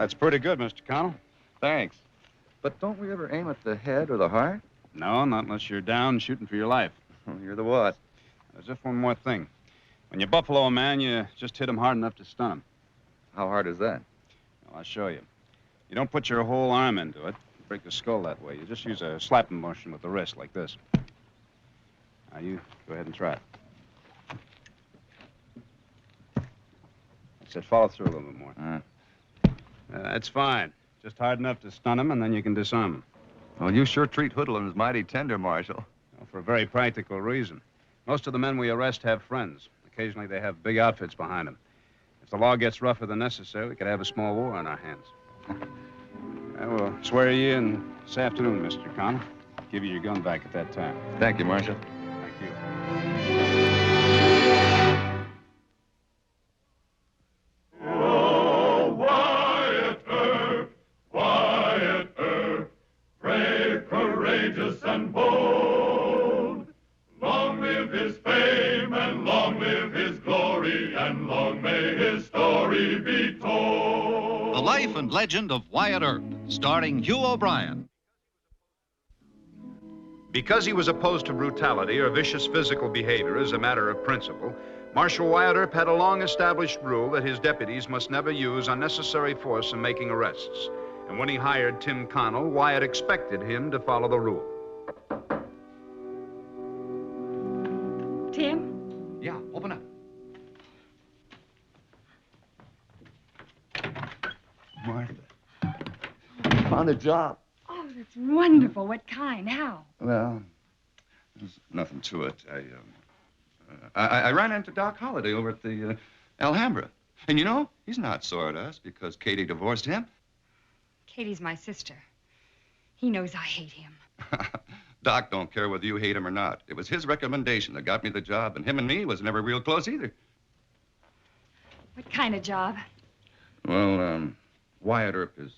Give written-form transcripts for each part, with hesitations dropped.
That's pretty good, Mr. Connell. Thanks. But don't we ever aim at the head or the heart? No, not unless you're down shooting for your life. Well, you're the what? There's just one more thing. When you buffalo a man, you just hit him hard enough to stun him. How hard is that? Well, I'll show you. You don't put your whole arm into it. Break the skull that way. You just use a slapping motion with the wrist, like this. Now, you go ahead and try it. That's it. Follow through a little bit more. That's fine. Just hard enough to stun him, and then you can disarm him. Well, you sure treat hoodlums mighty tender, Marshal. Well, for a very practical reason. Most of the men we arrest have friends. Occasionally, they have big outfits behind them. If the law gets rougher than necessary, we could have a small war on our hands. I will swear you in this afternoon, Mr. Connell. Give you your gun back at that time. Thank you, Marshal. Thank you. Oh, Wyatt Earp, brave, courageous, and bold. Long live his fame, and long live his glory, and long may his story be told. The Life and Legend of Wyatt Earp, starring Hugh O'Brien. Because he was opposed to brutality or vicious physical behavior as a matter of principle, Marshal Wyatt Earp had a long-established rule that his deputies must never use unnecessary force in making arrests. And when he hired Tim Connell, Wyatt expected him to follow the rule. Tim? Yeah, open up. Martha. Found a job. Oh, that's wonderful. What kind? How? Well, there's nothing to it. I ran into Doc Holliday over at the Alhambra. And you know, he's not sore at us because Katie divorced him. Katie's my sister. He knows I hate him. Doc don't care whether you hate him or not. It was his recommendation that got me the job, and him and me was never real close either. What kind of job? Well, Wyatt Earp is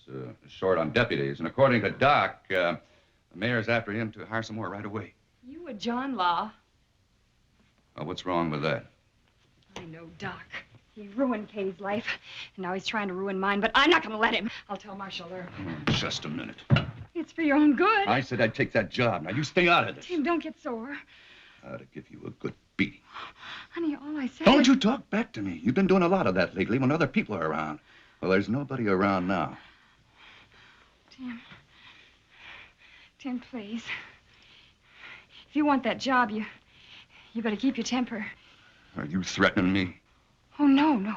short on deputies, and according to Doc, the mayor's after him to hire some more right away. You a John Law? Well, what's wrong with that? I know Doc. He ruined Katie's life, and now he's trying to ruin mine, but I'm not going to let him. I'll tell Marshal Earp. Just a minute. It's for your own good. I said I'd take that job. Now, you stay out of this. Tim, don't get sore. I ought to give you a good beating. Honey, all I said... Don't you talk back to me. You've been doing a lot of that lately when other people are around. Well, there's nobody around now. Tim, please. If you want that job, you better keep your temper. Are you threatening me? Oh, no.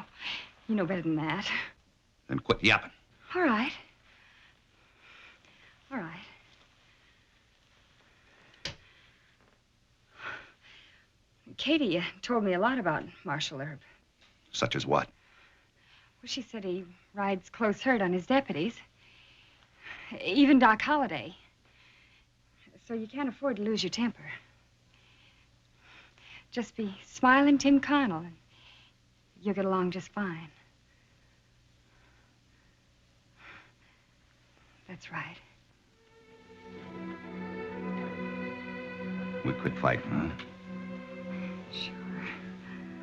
You know better than that. Then quit yapping. All right. Katie told me a lot about Marshal Earp. Such as what? Well, she said he rides close herd on his deputies. Even Doc Holliday. So you can't afford to lose your temper. Just be smiling Tim Connell, and you'll get along just fine. That's right. We quit fighting, huh? Sure.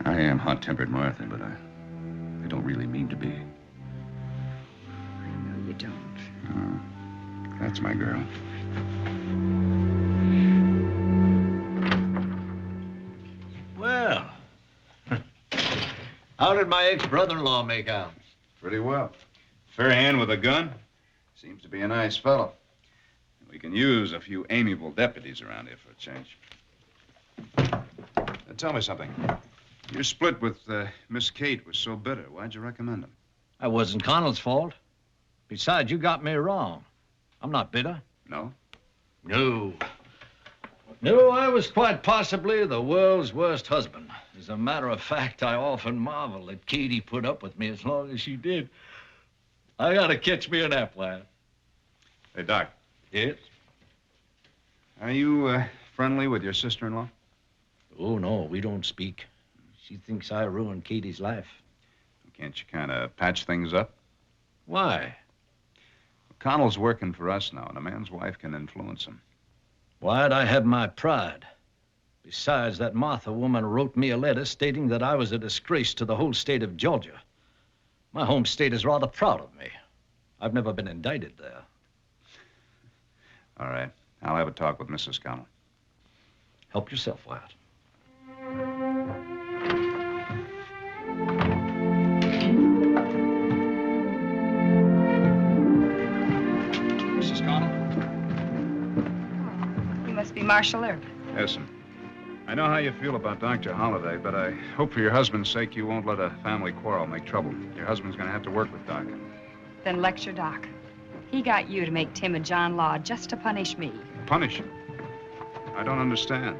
I am hot-tempered, Martha, but I don't really mean to be. I know you don't. That's my girl. Well, how did my ex-brother-in-law make out? Pretty well. Fair hand with a gun. Seems to be a nice fellow. We can use a few amiable deputies around here for a change. Tell me something. Your split with Miss Kate was so bitter. Why'd you recommend him? That wasn't Connell's fault. Besides, you got me wrong. I'm not bitter. No? No. No, I was quite possibly the world's worst husband. As a matter of fact, I often marvel that Katie put up with me as long as she did. I gotta catch me a nap, lad. Hey, Doc. Yes? Are you friendly with your sister-in-law? Oh, no, we don't speak. She thinks I ruined Katie's life. Can't you kind of patch things up? Why? Connell's working for us now, and a man's wife can influence him. Why'd I have my pride? Besides, that Martha woman wrote me a letter stating that I was a disgrace to the whole state of Georgia. My home state is rather proud of me. I've never been indicted there. All right. I'll have a talk with Mrs. Connell. Help yourself, Wyatt. Mrs. Connell? You must be Marshal Earp. Listen, I know how you feel about Dr. Holliday, but I hope for your husband's sake you won't let a family quarrel make trouble. Your husband's going to have to work with Doc. Then lecture Doc. He got you to make Tim a John Law just to punish me. Punish him? I don't understand.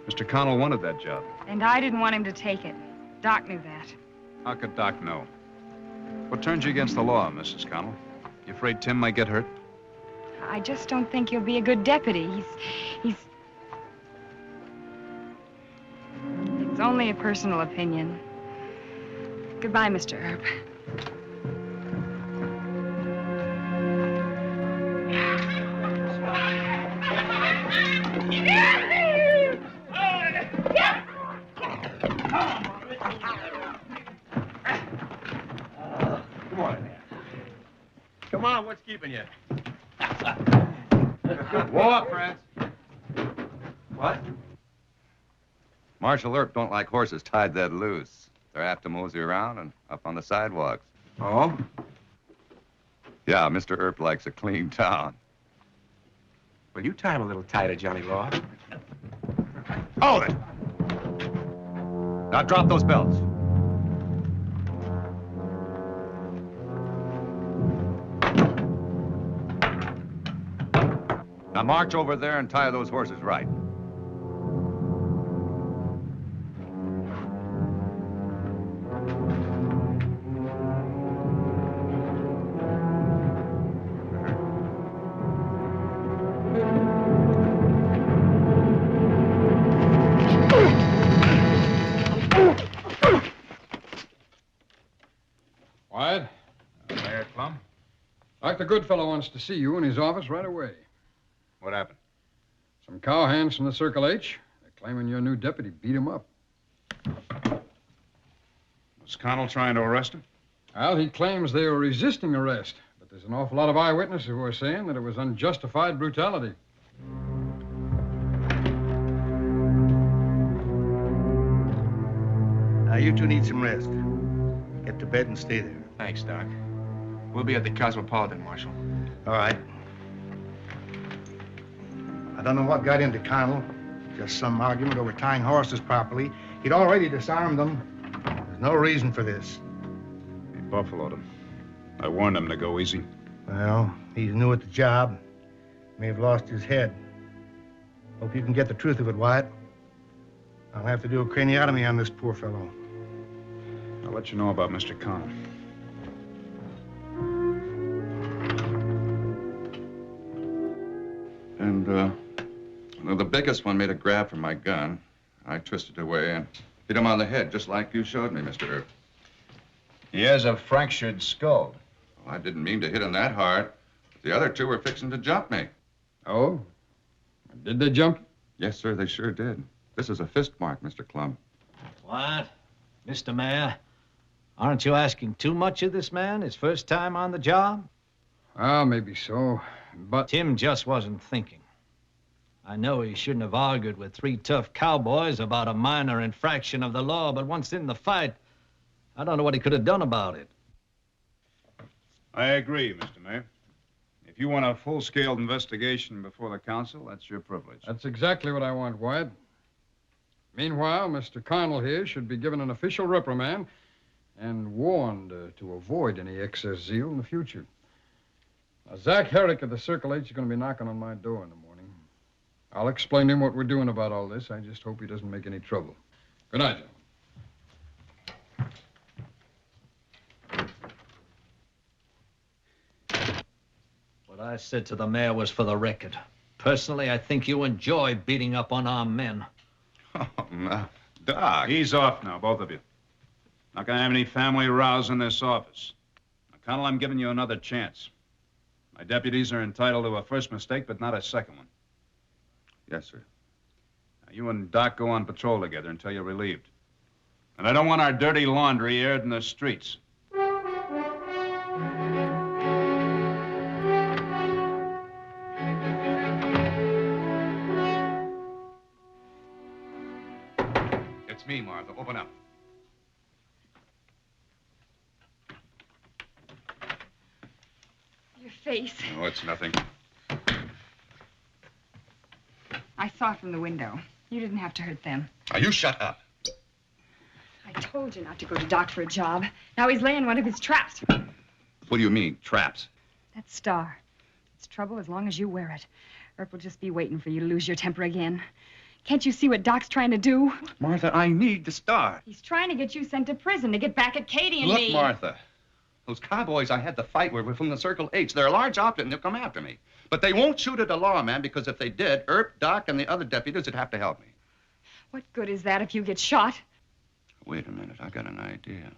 Mr. Connell wanted that job. And I didn't want him to take it. Doc knew that. How could Doc know? What turns you against the law, Mrs. Connell? You afraid Tim might get hurt? I just don't think you'll be a good deputy. He's... It's only a personal opinion. Goodbye, Mr. Earp. Come on, what's keeping you? Whoa, France. What? Marshal Earp don't like horses tied that loose. They're apt to mosey around and up on the sidewalks. Oh? Yeah, Mr. Earp likes a clean town. Well, you tie him a little tighter, Johnny Law. Hold it! Now drop those belts. Now march over there and tie those horses right. Wyatt? Mayor Plum? Dr. Goodfellow wants to see you in his office right away. What happened? Some cowhands from the Circle H. They're claiming your new deputy beat him up. Was Connell trying to arrest him? Well, he claims they were resisting arrest, but there's an awful lot of eyewitnesses who are saying that it was unjustified brutality. Now, you two need some rest. Get to bed and stay there. Thanks, Doc. We'll be at the Cosmopolitan, Marshal. All right. I don't know what got into Connell. Just some argument over tying horses properly. He'd already disarmed them. There's no reason for this. He buffaloed him. I warned him to go easy. Well, he's new at the job. May have lost his head. Hope you can get the truth of it, Wyatt. I'll have to do a craniotomy on this poor fellow. I'll let you know about Mr. Connell. And, well, the biggest one made a grab for my gun. I twisted away and hit him on the head, just like you showed me, Mr. Earp. He has a fractured skull. Well, I didn't mean to hit him that hard. The other two were fixing to jump me. Oh? Did they jump? Yes, sir, they sure did. This is a fist mark, Mr. Clum. What? Mr. Mayor, aren't you asking too much of this man, his first time on the job? Ah, maybe so, but... Tim just wasn't thinking. I know he shouldn't have argued with three tough cowboys about a minor infraction of the law, but once in the fight, I don't know what he could have done about it. I agree, Mr. Mayor. If you want a full-scale investigation before the council, that's your privilege. That's exactly what I want, Wyatt. Meanwhile, Mr. Connell here should be given an official reprimand and warned to avoid any excess zeal in the future. Now, Zach Herrick of the Circle H is going to be knocking on my door in the morning. I'll explain to him what we're doing about all this. I just hope he doesn't make any trouble. Good night, gentlemen. What I said to the mayor was for the record. Personally, I think you enjoy beating up unarmed men. Oh, no. Doc. Ease off now, both of you. Not gonna have any family rows in this office. Now, Connell, I'm giving you another chance. My deputies are entitled to a first mistake, but not a second one. Yes, sir. Now, you and Doc go on patrol together until you're relieved. And I don't want our dirty laundry aired in the streets. me, Martha. Open up. Your face. Oh, it's nothing. I saw it from the window. You didn't have to hurt them. Now, you shut up. I told you not to go to Doc for a job. Now he's laying one of his traps. What do you mean, traps? That star. It's trouble as long as you wear it. Earp will just be waiting for you to lose your temper again. Can't you see what Doc's trying to do? Martha, I need the star. He's trying to get you sent to prison to get back at Katie and me. Look, Martha. Those cowboys I had to fight with were from the Circle H. They're a large outfit and they'll come after me. But they won't shoot at a lawman because if they did, Earp, Doc, and the other deputies would have to help me. What good is that if you get shot? Wait a minute, I got an idea.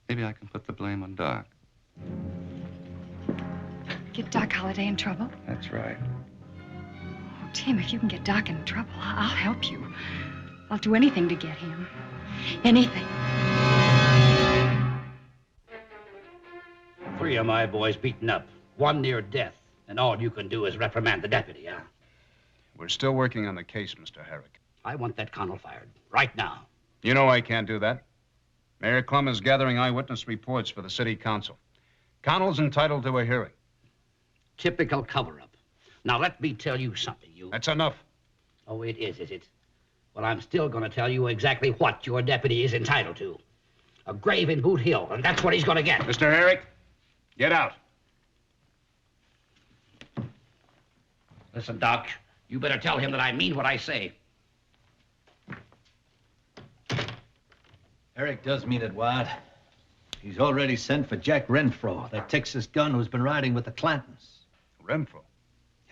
Maybe I can put the blame on Doc. Get Doc Holliday in trouble? That's right. Oh, Tim, if you can get Doc in trouble, I'll help you. I'll do anything to get him. Anything. 3 of my boys beaten up, 1 near death, and all you can do is reprimand the deputy, huh? We're still working on the case, Mr. Herrick. I want that Connell fired, right now. You know I can't do that. Mayor Clum is gathering eyewitness reports for the city council. Connell's entitled to a hearing. Typical cover-up. Now, let me tell you something, you... That's enough. Oh, it is it? Well, I'm still going to tell you exactly what your deputy is entitled to. A grave in Boot Hill, and that's what he's going to get. Mr. Herrick, get out. Listen, Doc, you better tell him that I mean what I say. Eric does mean it, Wyatt. He's already sent for Jack Renfro, that Texas gun who's been riding with the Clantons. Renfro?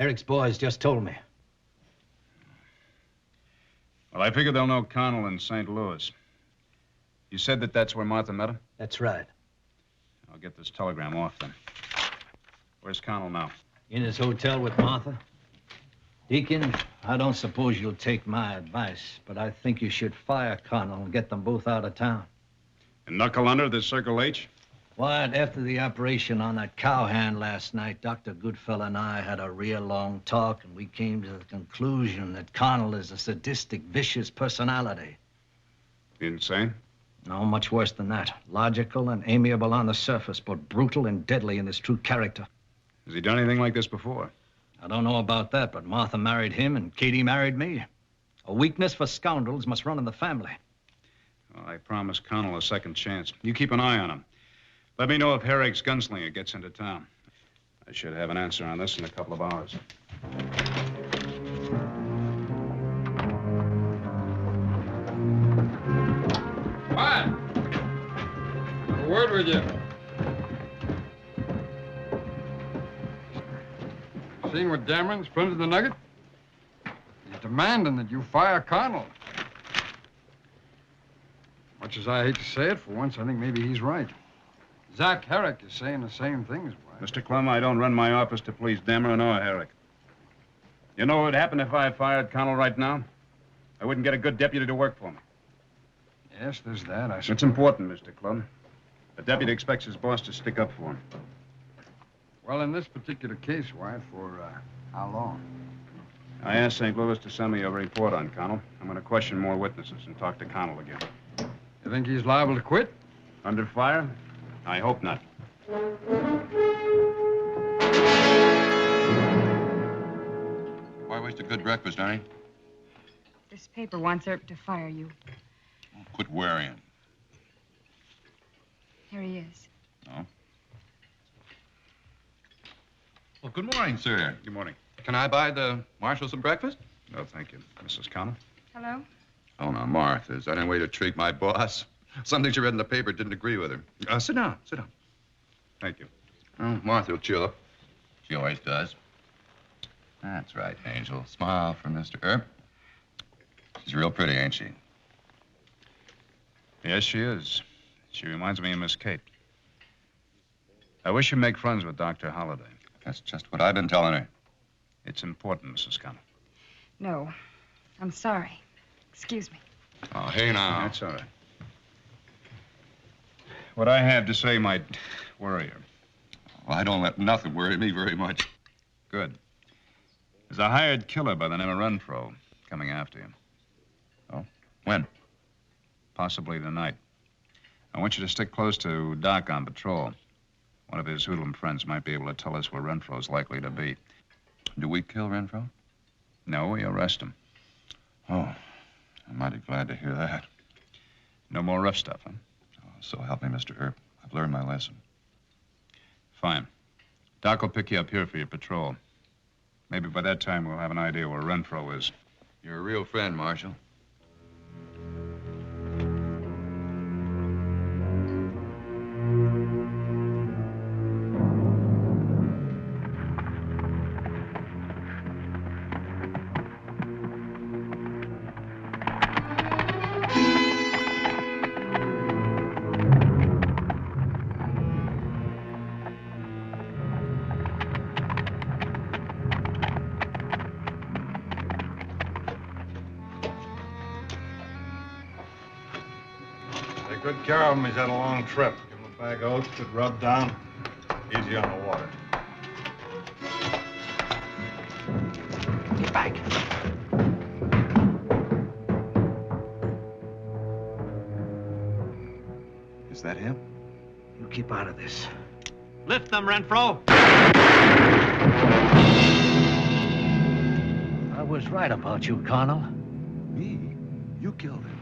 Eric's boys just told me. Well, I figure they'll know Connell in St. Louis. You said that that's where Martha met him? That's right. I'll get this telegram off then. Where's Connell now? In his hotel with Martha. Deacon, I don't suppose you'll take my advice, but I think you should fire Connell and get them both out of town. And knuckle under this Circle H? Wyatt, after the operation on that cowhand last night, Dr. Goodfellow and I had a real long talk, and we came to the conclusion that Connell is a sadistic, vicious personality. Insane? No, much worse than that. Logical and amiable on the surface, but brutal and deadly in his true character. Has he done anything like this before? I don't know about that, but Martha married him and Katie married me. A weakness for scoundrels must run in the family. Well, I promised Connell a second chance. You keep an eye on him. Let me know if Herrick's gunslinger gets into town. I should have an answer on this in a couple of hours. Wyatt! A word with you. Seeing what Dameron's printed the Nugget? He's demanding that you fire Connell. Much as I hate to say it, for once, I think maybe he's right. Zach Herrick is saying the same things, Wyatt. Mr. Clum, I don't run my office to please Dameron or Herrick. You know what would happen if I fired Connell right now? I wouldn't get a good deputy to work for me. Yes, there's that, I suppose. It's important, Mr. Clum. A deputy expects his boss to stick up for him. Well, in this particular case, Wyatt, for how long? I asked St. Louis to send me a report on Connell. I'm going to question more witnesses and talk to Connell again. You think he's liable to quit? Under fire? I hope not. Why waste a good breakfast, honey? This paper wants Earp to fire you. Quit worrying. Here he is. Oh? Well, good morning, sir. Good morning. Can I buy the marshal some breakfast? No, thank you. Mrs. Connell? Hello? Oh, now, Martha, is that any way to treat my boss? Something she read in the paper didn't agree with her. Sit down, sit down. Thank you. Oh, Martha will cheer up. She always does. That's right, Angel. Smile for Mr. Earp. She's real pretty, ain't she? Yes, she is. She reminds me of Miss Kate. I wish you'd make friends with Dr. Holliday. That's just what I've been telling her. It's important, Mrs. Connell. No. I'm sorry. Excuse me. Oh, hey, now. That's all right. What I have to say might worry her. Well, I don't let nothing worry me very much. Good. There's a hired killer by the name of Renfro coming after you. Oh? When? possibly tonight. I want you to stick close to Doc on patrol. One of his hoodlum friends might be able to tell us where Renfro's likely to be. Do we kill Renfro? No, we arrest him. Oh, I'm mighty glad to hear that. No more rough stuff, huh? Oh, so help me, Mr. Earp. I've learned my lesson. Fine. Doc will pick you up here for your patrol. Maybe by that time we'll have an idea where Renfro is. You're a real friend, Marshal. Take good care of him. He's had a long trip. Give him a bag of oats, good rub down. Easy on the water. Get back. Is that him? You keep out of this. Lift them, Renfro. I was right about you, Connell. Me? You killed him.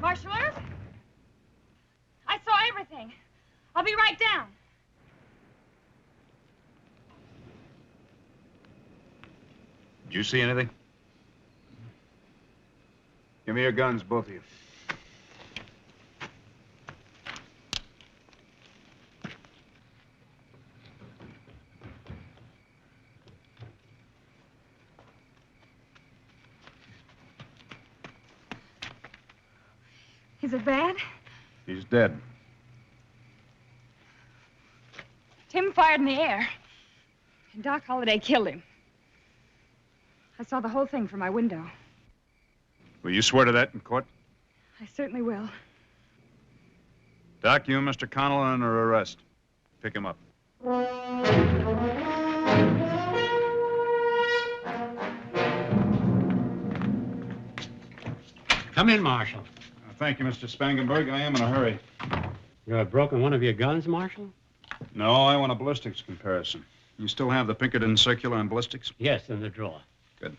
Marshal Earp? I saw everything. I'll be right down. Did you see anything? Give me your guns, both of you. Is it bad? He's dead. Tim fired in the air. And Doc Holliday killed him. I saw the whole thing from my window. Will you swear to that in court? I certainly will. Doc, you and Mr. Connell are under arrest. Pick him up. Come in, Marshal. Thank you, Mr. Spangenberg. I am in a hurry. You have broken one of your guns, Marshal? No, I want a ballistics comparison. You still have the Pinkerton circular and ballistics? Yes, in the drawer. Good.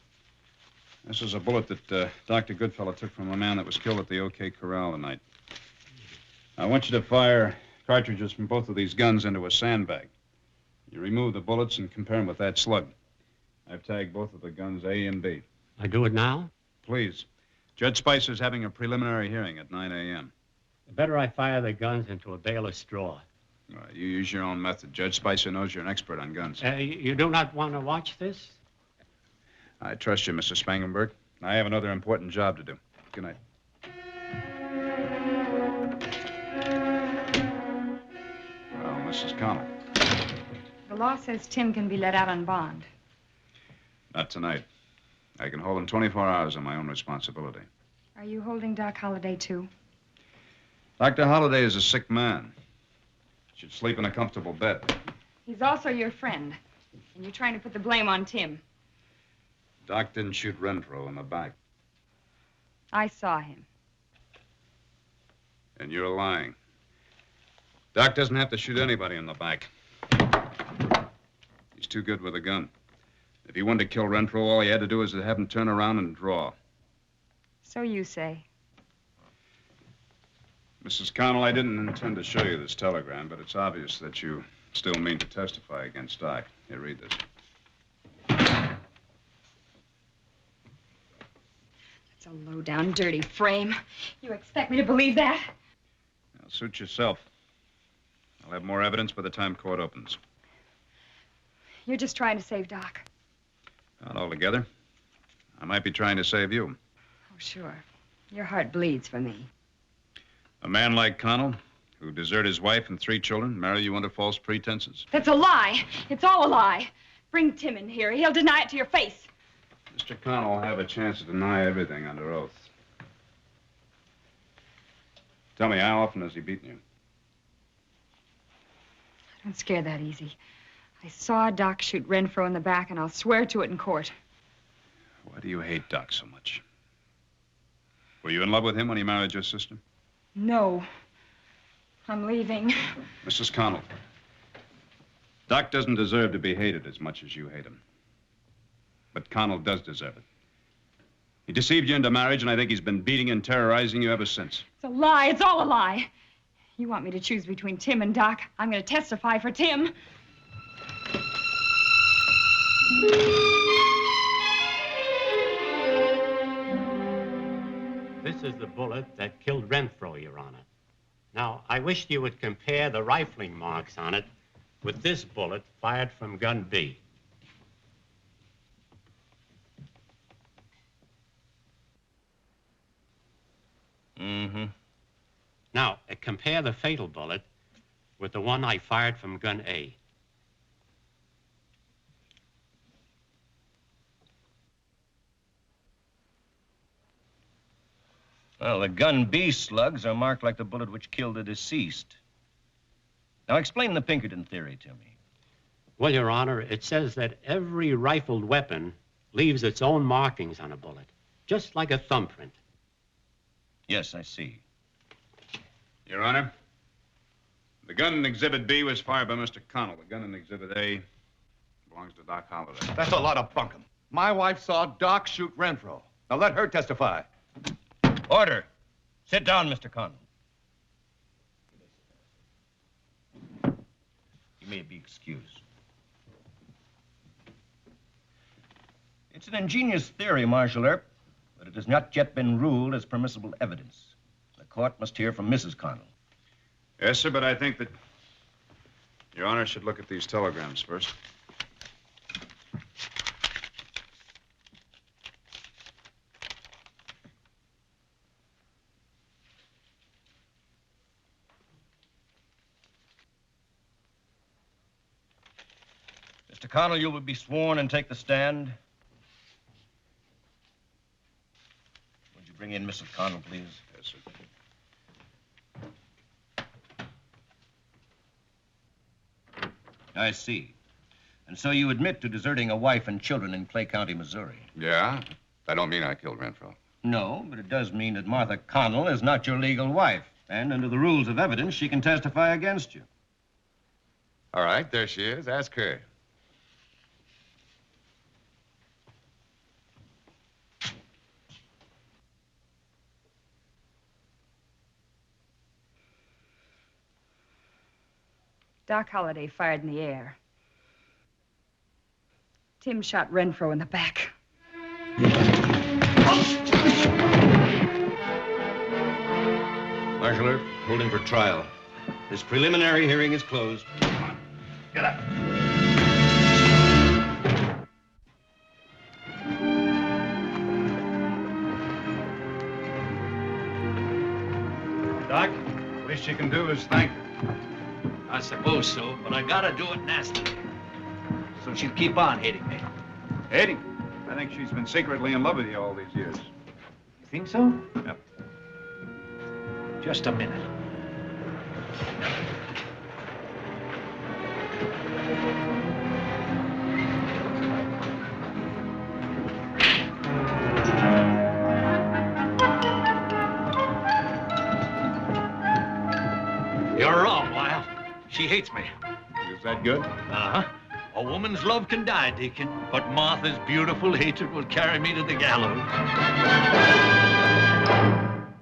This is a bullet that Dr. Goodfellow took from a man that was killed at the OK Corral tonight. I want you to fire cartridges from both of these guns into a sandbag. You remove the bullets and compare them with that slug. I've tagged both of the guns A and B. I do it now? Please. Judge Spicer's having a preliminary hearing at 9 a.m. Better I fire the guns into a bale of straw. All right, you use your own method. Judge Spicer knows you're an expert on guns. You do not want to watch this? I trust you, Mr. Spangenberg. I have another important job to do. Good night. Well, Mrs. Connell. The law says Tim can be let out on bond. Not tonight. I can hold him 24 hours on my own responsibility. Are you holding Doc Holliday, too? Dr. Holliday is a sick man. Should sleep in a comfortable bed. He's also your friend. And you're trying to put the blame on Tim. Doc didn't shoot Renfro in the back. I saw him. And you're lying. Doc doesn't have to shoot anybody in the back. He's too good with a gun. If he wanted to kill Renfro, all he had to do was to have him turn around and draw. So you say. Mrs. Connell, I didn't intend to show you this telegram, but it's obvious that you still mean to testify against Doc. Here, read this. It's a low-down, dirty frame. You expect me to believe that? Now, suit yourself. I'll have more evidence by the time court opens. You're just trying to save Doc. Not altogether. I might be trying to save you. Oh, sure. Your heart bleeds for me. A man like Connell, who deserted his wife and 3 children, marry you under false pretenses? That's a lie. It's all a lie. Bring Tim in here. He'll deny it to your face. Mr. Connell will have a chance to deny everything under oath. Tell me, how often has he beaten you? I don't scare that easy. I saw Doc shoot Renfro in the back, and I'll swear to it in court. Why do you hate Doc so much? Were you in love with him when he married your sister? No. I'm leaving. Mrs. Connell, Doc doesn't deserve to be hated as much as you hate him. But Connell does deserve it. He deceived you into marriage, and I think he's been beating and terrorizing you ever since. It's a lie. It's all a lie. You want me to choose between Tim and Doc? I'm going to testify for Tim. This is the bullet that killed Renfro, Your Honor. Now, I wish you would compare the rifling marks on it with this bullet fired from gun B. Mm-hmm. Now, compare the fatal bullet with the one I fired from gun A. Well, the gun B slugs are marked like the bullet which killed the deceased. Now, explain the Pinkerton theory to me. Well, Your Honor, it says that every rifled weapon leaves its own markings on a bullet, just like a thumbprint. Yes, I see. Your Honor, the gun in Exhibit B was fired by Mr. Connell. The gun in Exhibit A belongs to Doc Holliday. That's a lot of bunkum. My wife saw Doc shoot Renfro. Now let her testify. Order. Sit down, Mr. Connell. You may be excused. It's an ingenious theory, Marshal Earp, but it has not yet been ruled as permissible evidence. The court must hear from Mrs. Connell. Yes, sir, but I think that Your Honor should look at these telegrams first. Mr. Connell, you will be sworn and take the stand. Would you bring in Mrs. Connell, please? Yes, sir. I see. And so you admit to deserting a wife and children in Clay County, Missouri? Yeah? That don't mean I killed Renfro. No, but it does mean that Martha Connell is not your legal wife. And under the rules of evidence, she can testify against you. All right, there she is. Ask her. Doc Holliday fired in the air. Tim shot Renfro in the back. Marshal Earp, hold him for trial. This preliminary hearing is closed. Come on. Get up. Doc, least you can do is thank her. I suppose so, but I gotta do it nastily. So she'll keep on hating me. Hating? I think she's been secretly in love with you all these years. You think so? Yep. Just a minute. You're wrong, Lyle. She hates me. Is that good? Uh-huh. A woman's love can die, Deacon, but Martha's beautiful hatred will carry me to the gallows.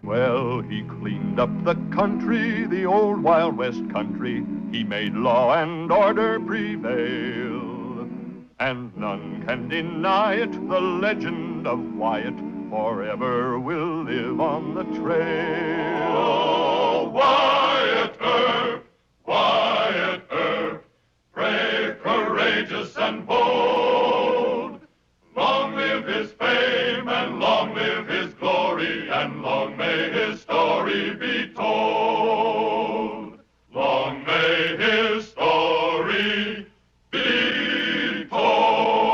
Well, he cleaned up the country, the old Wild West country. He made law and order prevail. And none can deny it, the legend of Wyatt forever will live on the trail. Oh, Wyatt Earp, Wyatt Earp, brave, courageous, and bold. Long live his fame, and long live his glory, and long may his story be told. Long may his story be told.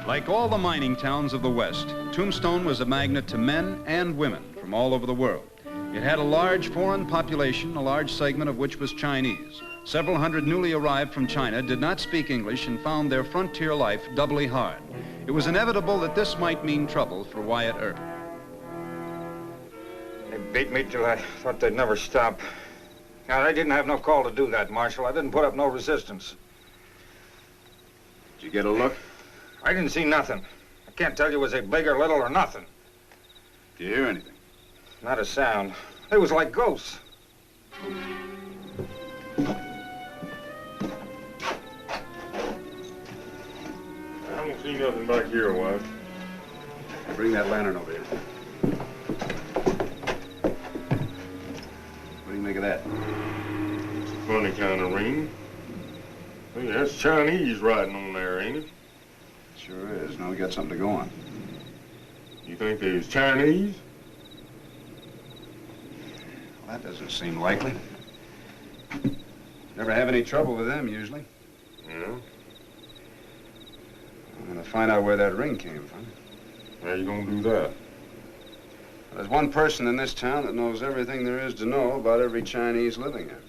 Like all the mining towns of the West, Tombstone was a magnet to men and women from all over the world. It had a large foreign population, a large segment of which was Chinese. Several hundred newly arrived from China did not speak English and found their frontier life doubly hard. It was inevitable that this might mean trouble for Wyatt Earp. They beat me till I thought they'd never stop. Now, I didn't have no call to do that, Marshal. I didn't put up no resistance. Did you get a look? I didn't see nothing. I can't tell you was they big or little or nothing. Did you hear anything? Not a sound. They was like ghosts. I don't see nothing back here, Wyatt. Bring that lantern over here. What do you make of that? It's a funny kind of ring. Hey, that's Chinese writing on there, ain't it? Sure is. Now we got something to go on. You think there's Chinese? Well, that doesn't seem likely. Never have any trouble with them, usually. Yeah? I'm gonna find out where that ring came from. How you gonna do that? There's one person in this town that knows everything there is to know about every Chinese living here.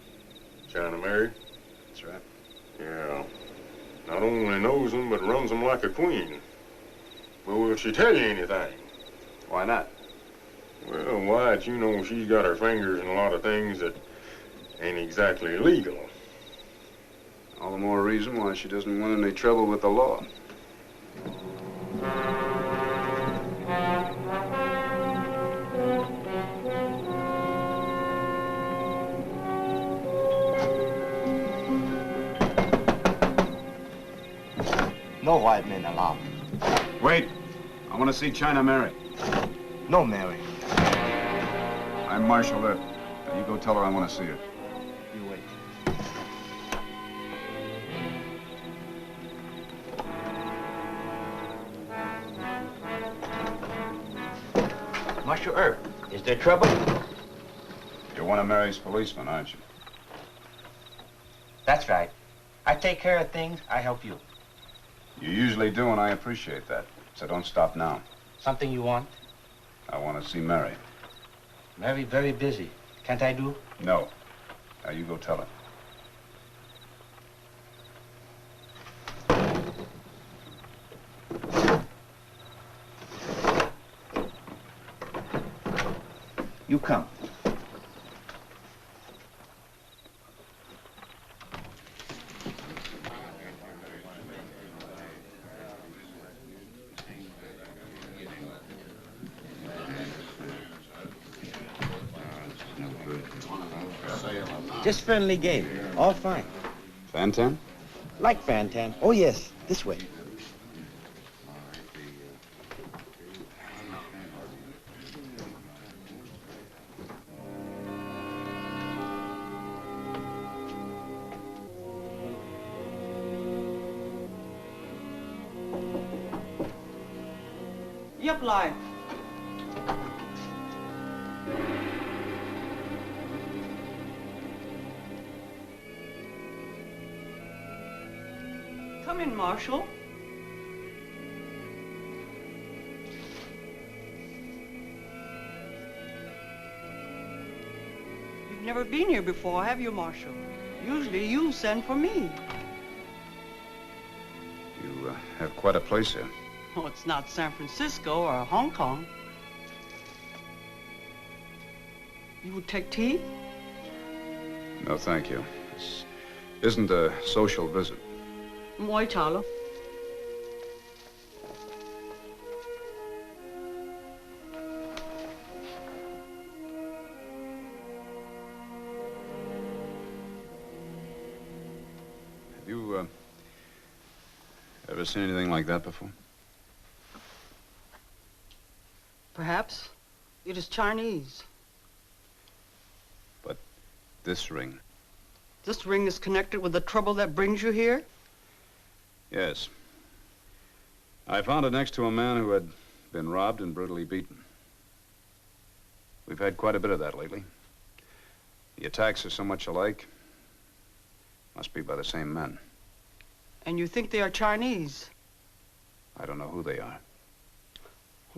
China Mary? That's right. Yeah. Not only knows them, but runs them like a queen. Well, will she tell you anything? Why not? Well, Wyatt, you know she's got her fingers in a lot of things that ain't exactly legal. All the more reason why she doesn't want any trouble with the law. No white men allowed. Wait. I want to see China Mary. No Mary. I'm Marshal Earp. Now you go tell her I want to see her. You wait. Marshal Earp, is there trouble? You're one of Mary's policemen, aren't you? That's right. I take care of things, I help you. You usually do, and I appreciate that. So don't stop now. Something you want? I want to see Mary. Mary very busy. Can't I do? No. Now you go tell her. You come. Just friendly game. All fine. Fantan? Like Fantan. Oh, yes. This way. Yep, lie. Come in, Marshal. You've never been here before, have you, Marshal? Usually you send for me. You have quite a place here. Oh, it's not San Francisco or Hong Kong. You would take tea? No, thank you. This isn't a social visit. Moi Talo. Have you ever seen anything like that before? Perhaps. It is Chinese. But this ring. This ring is connected with the trouble that brings you here? Yes. I found it next to a man who had been robbed and brutally beaten. We've had quite a bit of that lately. The attacks are so much alike. Must be by the same men. And you think they are Chinese? I don't know who they are.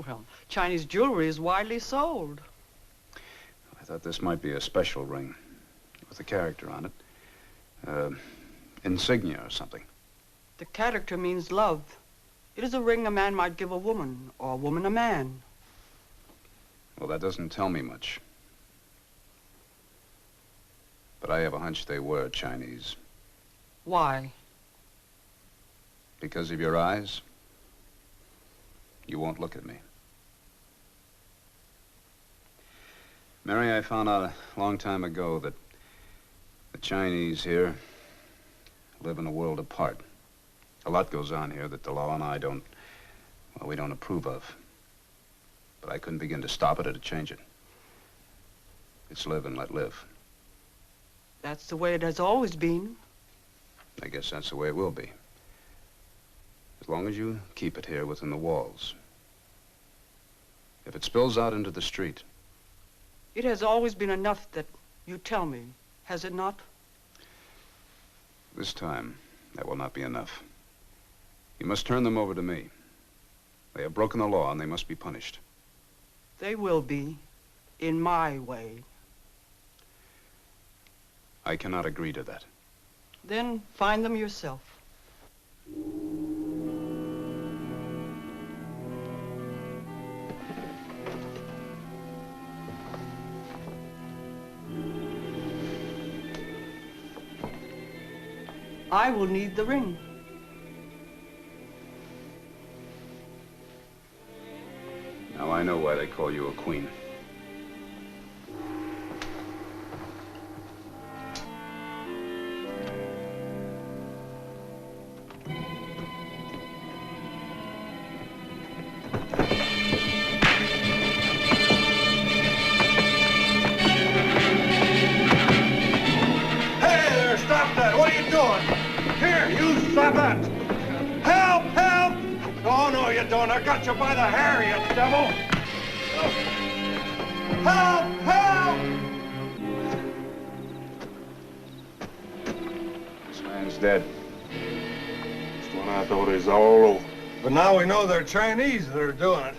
Well, Chinese jewelry is widely sold. I thought this might be a special ring with a character on it. Insignia or something. The character means love. It is a ring a man might give a woman, or a woman a man. Well, that doesn't tell me much. But I have a hunch they were Chinese. Why? Because of your eyes? You won't look at me. Mary, I found out a long time ago that the Chinese here live in a world apart. A lot goes on here that the law and I we don't approve of. But I couldn't begin to stop it or to change it. It's live and let live. That's the way it has always been. I guess that's the way it will be. As long as you keep it here within the walls. If it spills out into the street. It has always been enough that you tell me, has it not? This time, that will not be enough. You must turn them over to me. They have broken the law and they must be punished. They will be, in my way. I cannot agree to that. Then find them yourself. I will need the ring. Now I know why they call you a queen. Hey there, stop that. What are you doing? Here, you stop that. Help, help. Oh, no, you don't. I got you by the hair, you devil. Help, help. This man's dead. Just when I thought it was all over. But now we know they're Chinese that are doing it.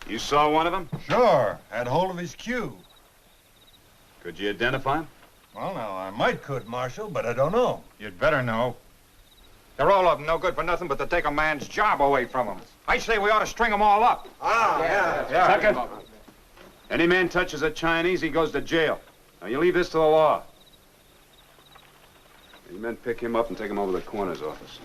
You saw one of them? Sure. Had hold of his cue. Could you identify him? Well, now, I might could, Marshal, but I don't know. You'd better know. They're all of them no good for nothing but to take a man's job away from him. I say we ought to string them all up. Yeah. Second, any man touches a Chinese, he goes to jail. Now, you leave this to the law. You men pick him up and take him over to the coroner's office.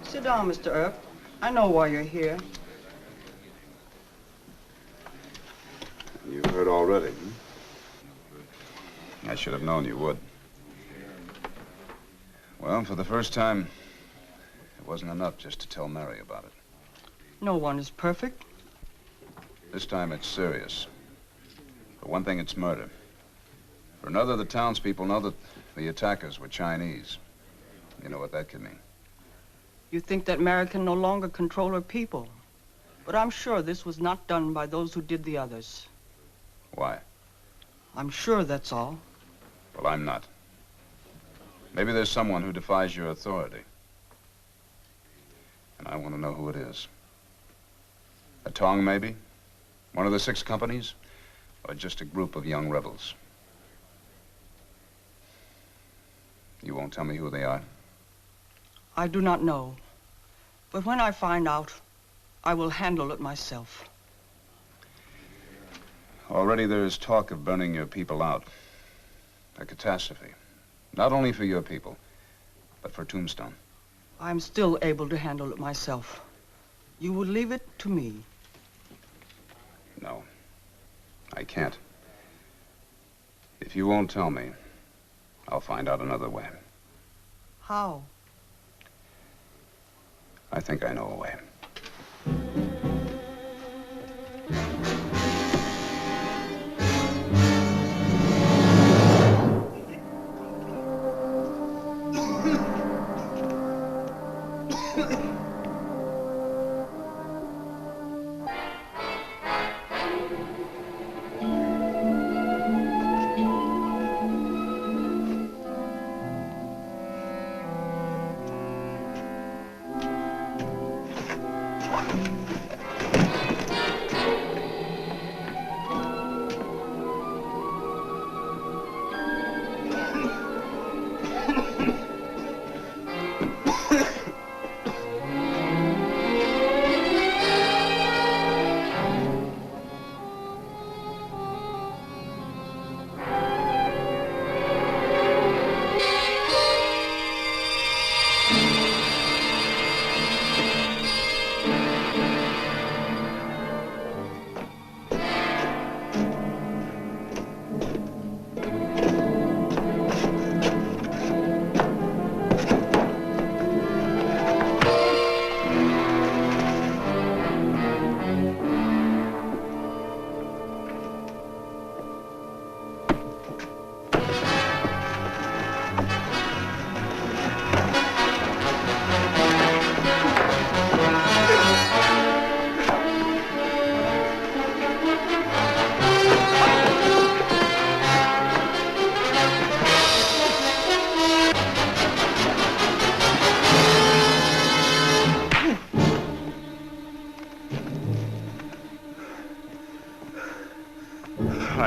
Sit down, Mr. Earp. I know why you're here. You heard already, I should have known you would. Well, for the first time, it wasn't enough just to tell Mary about it. No one is perfect. This time it's serious. For one thing, it's murder. For another, the townspeople know that the attackers were Chinese. You know what that could mean. You think that Mary can no longer control her people. But I'm sure this was not done by those who did the others. Why? I'm sure that's all. Well, I'm not. Maybe there's someone who defies your authority. And I want to know who it is. A Tong, maybe? One of the 6 companies? Or just a group of young rebels? You won't tell me who they are? I do not know. But when I find out, I will handle it myself. Already there is talk of burning your people out. A catastrophe. Not only for your people, but for Tombstone. I'm still able to handle it myself. You will leave it to me. No, I can't. If you won't tell me, I'll find out another way. How? I think I know a way.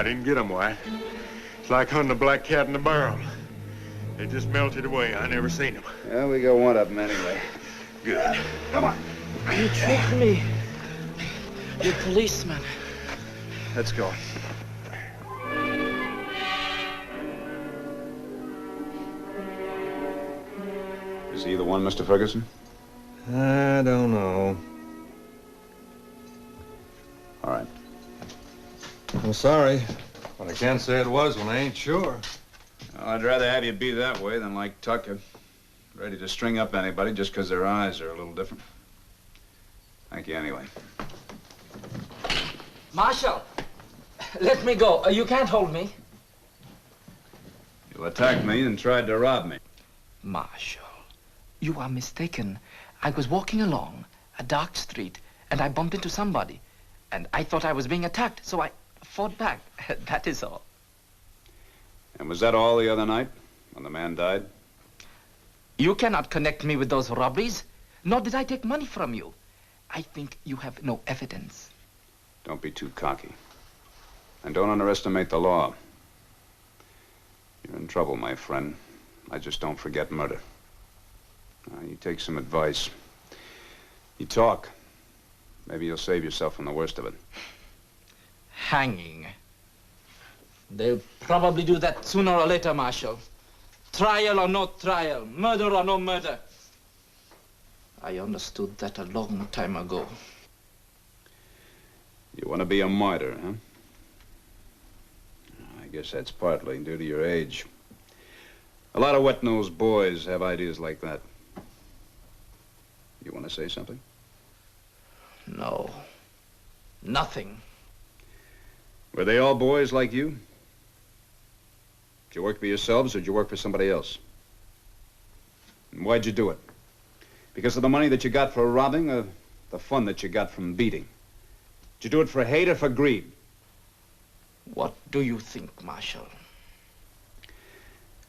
didn't get them, White. It's like hunting a black cat in a barrel. They just melted away. I never seen them. Yeah, we got one of them anyway. Good. Come on. You tricked me. You're policeman. Let's go. Is he the one, Mr. Ferguson? I don't know. All right. I'm sorry, but I can't say it was when I ain't sure. Well, I'd rather have you be that way than like Tucker, ready to string up anybody just because their eyes are a little different. Thank you anyway. Marshal, let me go. You can't hold me. You attacked me and tried to rob me. Marshal, you are mistaken. I was walking along a dark street and I bumped into somebody. And I thought I was being attacked, so I fought back. That is all. And was that all the other night when the man died? You cannot connect me with those robberies, nor did I take money from you. I think you have no evidence. Don't be too cocky. And don't underestimate the law. You're in trouble, my friend. I just don't forget murder. Now, you take some advice. You talk. Maybe you'll save yourself from the worst of it. Hanging. They'll probably do that sooner or later, Marshal. Trial or no trial, murder or no murder. I understood that a long time ago. You want to be a martyr, huh? I guess that's partly due to your age. A lot of wet-nosed boys have ideas like that. You want to say something? No. Nothing. Were they all boys like you? Did you work for yourselves or did you work for somebody else? And why'd you do it? Because of the money that you got for robbing or the fun that you got from beating? Did you do it for hate or for greed? What do you think, Marshal?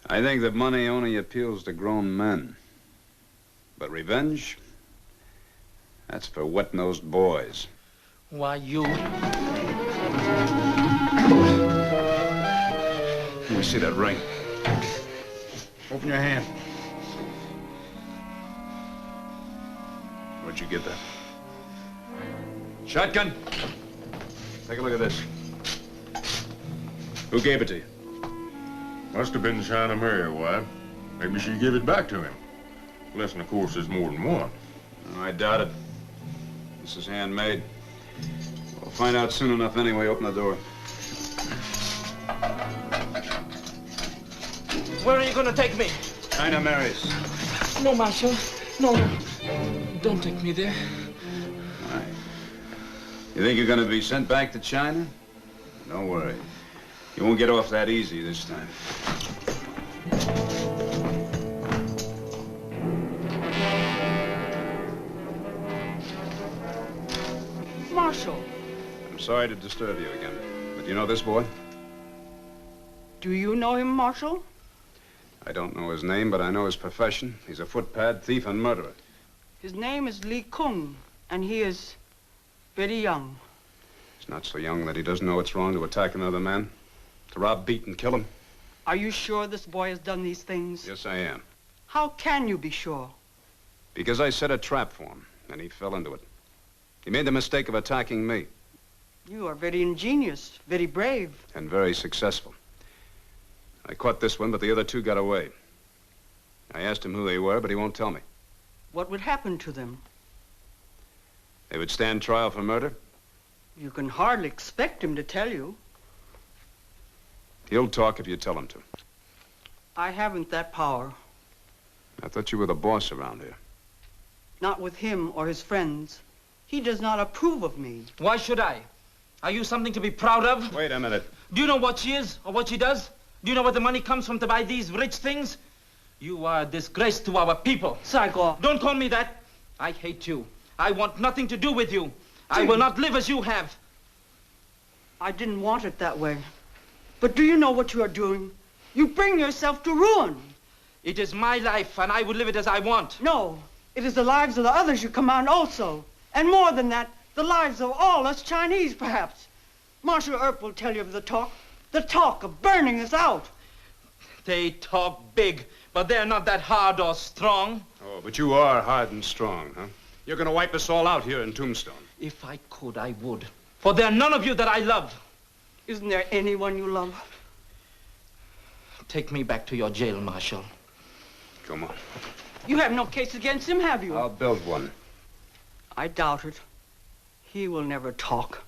I think that money only appeals to grown men. But revenge? That's for wet-nosed boys. Why, you... Let me see that ring. Open your hand. Where'd you get that? Shotgun? Take a look at this. Who gave it to you? Must have been Cheyenne Mary, White. Maybe she gave it back to him. Unless, of course, there's more than one. Oh, I doubt it. This is handmade. We'll find out soon enough anyway. Open the door. Where are you going to take me? Cheyenne Mary's. No, Marshal. No, no. Don't take me there. All right. You think you're going to be sent back to China? Don't worry. You won't get off that easy this time. Marshal. I'm sorry to disturb you again, but you know this boy? Do you know him, Marshal? I don't know his name, but I know his profession. He's a footpad, thief, and murderer. His name is Lee Kung, and he is very young. He's not so young that he doesn't know it's wrong to attack another man, to rob, beat, and kill him. Are you sure this boy has done these things? Yes, I am. How can you be sure? Because I set a trap for him, and he fell into it. He made the mistake of attacking me. You are very ingenious, very brave. And very successful. I caught this one, but the other two got away. I asked him who they were, but he won't tell me. What would happen to them? They would stand trial for murder? You can hardly expect him to tell you. He'll talk if you tell him to. I haven't that power. I thought you were the boss around here. Not with him or his friends. He does not approve of me. Why should I? Are you something to be proud of? Wait a minute. Do you know what she is or what she does? Do you know where the money comes from to buy these rich things? You are a disgrace to our people. Psycho. Don't call me that. I hate you. I want nothing to do with you. I will not live as you have. I didn't want it that way. But do you know what you are doing? You bring yourself to ruin. It is my life, and I will live it as I want. No, it is the lives of the others you command also. And more than that, the lives of all us Chinese, perhaps. Marshal Earp will tell you of the talk. The talk of burning us out. They talk big, but they're not that hard or strong. Oh, but you are hard and strong, huh? You're going to wipe us all out here in Tombstone. If I could, I would. For there are none of you that I love. Isn't there anyone you love? Take me back to your jail, Marshal. Come on. You have no case against him, have you? I'll build one. I doubt it. He will never talk.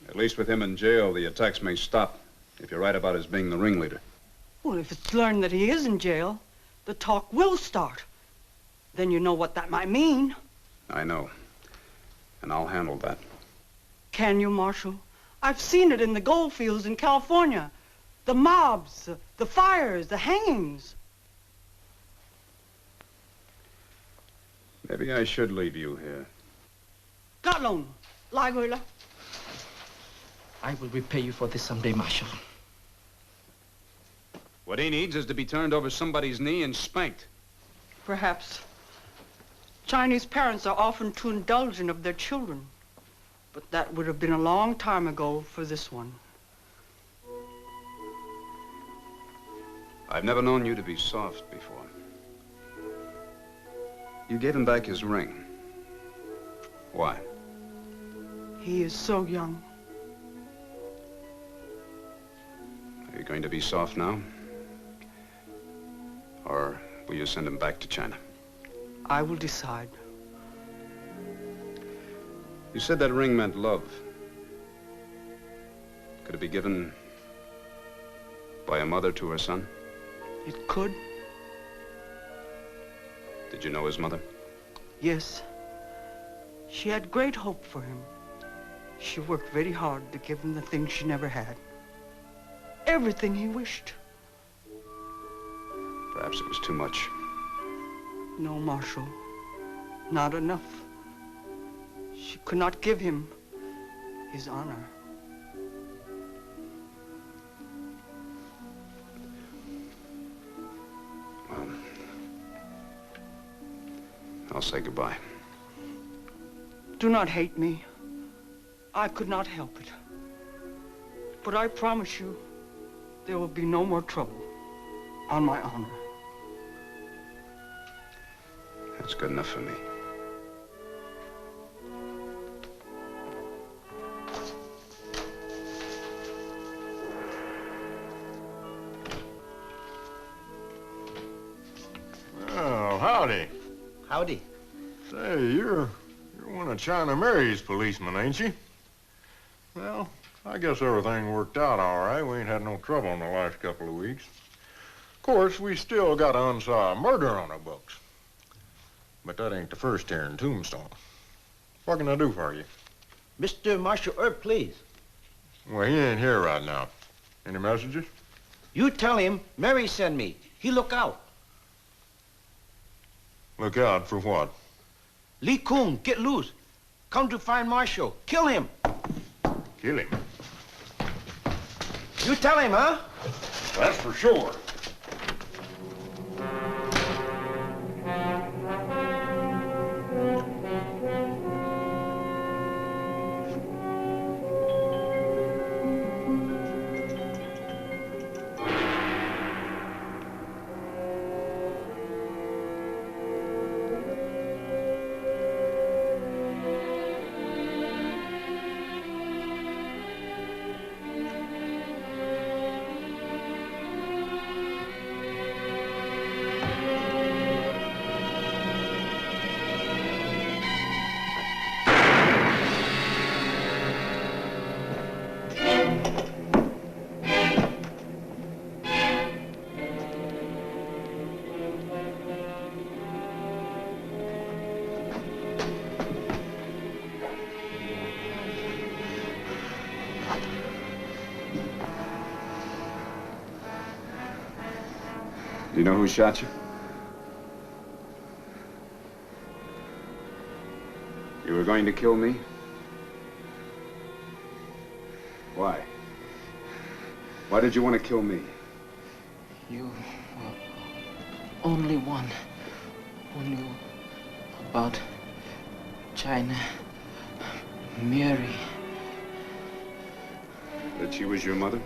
At least with him in jail, the attacks may stop, if you're right about his being the ringleader. Well, if it's learned that he is in jail, the talk will start. Then you know what that might mean. I know. And I'll handle that. Can you, Marshal? I've seen it in the gold fields in California. The mobs, the fires, the hangings. Maybe I should leave you here. Gatlon, Laguila. I will repay you for this someday, Marshal. What he needs is to be turned over somebody's knee and spanked. Perhaps. Chinese parents are often too indulgent of their children. But that would have been a long time ago for this one. I've never known you to be soft before. You gave him back his ring. Why? He is so young. Are you going to be soft now? Or will you send him back to China? I will decide. You said that ring meant love. Could it be given by a mother to her son? It could. Did you know his mother? Yes. She had great hope for him. She worked very hard to give him the things she never had. Everything he wished. Perhaps it was too much. No, Marshal. Not enough. She could not give him his honor. Well, I'll say goodbye. Do not hate me. I could not help it. But I promise you, there will be no more trouble. On my honor. That's good enough for me. Well, howdy. Howdy. Say, you're one of China Mary's policemen, ain't you? Well, I guess everything worked out all right. We ain't had no trouble in the last couple of weeks. Of course, we still got an unsolved murder on our books. But that ain't the first here in Tombstone. What can I do for you? Mr. Marshal Earp, please. Well, he ain't here right now. Any messages? You tell him Mary sent me. He look out. Look out for what? Lee Kung, get loose. Come to find Marshal. Kill him. Kill him? You tell him, huh? That's for sure. Do you know who shot you? You were going to kill me? Why? Why did you want to kill me? You were only one who knew about China. Mary. That she was your mother?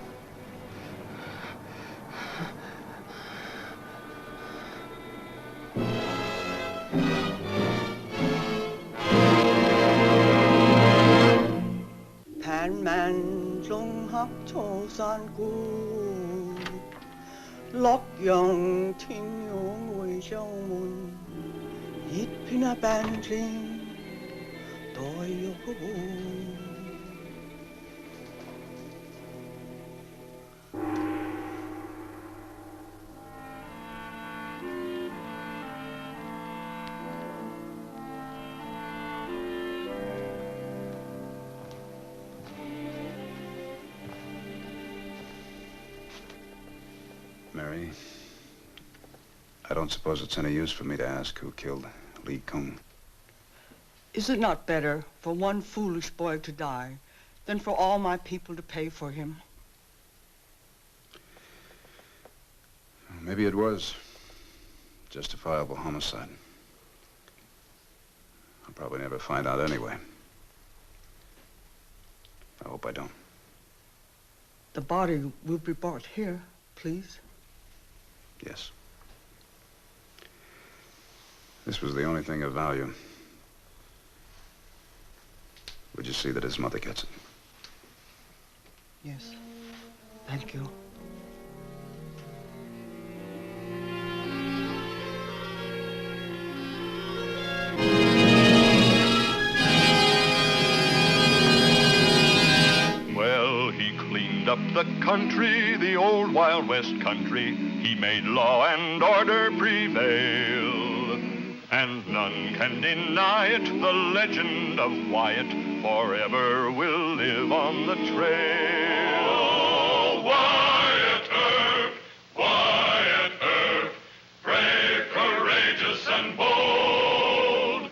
洛陽天陽會相門，熱片啊扮正待玉。Mary, I don't suppose it's any use for me to ask who killed Lee Kung. Is it not better for one foolish boy to die than for all my people to pay for him? Maybe it was justifiable homicide. I'll probably never find out anyway. I hope I don't. The body will be brought here, please. Yes. This was the only thing of value. Would you see that his mother gets it? Yes. Thank you. Well, he cleaned up the country, the old Wild West country. He made law and order prevail, and none can deny it. The legend of Wyatt forever will live on the trail. Oh, Wyatt Earp, brave, courageous, and bold.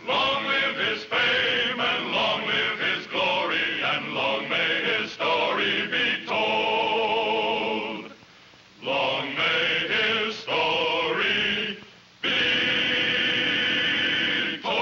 Long live his fame, and long live his glory, and long may his story be told. Long may his story be told.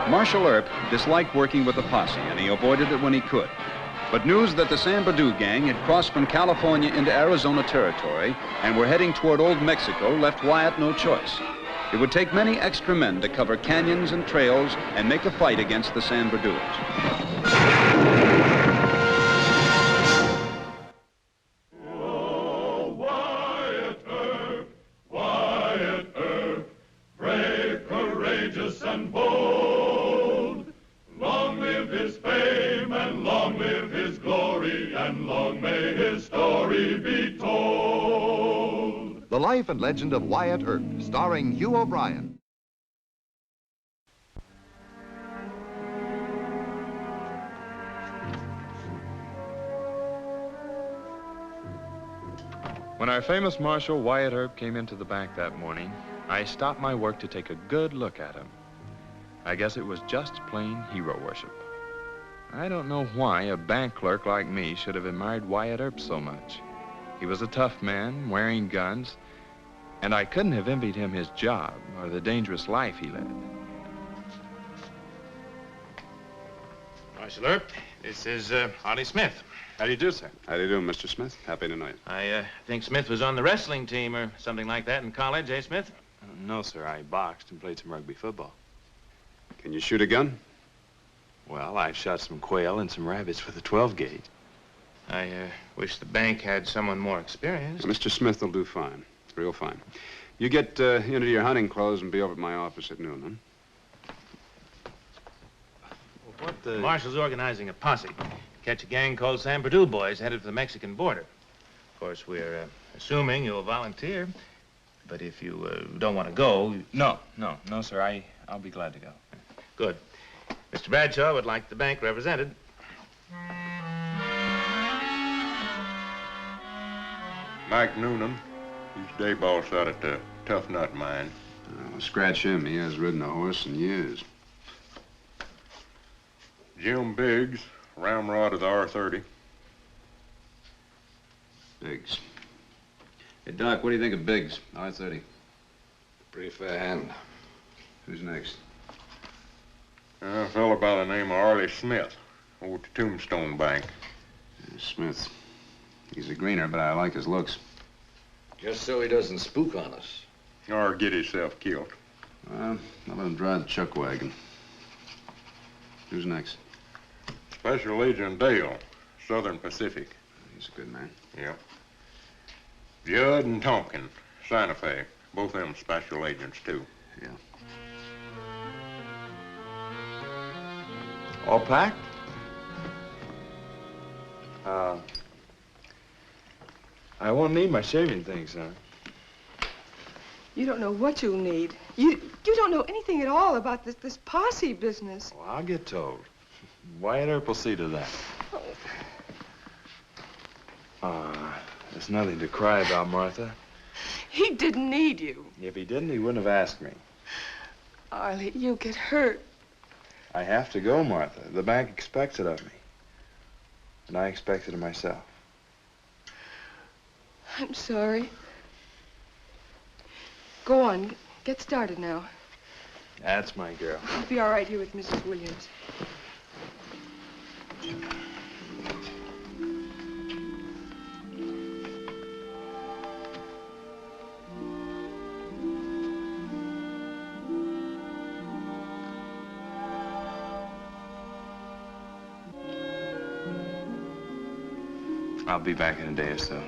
Marshal Earp disliked working with the posse, and he avoided it when he could. But news that the San Bernardino gang had crossed from California into Arizona territory and were heading toward Old Mexico left Wyatt no choice. It would take many extra men to cover canyons and trails and make a fight against the San Bernardinos. Wyatt Earp, brave, courageous, and bold. Long live his fame, and long live his glory, and long may his story be told. The Life and Legend of Wyatt Earp, starring Hugh O'Brien. When our famous Marshal Wyatt Earp came into the bank that morning, I stopped my work to take a good look at him. I guess it was just plain hero worship. I don't know why a bank clerk like me should have admired Wyatt Earp so much. He was a tough man, wearing guns, and I couldn't have envied him his job or the dangerous life he led. Marshal Earp, this is Harley Smith. How do you do, sir? How do you do, Mr. Smith? Happy to know you. I think Smith was on the wrestling team or something like that in college, eh, Smith? No, sir. I boxed and played some rugby football. Can you shoot a gun? Well, I shot some quail and some rabbits with a 12-gauge. I wish the bank had someone more experienced. Mr. Smith will do fine. Real fine. You get into your hunting clothes and be over at my office at noon, huh? What the... Marshal's organizing a posse. Catch a gang called San Bernardino boys headed for the Mexican border. Of course, we're assuming you'll volunteer. But if you don't want to go... No, sir. I'll be glad to go. Good. Mr. Bradshaw would like the bank represented. Mike Noonan, He's day boss out at the Tough Nut Mine. Oh, scratch him. He hasn't ridden a horse in years. Jim Biggs, ramrod of the R-30. Biggs. Hey, Doc, what do you think of Biggs, R-30? Pretty fair hand. Who's next? A fellow by the name of Arlie Smith, over at the Tombstone Bank. Smith. He's a greener, but I like his looks. Just so he doesn't spook on us. Or get himself killed. Well, I'll let him drive the chuck wagon. Who's next? Special Agent Dale, Southern Pacific. He's a good man. Yep. Judd and Tompkin, Santa Fe. Both of them special agents, too. Yeah. All packed? I won't need my shaving things, huh? You don't know what you'll need. You don't know anything at all about this posse business. Well, I'll get told. Wyatt Earp will see to that. There's nothing to cry about, Martha. He didn't need you. If he didn't, he wouldn't have asked me. Arlie, you'll get hurt. I have to go, Martha. The bank expects it of me. And I expect it of myself. I'm sorry. Go on. Get started now. That's my girl. I'll be all right here with Mrs. Williams. I'll be back in a day or so.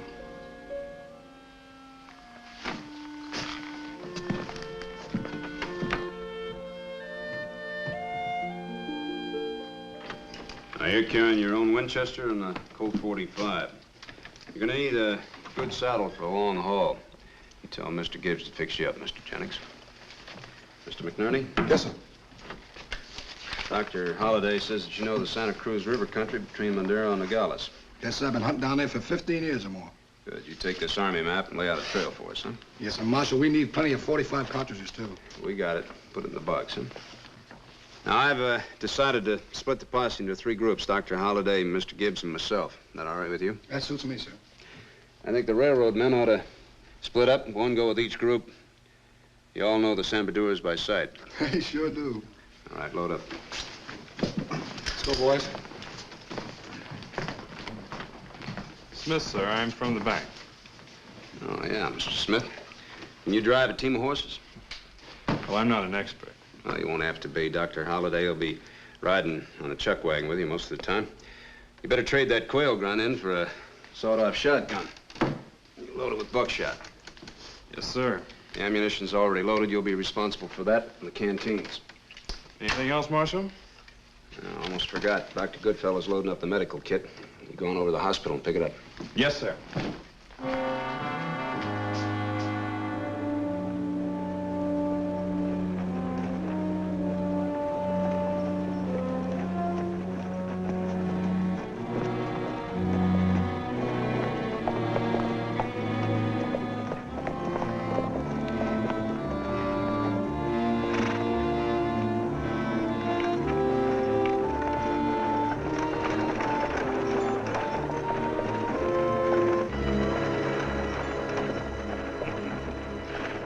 Now, you're carrying your own Winchester and a Colt 45. You're gonna need a good saddle for a long haul. You tell Mr. Gibbs to fix you up, Mr. Jennings. Mr. McNerney? Yes, sir. Dr. Holliday says that you know the Santa Cruz River country between Madero and Nogales. Yes, sir. I've been hunting down there for 15 years or more. Good. You take this Army map and lay out a trail for us, huh? Yes, sir. Marshal, we need plenty of 45 cartridges, too. We got it. Put it in the box, huh? Now, I've decided to split the posse into 3 groups, Dr. Holliday, Mr. Gibbs, and myself. Is that all right with you? That suits me, sir. I think the railroad men ought to split up, one go with each group. You all know the Sampaduras by sight. I sure do. All right, load up. Let's go, boys. Smith, sir. I'm from the bank. Oh, yeah, Mr. Smith. Can you drive a team of horses? Well, I'm not an expert. Well, you won't have to be. Dr. Holliday will be riding on a chuck wagon with you most of the time. You better trade that quail grunt in for a sawed-off shotgun. You load it with buckshot. Yes, sir. The ammunition's already loaded. You'll be responsible for that and the canteens. Anything else, Marshal? I almost forgot. Dr. Goodfellow's loading up the medical kit. You go on over to the hospital and pick it up. Yes, sir.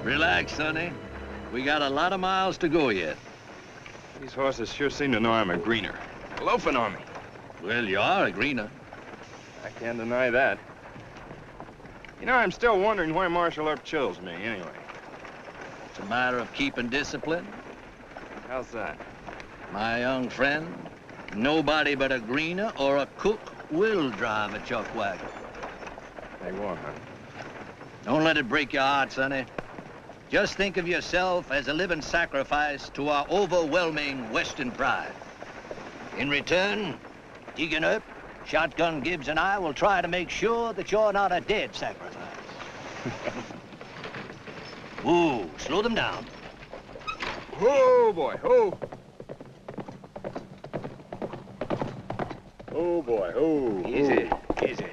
Relax, Sonny. We got a lot of miles to go yet. These horses sure seem to know I'm a greener. Loafing on me. Well, you are a greener. I can't deny that. You know, I'm still wondering why Marshal Earp chose me, anyway. It's a matter of keeping discipline. How's that? My young friend, nobody but a greener or a cook will drive a chuck wagon. They won't, huh? Don't let it break your heart, Sonny. Just think of yourself as a living sacrifice to our overwhelming Western pride. In return, Deacon Earp, Shotgun Gibbs, and I will try to make sure that you're not a dead sacrifice. Ooh, slow them down. Oh, boy, oh. Oh, boy, oh. Easy, easy.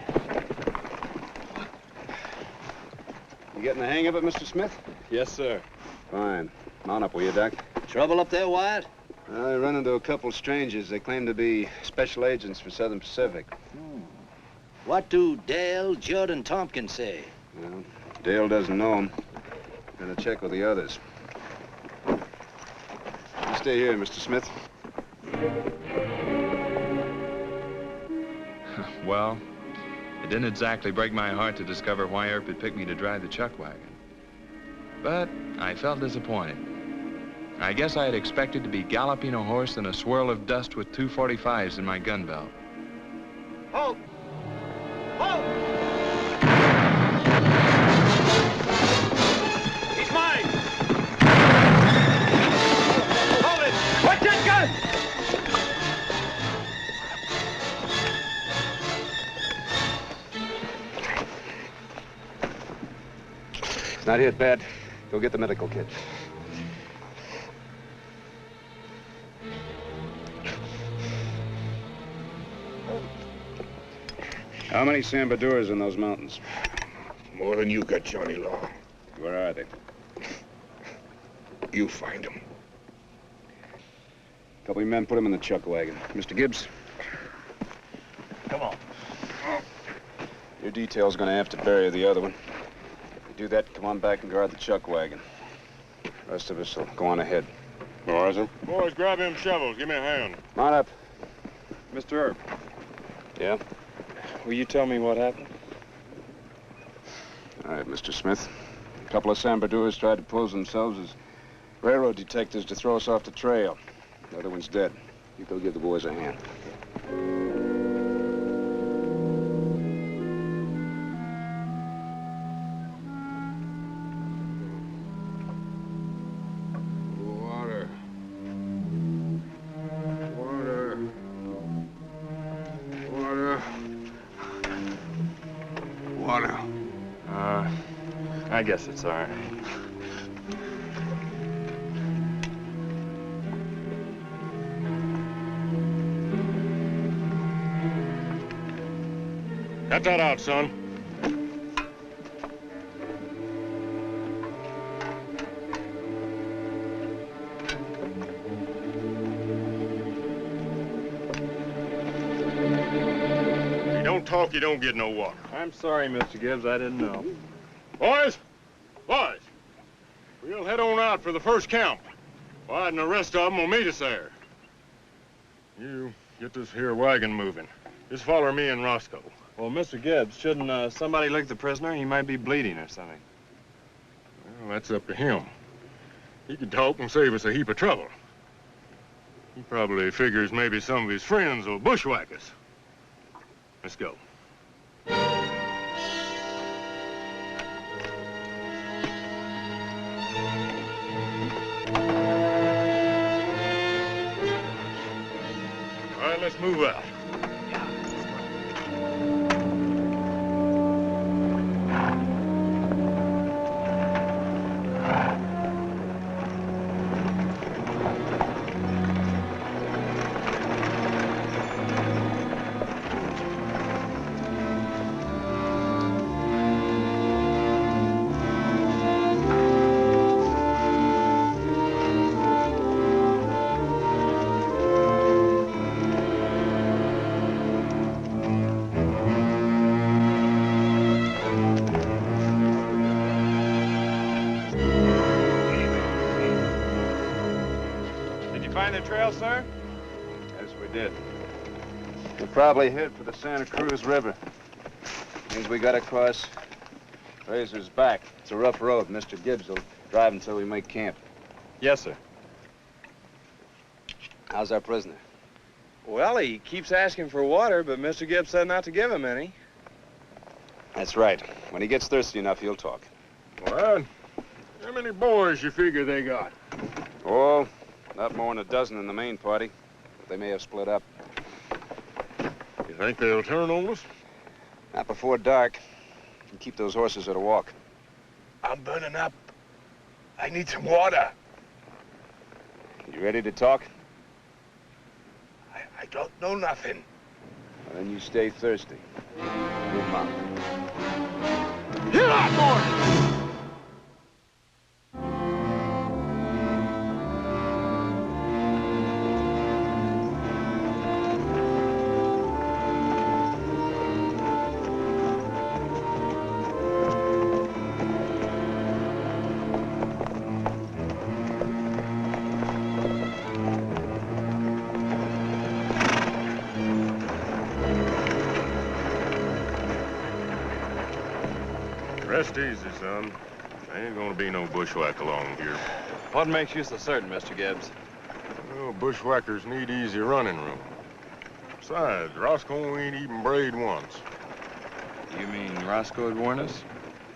You getting the hang of it, Mr. Smith? Yes, sir. Fine. Come on up, will you, Doc? Trouble up there, Wyatt? I run into a couple strangers. They claim to be special agents for Southern Pacific. What do Dale, Judd, and Tompkins say? Well, Dale doesn't know them. Gonna check with the others. You stay here, Mr. Smith. Well, it didn't exactly break my heart to discover why Earp had picked me to drive the chuck wagon. But I felt disappointed. I guess I had expected to be galloping a horse in a swirl of dust with 245s in my gun belt. Halt! Halt! He's mine! Hold it! Watch that gun! It's not hit bad. Go get the medical kit. How many Sambadouras in those mountains? More than you got, Johnny Law. Where are they? You find them. A couple of men put them in the chuck wagon. Mr. Gibbs? Come on. Your detail's gonna have to bury the other one. If you do that, come on back and guard the chuck wagon. The rest of us will go on ahead. All right, sir. Boys, grab them shovels. Give me a hand. Come on up. Mr. Earp, Yeah? will you tell me what happened? All right, Mr. Smith. A couple of Sambadouras tried to pose themselves as railroad detectives to throw us off the trail. The other one's dead. You go give the boys a hand. Water. Water. Water. Water. I guess it's all right. Cut that out, son. If you don't talk, you don't get no water. I'm sorry, Mr. Gibbs. I didn't know. Boys! Boys! We'll head on out for the first camp. Wyatt and the rest of them will meet us there. You get this here wagon moving. Just follow me and Roscoe. Well, Mr. Gibbs, shouldn't somebody lick the prisoner? He might be bleeding or something. Well, that's up to him. He could talk and save us a heap of trouble. He probably figures maybe some of his friends will bushwhack us. Let's go. All right, let's move out. Find the trail, sir? Yes, we did. We'll probably head for the Santa Cruz River. Means we gotta cross Razor's Back. It's a rough road. Mr. Gibbs will drive until we make camp. Yes, sir. How's our prisoner? Well, he keeps asking for water, but Mr. Gibbs said not to give him any. That's right. When he gets thirsty enough, he'll talk. Well, how many boys you figure they got? Oh, not more than a dozen in the main party. But they may have split up. You think they'll turn on us? Not before dark. And keep those horses at a walk. I'm burning up. I need some water. You ready to talk? I don't know nothing. Well, then you stay thirsty. Move 'em out. Here, boy! Rest easy, son. There ain't gonna be no bushwhack along here. What makes you so certain, Mr. Gibbs? Well, bushwhackers need easy running room. Besides, Roscoe ain't even brayed once. You mean Roscoe would warn us?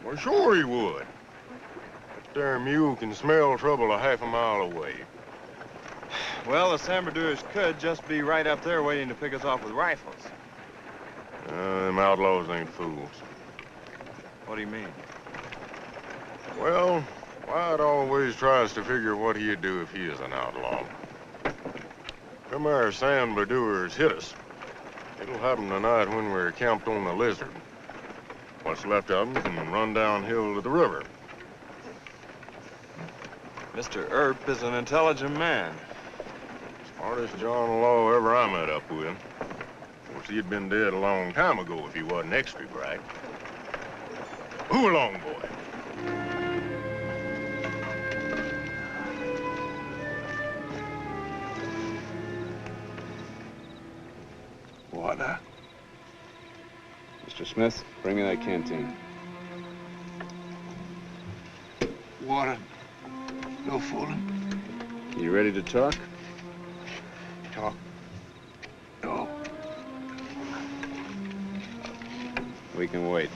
Well, sure he would. That there mule can smell trouble a half a mile away. Well, the Sambadouers could just be right up there waiting to pick us off with rifles. Them outlaws ain't fools. What do you mean? Well, Wyatt always tries to figure what he'd do if he is an outlaw. Them there Sambadouers hit us. It'll happen tonight when we're camped on the Lizard. What's left of them can run downhill to the river. Mr. Earp is an intelligent man. Smartest John Law ever I met up with. Of course, he'd been dead a long time ago if he wasn't extra bright. Who along, boy? Water. Mr. Smith, bring me that canteen. Water. No fooling. You ready to talk? Talk. No. We can wait.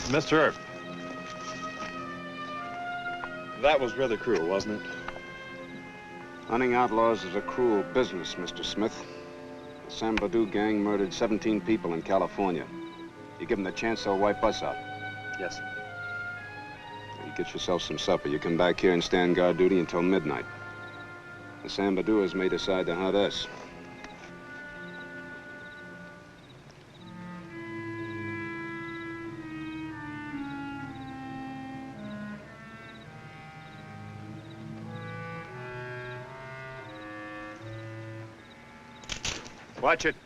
Mr. Earp. That was rather cruel, wasn't it? Hunting outlaws is a cruel business, Mr. Smith. The Sambadou gang murdered 17 people in California. You give them the chance, they'll wipe us out. Yes, sir. You get yourself some supper. You come back here and stand guard duty until midnight. The Sambadouers may decide to hunt us. Watch it.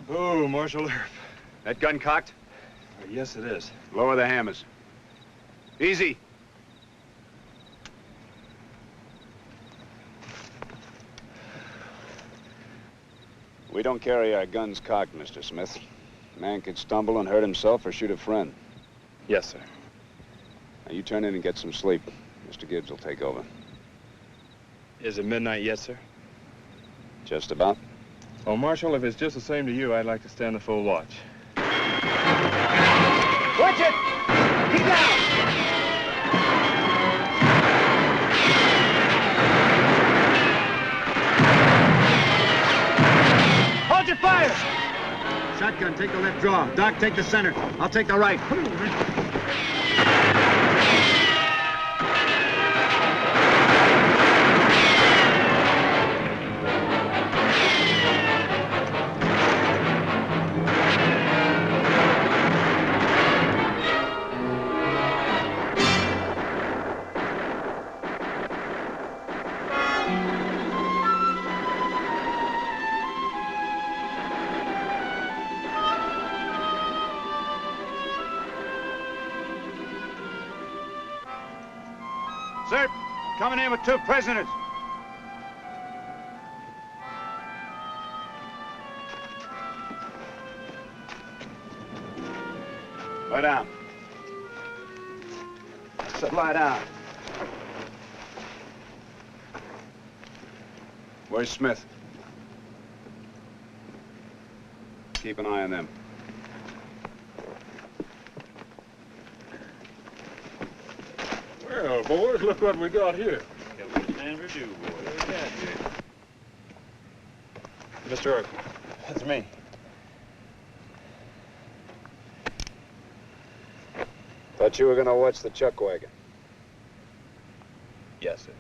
Oh, Marshal Earp. That gun cocked? Yes, it is. Lower the hammers. Easy. We don't carry our guns cocked, Mr. Smith. A man could stumble and hurt himself or shoot a friend. Yes, sir. Now, you turn in and get some sleep. Mr. Gibbs will take over. Is it midnight yet, sir? Just about. Oh, Marshal, if it's just the same to you, I'd like to stand the full watch. Watch it! Keep down! Hold your fire! Shotgun, take the left draw. Doc, take the center. I'll take the right. Sir, coming in with 2 prisoners. Lie down. I said lie down. Where's Smith? Keep an eye on them. Well, boys, look what we got here. Sambadou, boy. Mr. Earp, it's me. Thought you were gonna watch the chuck wagon. Yes, sir.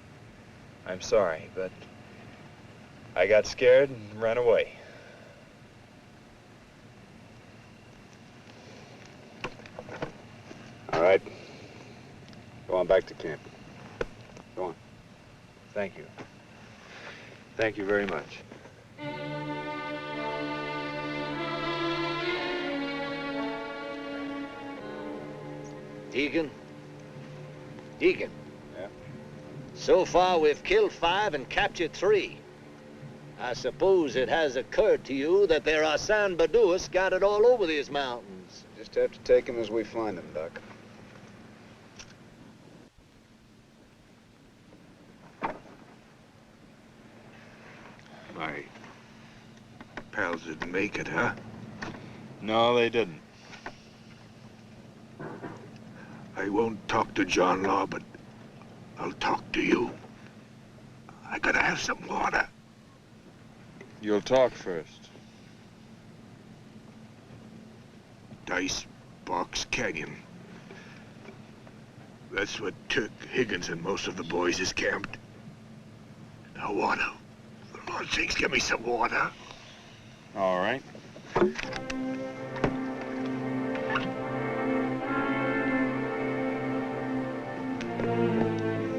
I'm sorry, but I got scared and ran away. All right. Go on back to camp. Go on. Thank you. Thank you very much. Deacon? Deacon? Yeah? So far, we've killed 5 and captured 3. I suppose it has occurred to you that there are Sambadouers scattered all over these mountains. Just have to take them as we find them, Doc. My pals didn't make it, huh? No, they didn't. I won't talk to John Law, but I'll talk to you. I gotta have some water. You'll talk first. Dice Box Canyon. That's what Turk Higgins and most of the boys is camped. Now, water. For Lord's sakes, give me some water. All right.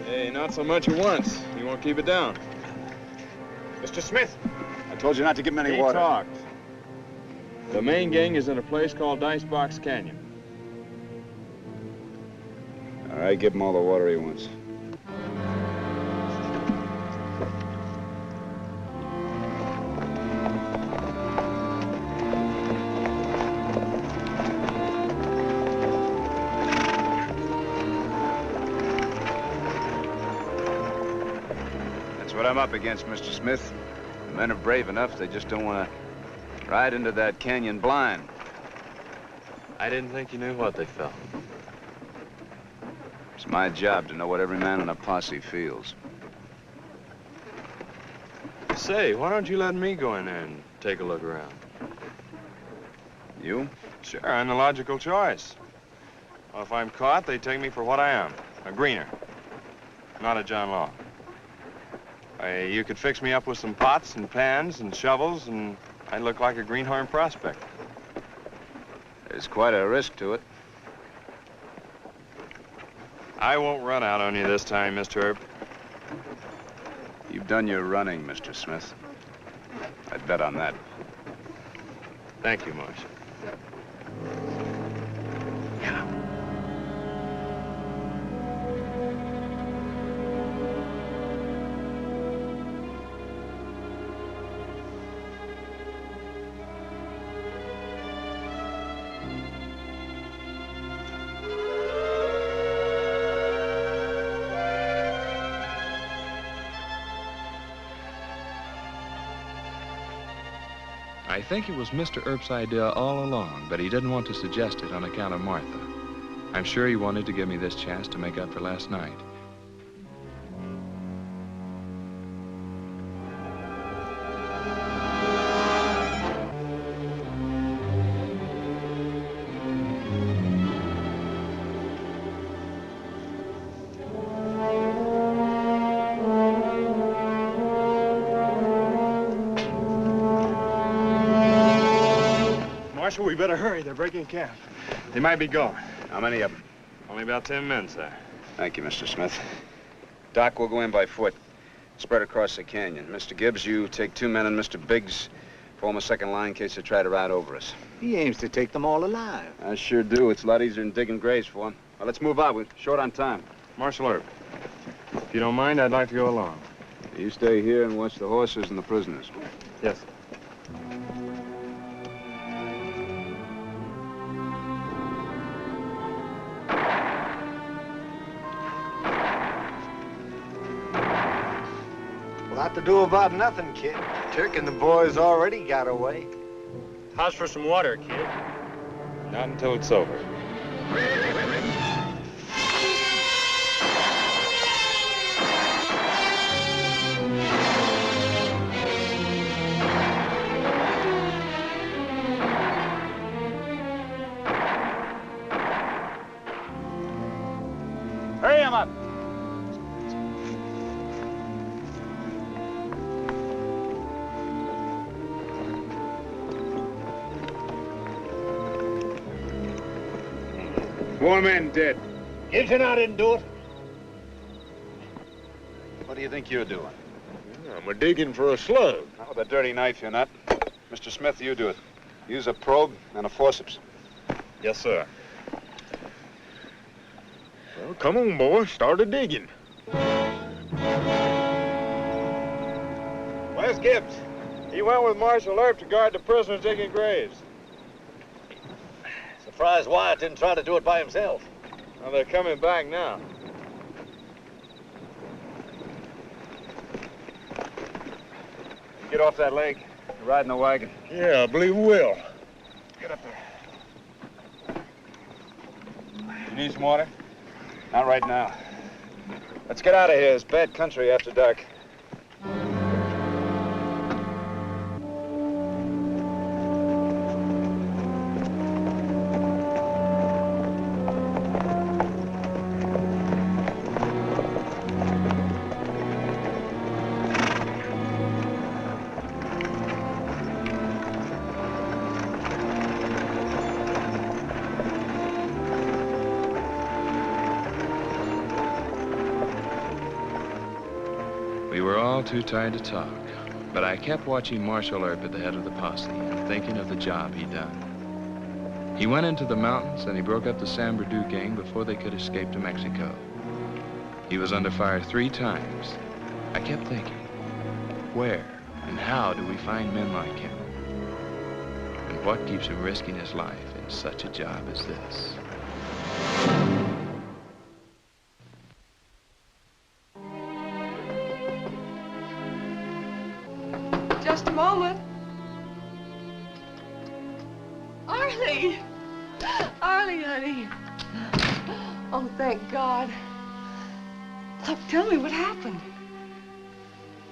Hey, not so much at once. You won't keep it down. Mr. Smith! I told you not to give him any He water. talked. The main gang is in a place called Dice Box Canyon. All right, give him all the water he wants. That's what I'm up against, Mr. Smith. The men are brave enough, they just don't want to ride into that canyon blind. I didn't think you knew what they felt. It's my job to know what every man in a posse feels. Say, why don't you let me go in there and take a look around? You? Sure, I'm the logical choice. Well, if I'm caught, they take me for what I am, a greener, not a John Law. You could fix me up with some pots and pans and shovels, and I'd look like a greenhorn prospect. There's quite a risk to it. I won't run out on you this time, Mr. Herb. You've done your running, Mr. Smith. I'd bet on that. Thank you, Marshal. I think it was Mr. Earp's idea all along, but he didn't want to suggest it on account of Martha. I'm sure he wanted to give me this chance to make up for last night. Marshal, we better hurry. They're breaking camp. They might be gone. How many of them? Only about 10 men, sir. Thank you, Mr. Smith. Doc, we'll go in by foot. Spread across the canyon. Mr. Gibbs, you take 2 men, and Mr. Biggs, form a second line in case they try to ride over us. He aims to take them all alive. I sure do. It's a lot easier than digging graves for them. Well, let's move on. We're short on time. Marshal Earp, if you don't mind, I'd like to go along. You stay here and watch the horses and the prisoners. Yes. Lot to do about nothing, kid. Turk and the boys already got away. How's for some water, kid? Not until it's over. Hurry him up. Four men dead. Gibson, I didn't do it. What do you think you're doing? I'm digging for a slug. Not with a dirty knife, you're not. Mr. Smith, you do it. Use a probe and a forceps. Yes, sir. Well, come on, boy. Start digging. Where's Gibbs? He went with Marshal Earp to guard the prisoners digging graves. It's a Surprised Wyatt didn't try to do it by himself. Well, they're coming back now. Get off that leg. Ride in the wagon. Yeah, I believe we will. Get up there. You need some water? Not right now. Let's get out of here. It's bad country after dark. We were all too tired to talk, but I kept watching Marshal Earp at the head of the posse and thinking of the job he'd done. He went into the mountains and he broke up the San Bernardino gang before they could escape to Mexico. He was under fire 3 times. I kept thinking, where and how do we find men like him? And what keeps him risking his life in such a job as this? Just a moment. Arlie! Arlie, honey. Oh, thank God. Look, tell me what happened.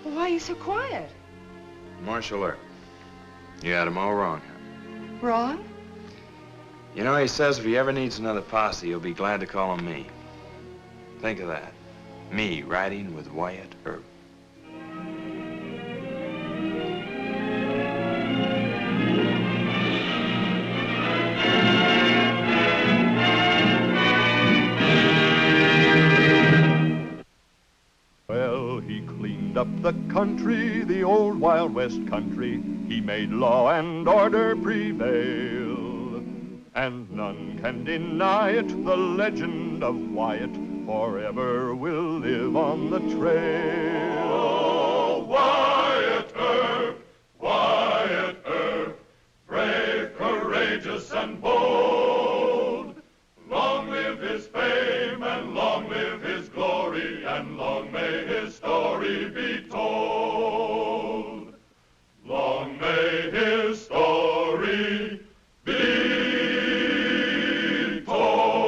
Why are you so quiet? Marshal Earp, you had him all wrong. Wrong? You know, he says if he ever needs another posse, he'll be glad to call on me. Think of that. Me riding with Wyatt Earp. Well, he cleaned up the country, the old Wild West country. He made law and order prevail. And none can deny it, the legend of Wyatt forever will live on the trail. Oh, Wyatt Earp, brave, courageous, and bold. Long live his fame, and long live his glory, and long may his story be told. Long may his story be told.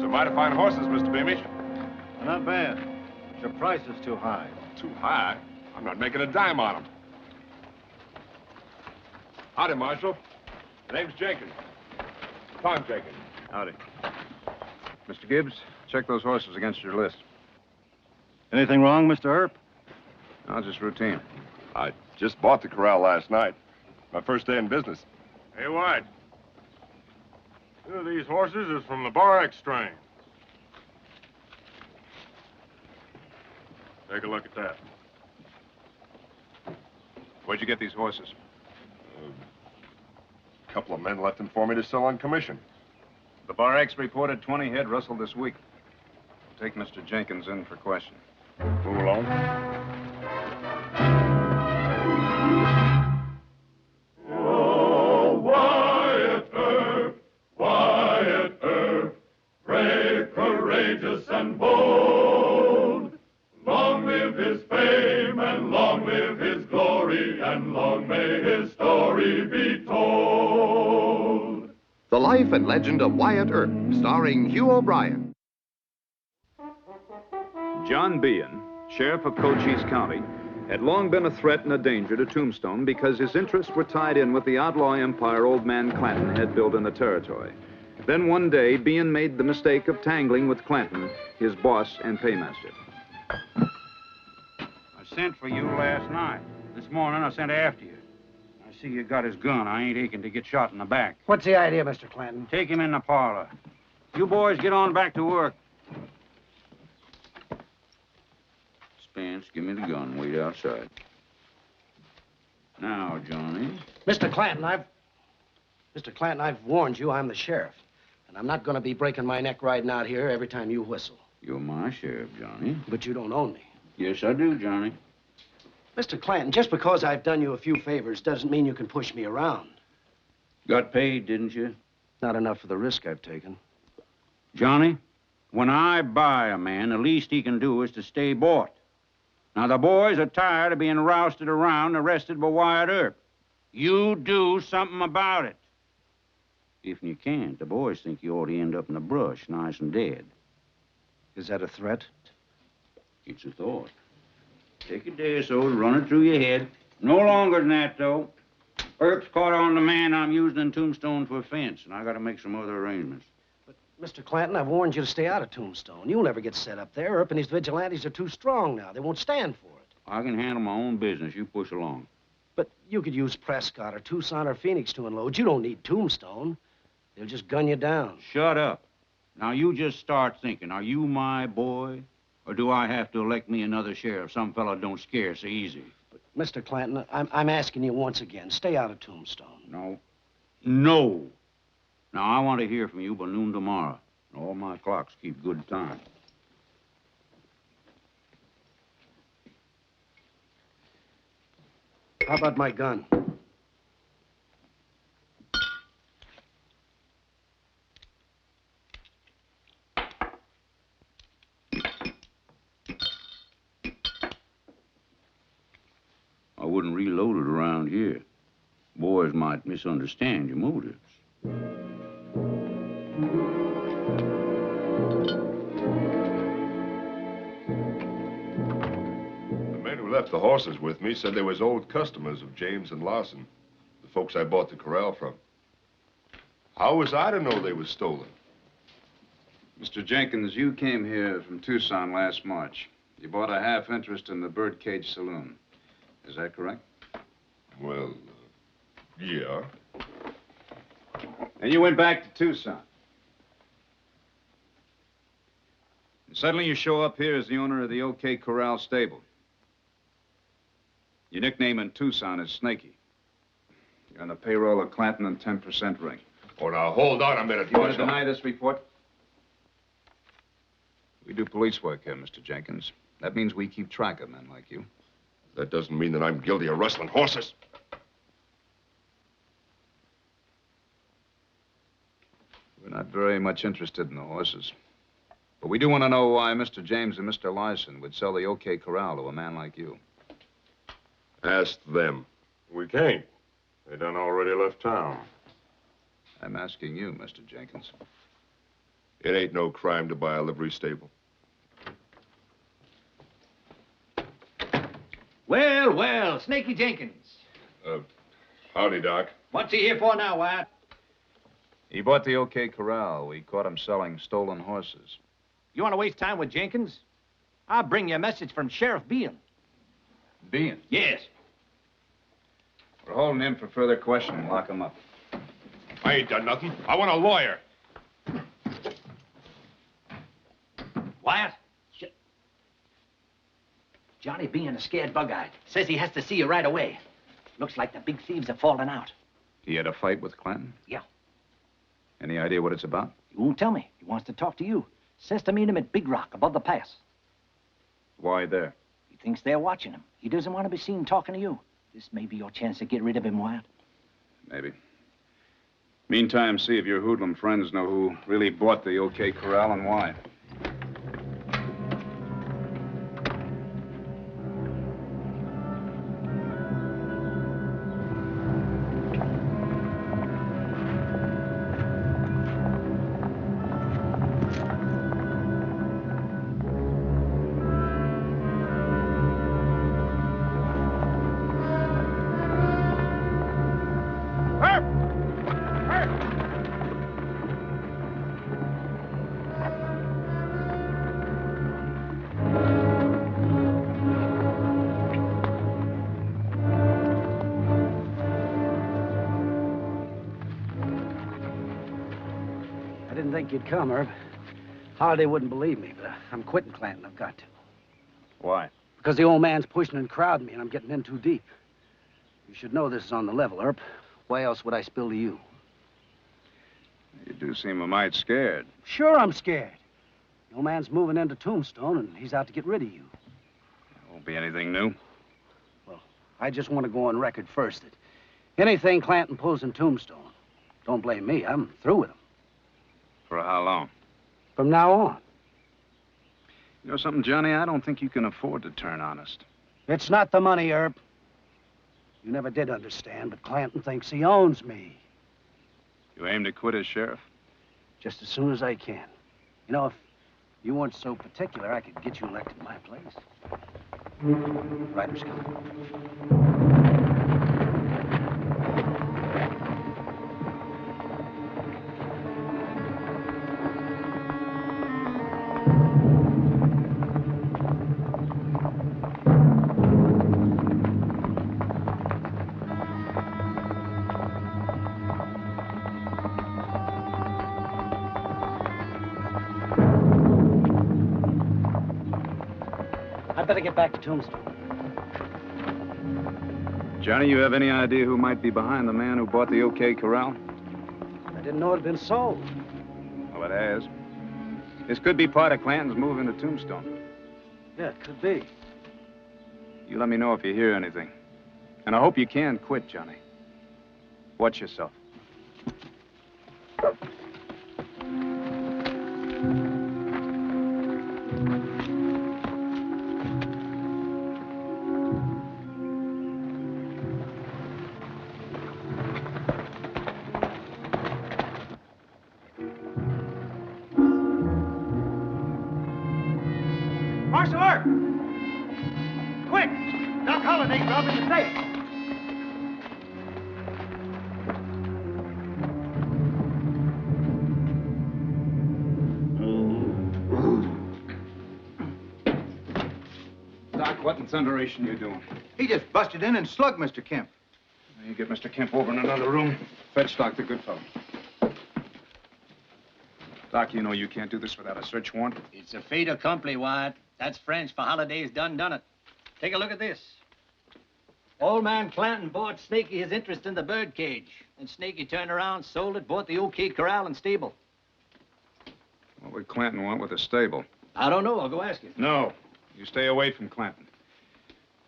Some mighty fine horses, Mr. Beamish. Not bad. Your price is too high. Too high? I'm not making a dime on them. Howdy, Marshal. The name's Jenkins. Tom Jenkins. Howdy. Mr. Gibbs, check those horses against your list. Anything wrong, Mr. Earp? No, just routine. I just bought the corral last night. My first day in business. Hey, White. Two of these horses is from the Bar X strain. Take a look at that. Where'd you get these horses? A couple of men left them for me to sell on commission. The Bar X reported 20 head rustled this week. Take Mr. Jenkins in for question. Move along. Oh, Wyatt Earp, brave, courageous, and bold. Long live his fame, and long live his glory, and long may his story be told. The Life and Legend of Wyatt Earp, starring Hugh O'Brien. John Behan, sheriff of Cochise County, had long been a threat and a danger to Tombstone because his interests were tied in with the outlaw empire old man Clanton had built in the territory. Then one day, Behan made the mistake of tangling with Clanton, his boss and paymaster. I sent for you last night. This morning, I sent after you. I see you got his gun. I ain't aching to get shot in the back. What's the idea, Mr. Clanton? Take him in the parlor. You boys get on back to work. Spence, give me the gun. Wait outside. Now, Johnny. Mr. Clanton, I've warned you I'm the sheriff. And I'm not going to be breaking my neck riding out here every time you whistle. You're my sheriff, Johnny. But you don't own me. Yes, I do, Johnny. Mr. Clanton, just because I've done you a few favors doesn't mean you can push me around. Got paid, didn't you? Not enough for the risk I've taken. Johnny, when I buy a man, the least he can do is to stay bought. Now, the boys are tired of being rousted around, arrested by Wyatt Earp. You do something about it. If you can't, the boys think you ought to end up in the brush, nice and dead. Is that a threat? It's a thought. Take a day or so to run it through your head. No longer than that, though. Earp's caught on the man I'm using in Tombstone for a fence, and I got to make some other arrangements. But, Mr. Clanton, I've warned you to stay out of Tombstone. You'll never get set up there. Earp and his vigilantes are too strong now. They won't stand for it. I can handle my own business. You push along. But you could use Prescott or Tucson or Phoenix to unload. You don't need Tombstone. They'll just gun you down. Shut up. Now, you just start thinking, are you my boy? Or do I have to elect me another sheriff? Some fella don't scare so easy. But, Mr. Clanton, I'm asking you once again, stay out of Tombstone. No. No. Now, I want to hear from you by noon tomorrow. All my clocks keep good time. How about my gun? I wouldn't reload it around here. Boys might misunderstand your motives. The men who left the horses with me said they was old customers of James and Larson, the folks I bought the corral from. How was I to know they was stolen? Mr. Jenkins, you came here from Tucson last March. You bought a half interest in the Birdcage Saloon. Is that correct? Well, yeah. And you went back to Tucson. And suddenly you show up here as the owner of the OK Corral stable. Your nickname in Tucson is Snaky. You're on the payroll of Clanton and 10% ring. Oh, now, hold on a minute. You want to deny this report? We do police work here, Mr. Jenkins. That means we keep track of men like you. That doesn't mean that I'm guilty of rustling horses. We're not very much interested in the horses. But we do want to know why Mr. James and Mr. Larson would sell the OK Corral to a man like you. Ask them. We can't. They done already left town. I'm asking you, Mr. Jenkins. It ain't no crime to buy a livery stable. Well, well, Snaky Jenkins. Howdy, Doc. What's he here for now, Wyatt? He bought the OK Corral. We caught him selling stolen horses. You want to waste time with Jenkins? I'll bring you a message from Sheriff Bean. Bean? Yes. We're holding him for further questioning. Lock him up. I ain't done nothing. I want a lawyer. Wyatt? Johnny being a scared bug-eyed. Says he has to see you right away. Looks like the big thieves have fallen out. He had a fight with Clanton? Yeah. Any idea what it's about? He won't tell me. He wants to talk to you. Says to meet him at Big Rock, above the pass. Why there? He thinks they're watching him. He doesn't want to be seen talking to you. This may be your chance to get rid of him, Wyatt. Maybe. Meantime, see if your hoodlum friends know who really bought the OK Corral and why. You'd come, Herb. Holiday wouldn't believe me, but I'm quitting Clanton. I've got to. Why? Because the old man's pushing and crowding me, and I'm getting in too deep. You should know this is on the level, Earp. Why else would I spill to you? You do seem a mite scared. Sure I'm scared. No man's moving into Tombstone, and he's out to get rid of you. Won't be anything new. Well, I just want to go on record first that anything Clanton pulls in Tombstone, don't blame me. I'm through with him. For how long? From now on. You know something, Johnny? I don't think you can afford to turn honest. It's not the money, Earp. You never did understand, but Clanton thinks he owns me. You aim to quit as sheriff? Just as soon as I can. You know, if you weren't so particular, I could get you elected in my place. Ryder's coming. I better get back to Tombstone. Johnny, you have any idea who might be behind the man who bought the OK Corral? I didn't know it had been sold. Well, it has. This could be part of Clanton's move into Tombstone. Yeah, it could be. You let me know if you hear anything. And I hope you can quit, Johnny. Watch yourself. Marshal Earp! Quick! Doc Holliday's robbing the safe. Doc, what in thunderation are you doing? He just busted in and slugged Mr. Kemp. You get Mr. Kemp over in another room. Fetch Dr. Goodfellow. Doc, you know you can't do this without a search warrant. It's a fait accompli, Wyatt. That's French for Holliday's done it. Take a look at this. Old man Clanton bought Snaky his interest in the bird cage. And Snaky turned around, sold it, bought the OK Corral and stable. What would Clanton want with a stable? I don't know. I'll go ask him. No. You stay away from Clanton.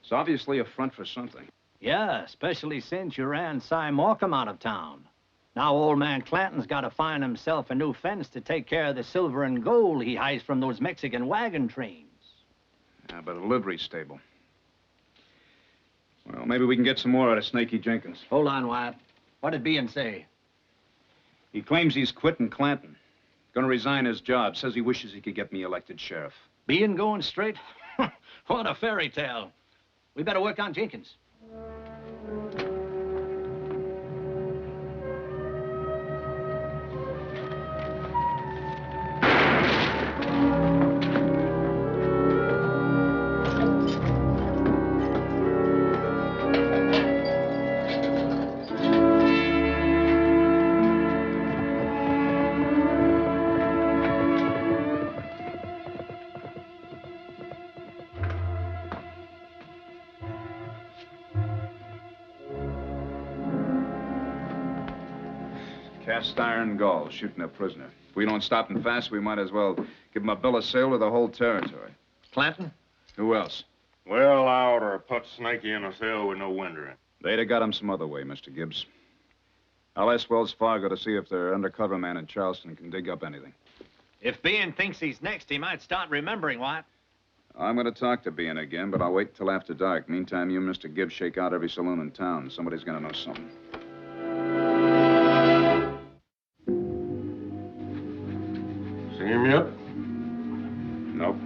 It's obviously a front for something. Yeah, especially since you ran Cy Morecambe out of town. Now old man Clanton's got to find himself a new fence to take care of the silver and gold he hides from those Mexican wagon trains. Yeah, but a livery stable. Well, maybe we can get some more out of Snaky Jenkins. Hold on, Wyatt. What did Bean say? He claims he's quitting Clanton. Gonna resign his job. Says he wishes he could get me elected sheriff. Bean going straight? What a fairy tale. We better work on Jenkins. Cast iron gall, shooting a prisoner. If we don't stop him fast, we might as well give him a bill of sale to the whole territory. Clanton? Who else? Well, I ought to put Snaky in a cell with no window in. They'd have got him some other way, Mr. Gibbs. I'll ask Wells Fargo to see if their undercover man in Charleston can dig up anything. If Bean thinks he's next, he might start remembering, Wyatt. I'm going to talk to Bean again, but I'll wait till after dark. Meantime, you and Mr. Gibbs shake out every saloon in town. Somebody's going to know something. See him yet? Nope.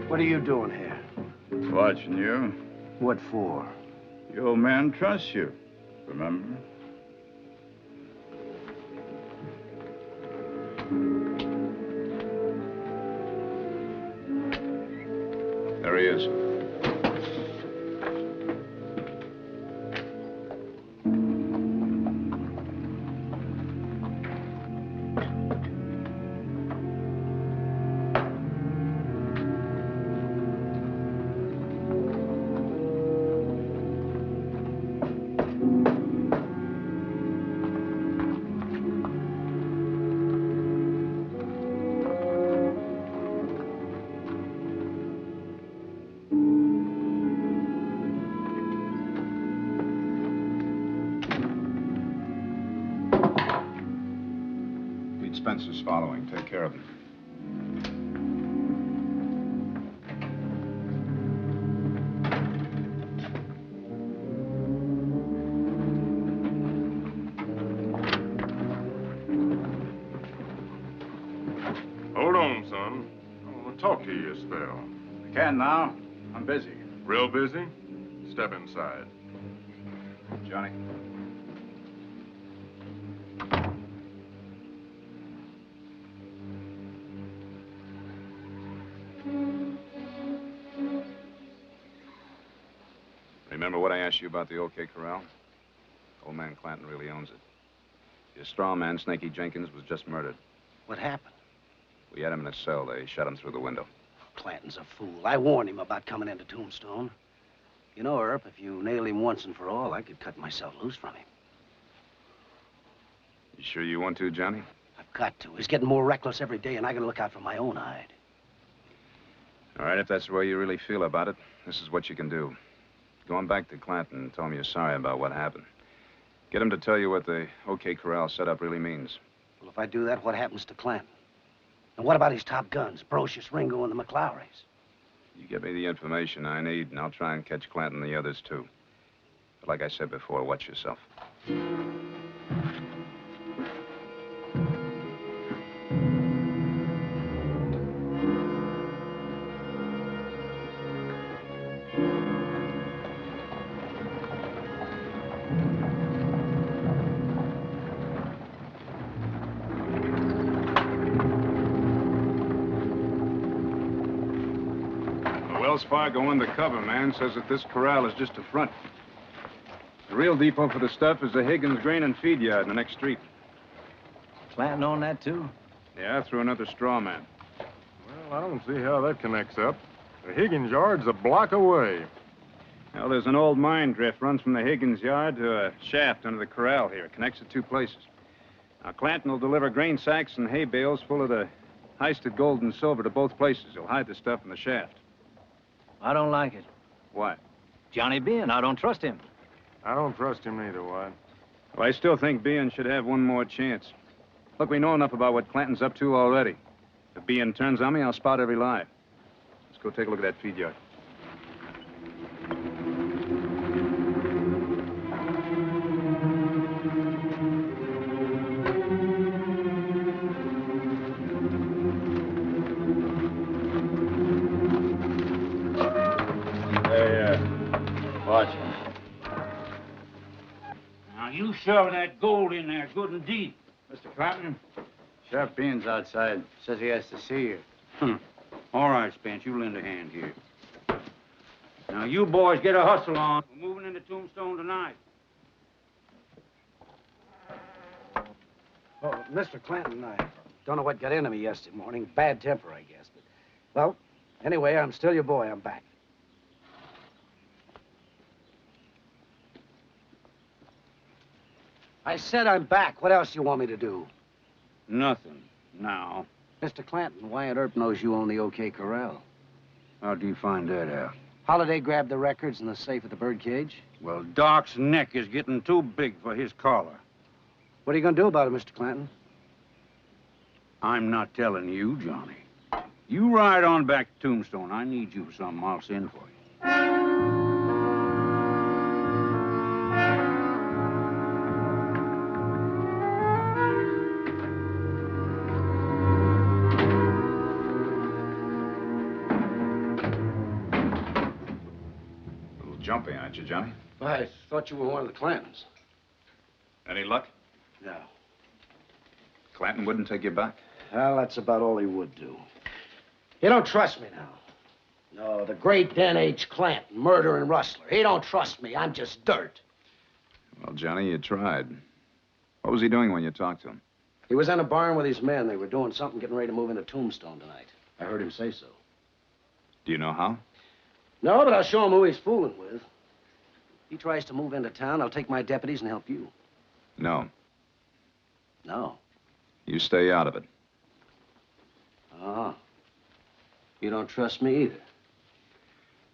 What are you doing here? Watching you. What for? Your old man trusts you, remember? expenses following. Take care of them. Hold on, son. I want to talk to you a spell. I can now. I'm busy. Real busy? Step inside. Johnny. Remember what I asked you about the OK Corral? Old man Clanton really owns it. His straw man, Snaky Jenkins, was just murdered. What happened? We had him in a cell. They shot him through the window. Clanton's a fool. I warned him about coming into Tombstone. You know, Earp, if you nail him once and for all, I could cut myself loose from him. You sure you want to, Johnny? I've got to. He's getting more reckless every day, and I gotta look out for my own hide. All right, if that's the way you really feel about it, this is what you can do. Go on back to Clanton and tell him you're sorry about what happened. Get him to tell you what the OK Corral setup really means. Well, if I do that, what happens to Clanton? And what about his top guns, Brocious, Ringo, and the McLowrys? You get me the information I need, and I'll try and catch Clanton and the others, too. But like I said before, watch yourself. Wells Fargo undercover man says that this corral is just a front. The real depot for the stuff is the Higgins Grain and Feed Yard in the next street. Clanton on that, too? Yeah, through another straw man. Well, I don't see how that connects up. The Higgins yard's a block away. Well, there's an old mine drift runs from the Higgins yard to a shaft under the corral here. It connects the two places. Now, Clanton will deliver grain sacks and hay bales full of the heisted gold and silver to both places. He'll hide the stuff in the shaft. I don't like it. Why? Johnny Bean, I don't trust him. I don't trust him neither, White. Well, I still think Bean should have one more chance. Look, we know enough about what Clanton's up to already. If Bean turns on me, I'll spot every lie. Let's go take a look at that feed yard. Watch him. Now, you shove that gold in there good and deep. Mr. Clanton, Sheriff Bean's outside. Says he has to see you. All right, Spence, you lend a hand here. Now, you boys get a hustle on. We're moving into Tombstone tonight. Oh, Mr. Clanton, I don't know what got into me yesterday morning. Bad temper, I guess. But, well, anyway, I'm still your boy. I'm back. I said I'm back. What else do you want me to do? Nothing. Now. Mr. Clanton, Wyatt Earp knows you own the OK Corral. How do you find that out? Holiday grabbed the records in the safe at the birdcage. Well, Doc's neck is getting too big for his collar. What are you going to do about it, Mr. Clanton? I'm not telling you, Johnny. You ride on back to Tombstone. I need you for something. I'll send for you. Jumpy, aren't you, Johnny? I thought you were one of the Clantons. Any luck? No. Clanton wouldn't take you back? Well, that's about all he would do. You don't trust me now. No, the great Den H. Clanton, murdering rustler. He don't trust me. I'm just dirt. Well, Johnny, you tried. What was he doing when you talked to him? He was in a barn with his men. They were doing something, getting ready to move into Tombstone tonight. I heard him say so. Do you know how? No, but I'll show him who he's fooling with. If he tries to move into town, I'll take my deputies and help you. No. No. You stay out of it. Oh. You don't trust me either.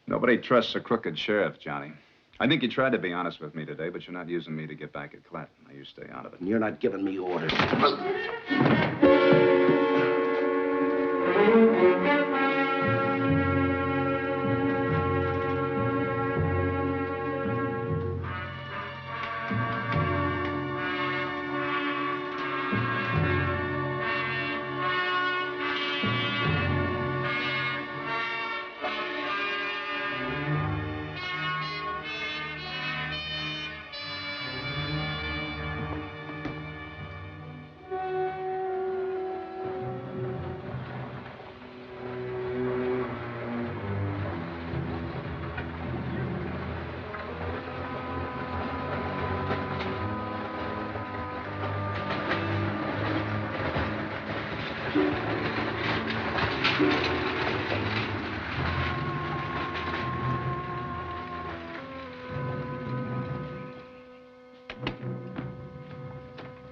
Nobody trusts a crooked sheriff, Johnny. I think you tried to be honest with me today, but you're not using me to get back at Clanton. Now, you stay out of it. And you're not giving me orders.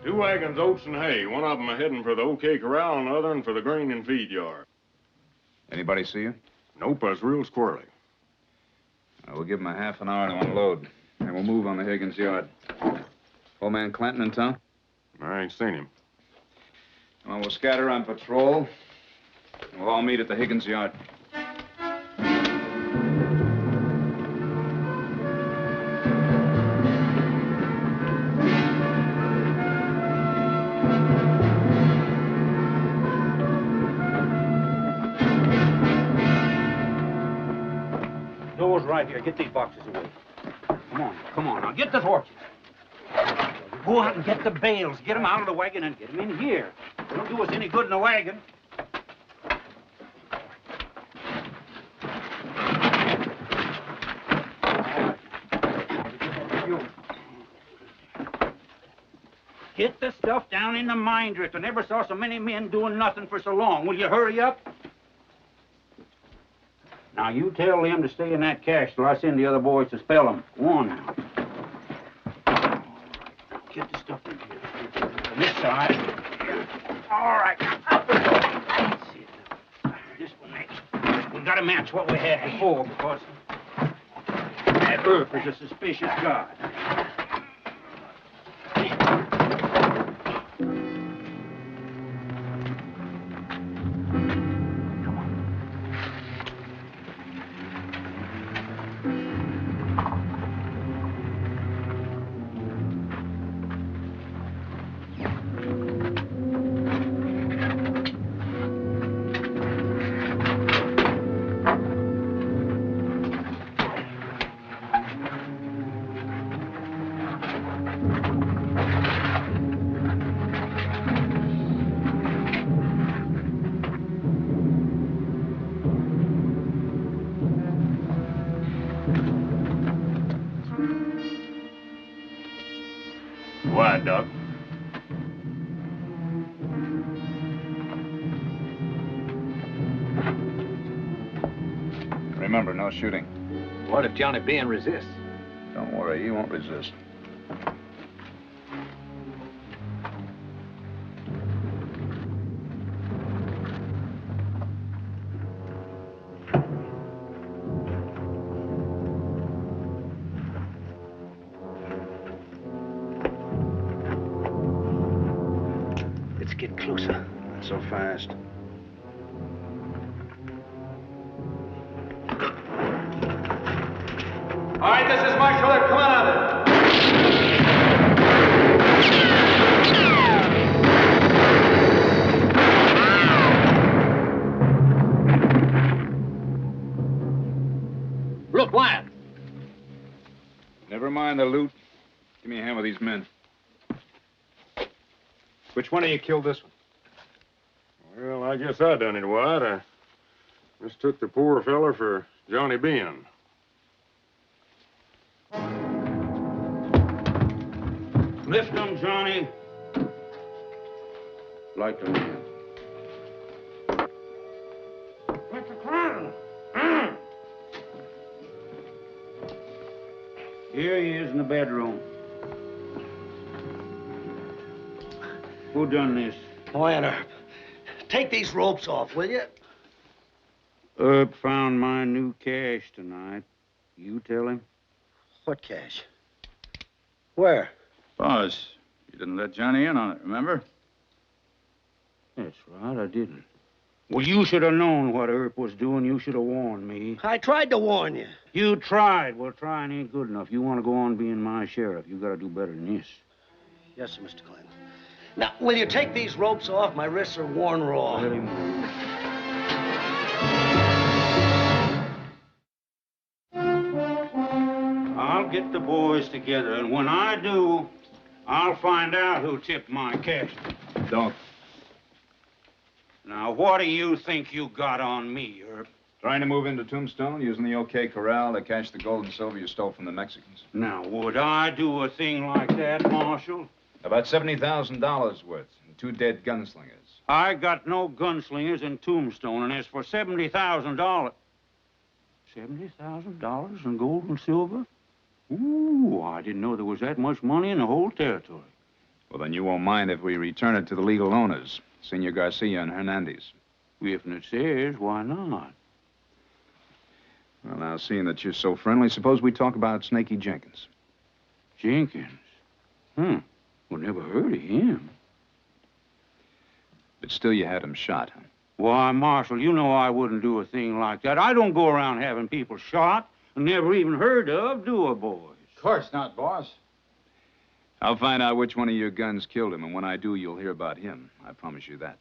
Two wagons, oats and hay. One of them heading for the OK Corral and the other one for the grain and feed yard. Anybody see you? Nope, I was real squirrely. We'll give him a half an hour to unload, and we'll move on the Higgins yard. Old man Clanton in town? I ain't seen him. Well, we'll scatter on patrol. And we'll all meet at the Higgins yard. Door's right here. Get these boxes away. Come on now. Get the torches. Go out and get the bales. Get them out of the wagon and get them in here. It don't do us any good in the wagon. Get the stuff down in the mine drift. I never saw so many men doing nothing for so long. Will you hurry up? Now, you tell them to stay in that cache till I send the other boys to spell them. Go on now. Get the stuff in here. On this side. All right, now up and go. That's it. This one next. We gotta match what we had before because that earth is a suspicious god. Why, Doc? Remember, no shooting. What if Johnny Bean resists? Don't worry, he won't resist. Let's get closer. Not so fast. All right, this is Marshall. Come on out of Look, Wyatt. Never mind the loot. Give me a hand with these men. Which one of you killed this one? Well, I guess I done it, Wyatt. I mistook the poor feller for Johnny Bean. Lift them, Johnny. Light them again. Mr. Clanton. Here he is in the bedroom. Who done this? Boy and Herb. Take these ropes off, will you? Herb found my new cache tonight. You tell him? What cache? Where? Boss, you didn't let Johnny in on it, remember? That's right, I didn't. Well, you should have known what Earp was doing. You should have warned me. I tried to warn you. You tried. Well, trying ain't good enough. You want to go on being my sheriff, you got to do better than this. Yes, sir, Mr. Clinton. Now, will you take these ropes off? My wrists are worn raw. Let him move. I'll get the boys together, and when I do, I'll find out who tipped my cash. Don't. Now, what do you think you got on me, Earp? Trying to move into Tombstone using the OK Corral to cash the gold and silver you stole from the Mexicans. Now, would I do a thing like that, Marshal? About $70,000 worth and 2 dead gunslingers. I got no gunslingers in Tombstone, and as for $70,000... $70,000 in gold and silver? Ooh, I didn't know there was that much money in the whole territory. Well, then you won't mind if we return it to the legal owners, Senor Garcia and Hernandez. If it says, why not? Well, now, seeing that you're so friendly, suppose we talk about Snaky Jenkins. Jenkins? Well, never heard of him. But still you had him shot, huh? Why, Marshal, you know I wouldn't do a thing like that. I don't go around having people shot and never even heard of, do I, boys? Of course not, boss. I'll find out which one of your guns killed him, and when I do, you'll hear about him. I promise you that.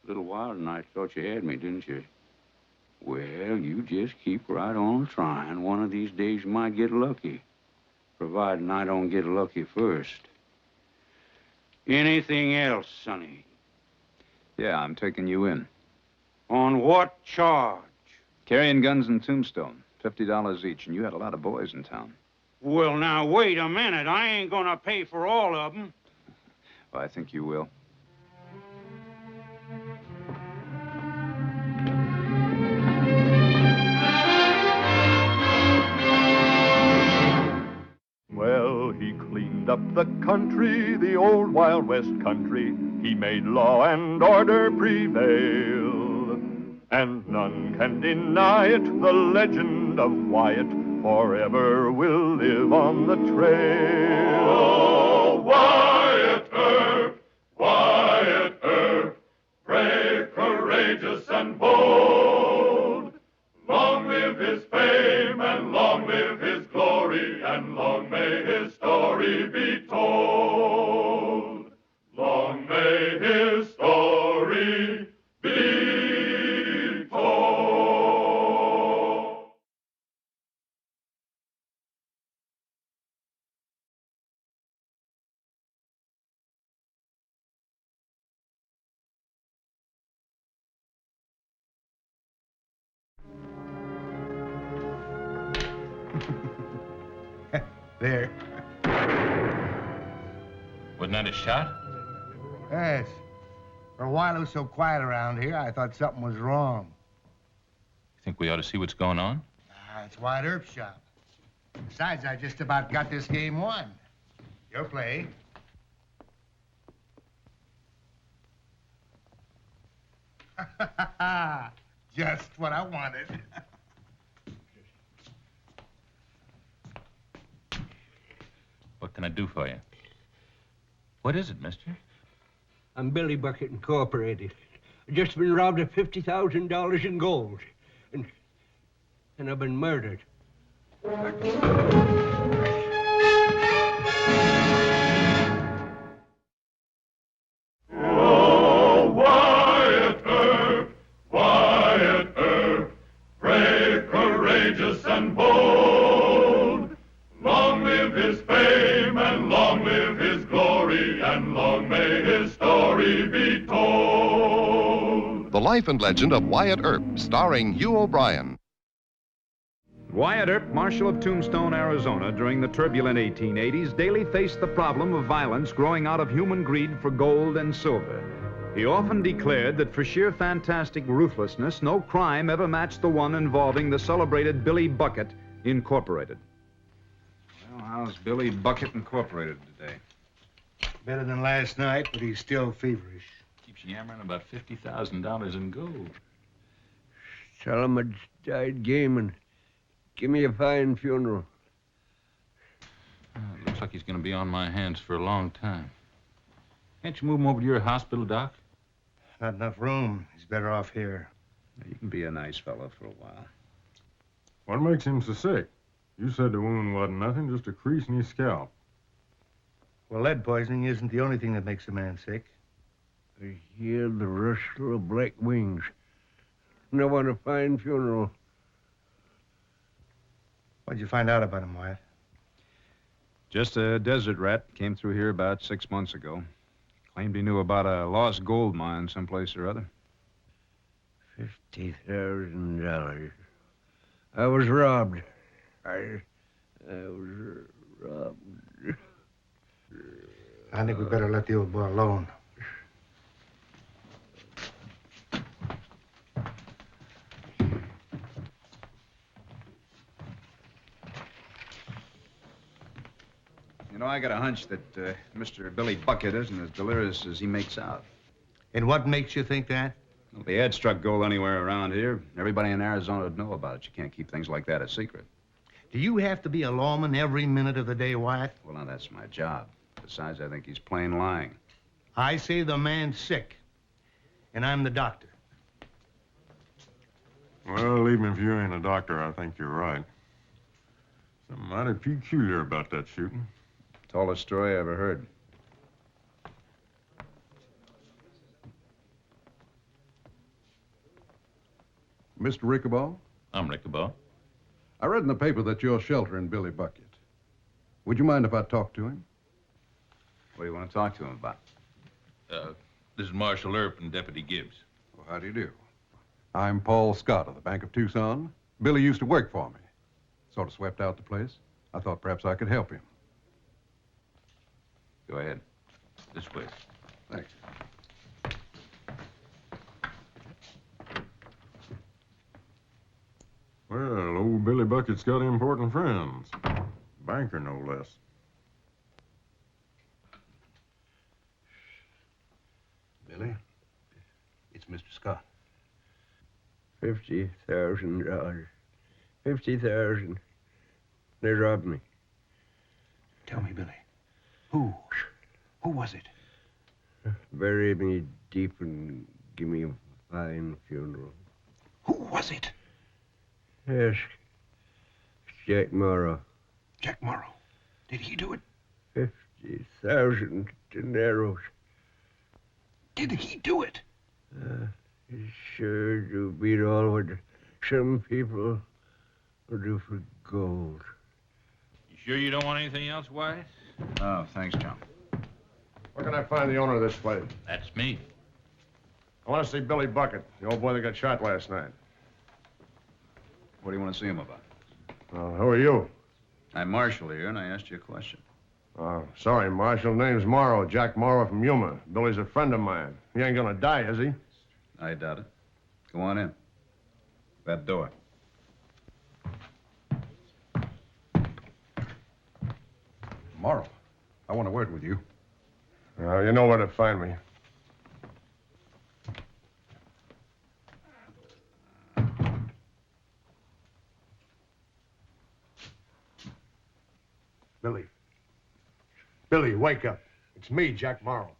A little while tonight, thought you had me, didn't you? Well, you just keep right on trying. One of these days you might get lucky, providing I don't get lucky first. Anything else, Sonny? Yeah, I'm taking you in. On what charge? Carrying guns in Tombstone, $50 each, and you had a lot of boys in town. Well, now, wait a minute. I ain't gonna pay for all of them. Well, I think you will. Well, he cleaned up the country, the old Wild West country. He made law and order prevail. And none can deny it, the legend of Wyatt forever will live on the trail. Oh, Wyatt Earp, brave, courageous, and bold. Long live his fame, and long live his glory, and long may his story be told. Long may his story be told. There. Wasn't that a shot? Yes. For a while it was so quiet around here, I thought something was wrong. Think we ought to see what's going on? It's Wyatt Earp's shop. Besides, I just about got this game won. Your play. Just what I wanted. What can I do for you? What is it, mister? I'm Billy Bucket Incorporated. I just been robbed of $50,000 in gold. And I've been murdered. Oh, Wyatt Earp, brave, courageous, and bold. Long live his fame, and long live his glory, and long may his story be told. The Life and Legend of Wyatt Earp, starring Hugh O'Brien. Wyatt Earp, Marshal of Tombstone, Arizona, during the turbulent 1880s, daily faced the problem of violence growing out of human greed for gold and silver. He often declared that for sheer fantastic ruthlessness, no crime ever matched the one involving the celebrated Billy Bucket Incorporated. Well, how's Billy Bucket Incorporated today? Better than last night, but he's still feverish. Keeps yammering about $50,000 in gold. Tell him I died game and give me a fine funeral. It looks like he's going to be on my hands for a long time. Can't you move him over to your hospital, Doc? Not enough room. He's better off here. You can be a nice fellow for a while. What makes him so sick? You said the wound wasn't nothing, just a crease in his scalp. Well, lead poisoning isn't the only thing that makes a man sick. I hear the rustle of black wings. And I want a fine funeral. What'd you find out about him, Wyatt? Just a desert rat. Came through here about 6 months ago. Claimed he knew about a lost gold mine someplace or other. $50,000. I was robbed. I was robbed. I think we better let the old boy alone. You know, I got a hunch that Mr. Billy Bucket isn't as delirious as he makes out. And what makes you think that? Well, if he had struck gold anywhere around here, everybody in Arizona would know about it. You can't keep things like that a secret. Do you have to be a lawman every minute of the day, Wyatt? Well, now, that's my job. Besides, I think he's plain lying. I say the man's sick, and I'm the doctor. Well, even if you ain't a doctor, I think you're right. Something mighty peculiar about that shooting. Tallest story I ever heard. Mr. Rickabaugh? I'm Rickabaugh. I read in the paper that you're sheltering Billy Bucket. Would you mind if I talked to him? What do you want to talk to him about? This is Marshal Earp and Deputy Gibbs. Well, how do you do? I'm Paul Scott of the Bank of Tucson. Billy used to work for me. Sort of swept out the place. I thought perhaps I could help him. Go ahead. This way. Thanks. Well, old Billy Bucket's got important friends. Banker, no less. Billy, it's Mr. Scott. $50,000. 50,000. They robbed me. Tell me, Billy, who was it? Bury me deep and give me a fine funeral. Who was it? Yes. Jack Morrow. Jack Morrow. Did he do it? 50,000 dineros. Did he do it? Sure do beat all what some people will do for gold. You sure you don't want anything else, Wyatt? Oh, thanks, John. Where can I find the owner of this place? That's me. I want to see Billy Bucket, the old boy that got shot last night. What do you want to see him about? Who are you? I'm Marshal here, and I asked you a question. Sorry, Marshal. Name's Morrow, Jack Morrow from Yuma. Billy's a friend of mine. He ain't gonna die, is he? I doubt it. Go on in. That door. Morrow, I want a word with you. You know where to find me. Billy. Billy, wake up. It's me, Jack Morrow.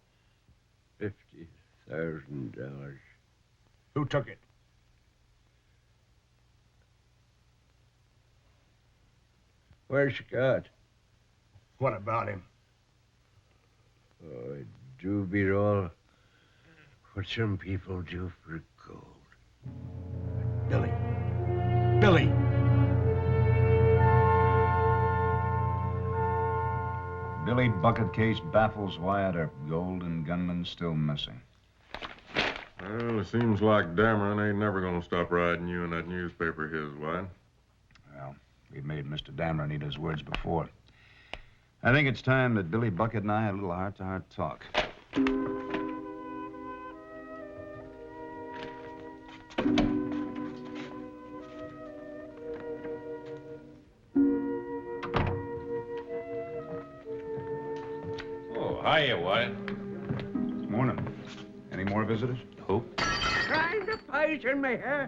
$50,000. Who took it? Where's Scott? What about him? Oh, I do beat all what some people do for gold. Billy. Billy! Billy Bucket case baffles Wyatt Earp. Gold and gunman still missing. Well, it seems like Dameron ain't never gonna stop riding you in that newspaper of his, Wyatt. Well, we've made Mr. Dameron eat his words before. I think it's time that Billy Bucket and I had a little heart-to-heart talk. Oh, hiya, Wyatt. Morning. Any more visitors? Who? Trying to poison me, huh?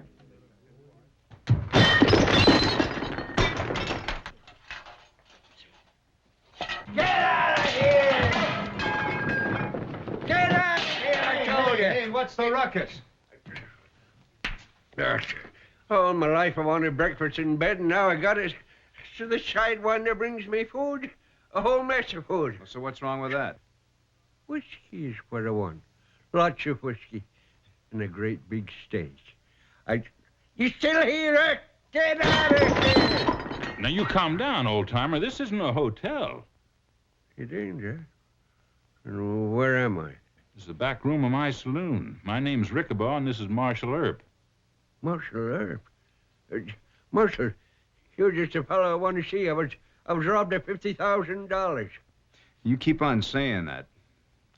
Get out of here! Get out of here, I told you! Hey, what's the ruckus? All my life I wanted breakfast in bed, and now I got it. So the sidewinder brings me food, a whole mess of food. So what's wrong with that? Whiskey is what I want. Lots of whiskey. And a great big steak. You still here? Get out of here! Now, you calm down, old-timer. This isn't a hotel. It ain't, huh? And where am I? This is the back room of my saloon. My name's Rickabaugh, and this is Marshal Earp. Marshal Earp? Marshal, you're just a fellow I want to see. I was robbed of $50,000. You keep on saying that.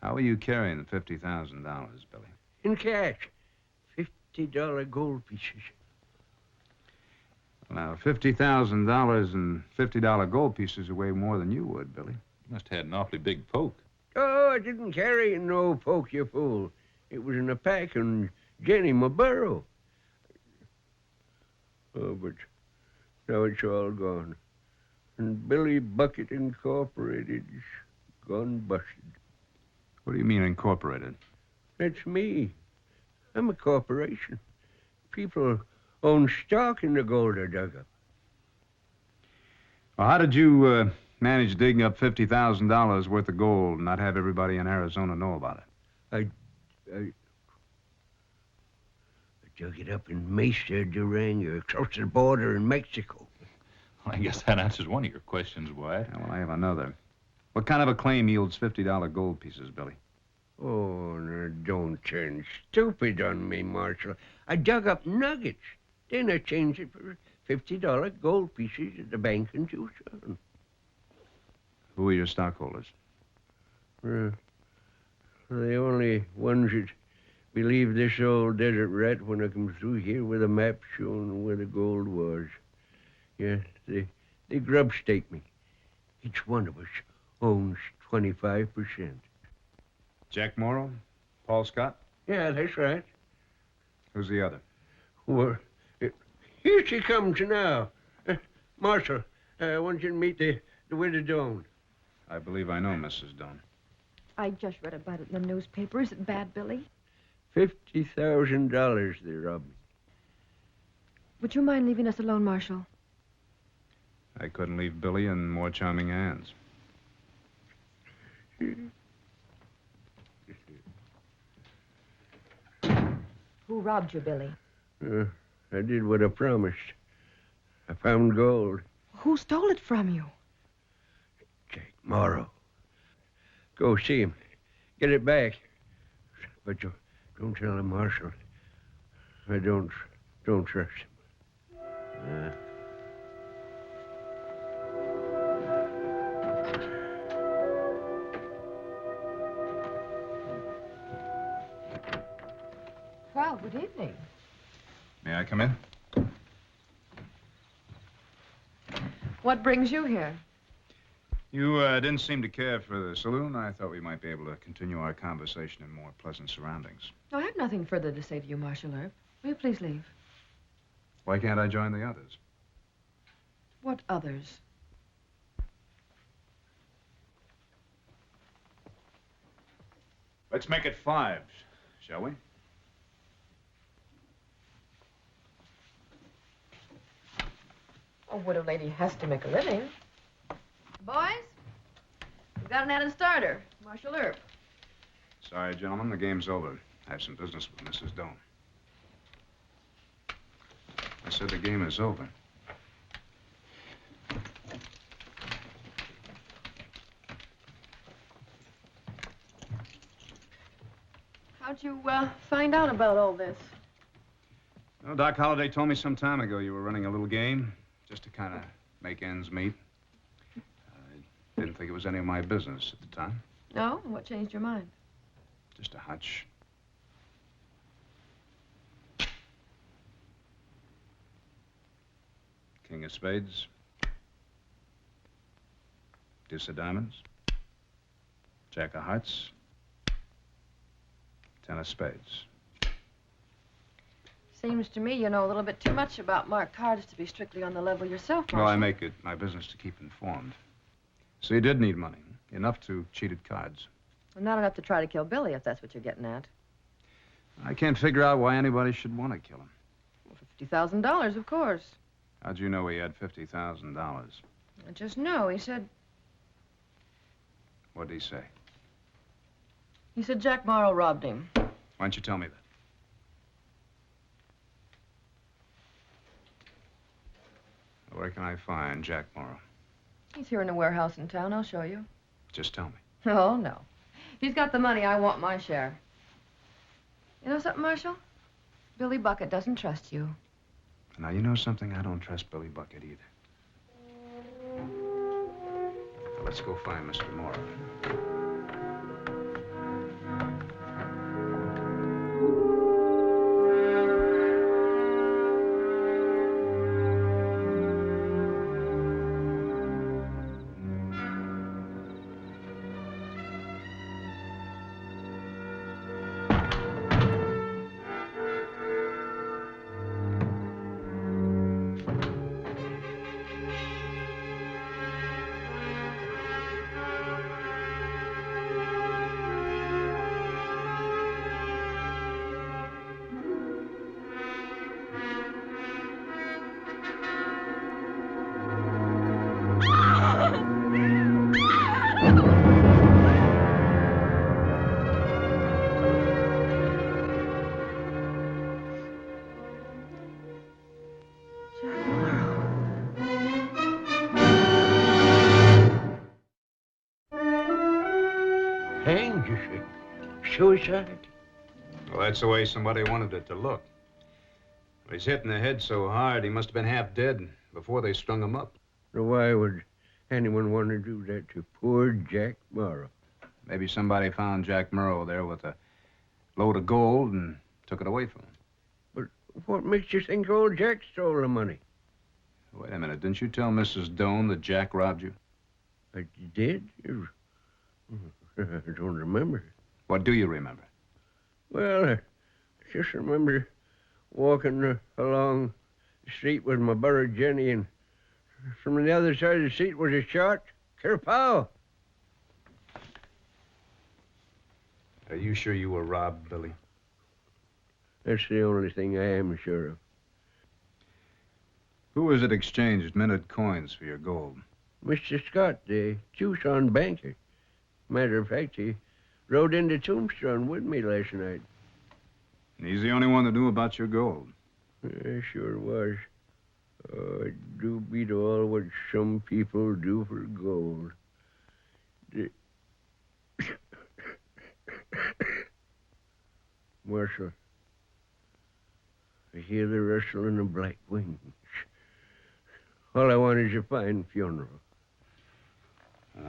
How are you carrying the $50,000, Billy? In cash. $50 gold pieces. Now, $50,000 and $50 gold pieces are way more than you would, Billy. You must have had an awfully big poke. Oh, I didn't carry no poke, you fool. It was in a pack on Jenny, my burro. Oh, but now it's all gone. And Billy Bucket Incorporated's gone busted. What do you mean, incorporated? That's me. I'm a corporation. People own stock in the gold I dug up. Well, how did you manage digging up $50,000 worth of gold and not have everybody in Arizona know about it? I dug it up in Mesa, Durango, across the border in Mexico. Well, I guess that answers one of your questions, Wyatt. Yeah, well, I have another. What kind of a claim yields $50 gold pieces, Billy? Oh, no, don't turn stupid on me, Marshal. I dug up nuggets. Then I changed it for $50 gold pieces at the bank in Tucson. Who are your stockholders? The only ones that believe this old desert rat when I come through here with a map showing where the gold was. Yeah, they grub stake me. Each one of us owns 25%. Jack Morrow? Paul Scott? Yeah, that's right. Who's the other? Well, here she comes now. Marshal, I want you to meet the widow Doan. I believe I know Mrs. Doan. I just read about it in the newspaper. Is it bad, Billy? $50,000 they robbed me. Would you mind leaving us alone, Marshal? I couldn't leave Billy in more charming hands. Who robbed you, Billy? I did what I promised. I found gold. Who stole it from you? Jack Morrow. Go see him. Get it back. But don't tell him, Marshal. I don't trust him. Well, good evening. May I come in? What brings you here? You didn't seem to care for the saloon. I thought we might be able to continue our conversation in more pleasant surroundings. I have nothing further to say to you, Marshal Earp. Will you please leave? Why can't I join the others? What others? Let's make it 5, shall we? A widow lady has to make a living. Boys, we've got an added starter, Marshal Earp. Sorry, gentlemen, the game's over. I have some business with Mrs. Doan. I said the game is over. How'd you find out about all this? Well, Doc Holliday told me some time ago you were running a little game just to kind of make ends meet. I didn't think it was any of my business at the time. No? What changed your mind? Just a hunch. King of spades. Deuce of diamonds. Jack of hearts. 10 of spades. Seems to me you know a little bit too much about marked cards to be strictly on the level yourself, Marshal. Well, I make it my business to keep informed. So you did need money. Enough to cheat at cards. Well, not enough to try to kill Billy, if that's what you're getting at. I can't figure out why anybody should want to kill him. $50,000, of course. How'd you know he had $50,000? I just know. He said What'd he say? Jack Morrow robbed him. Why don't you tell me that? Where can I find Jack Morrow? He's here in a warehouse in town. I'll show you. Just tell me. Oh, no. If he's got the money, I want my share. You know something, Marshal? Billy Bucket doesn't trust you. Now, you know something? I don't trust Billy Bucket either. Now, let's go find Mr. Morrow. Hanged, you say? Suicide? Well, that's the way somebody wanted it to look. He's hit in the head so hard, he must have been half dead before they strung him up. Now, why would anyone want to do that to poor Jack Morrow? Maybe somebody found Jack Morrow there with a load of gold and took it away from him. But what makes you think old Jack stole the money? Wait a minute. Didn't you tell Mrs. Doane that Jack robbed you? I did? I don't remember. What do you remember? Well, I just remember walking along the street with my brother Jenny, and from the other side of the seat was a shot. Kerpow! Are you sure you were robbed, Billy? That's the only thing I am sure of. Who was it exchanged minted coins for your gold? Mr. Scott, the Tucson banker. Matter of fact, he rode into Tombstone with me last night. And he's the only one that knew about your gold. I sure was. Oh, I do beat all what some people do for gold. Marshal, I hear the rustling of black wings. All I want is a fine funeral.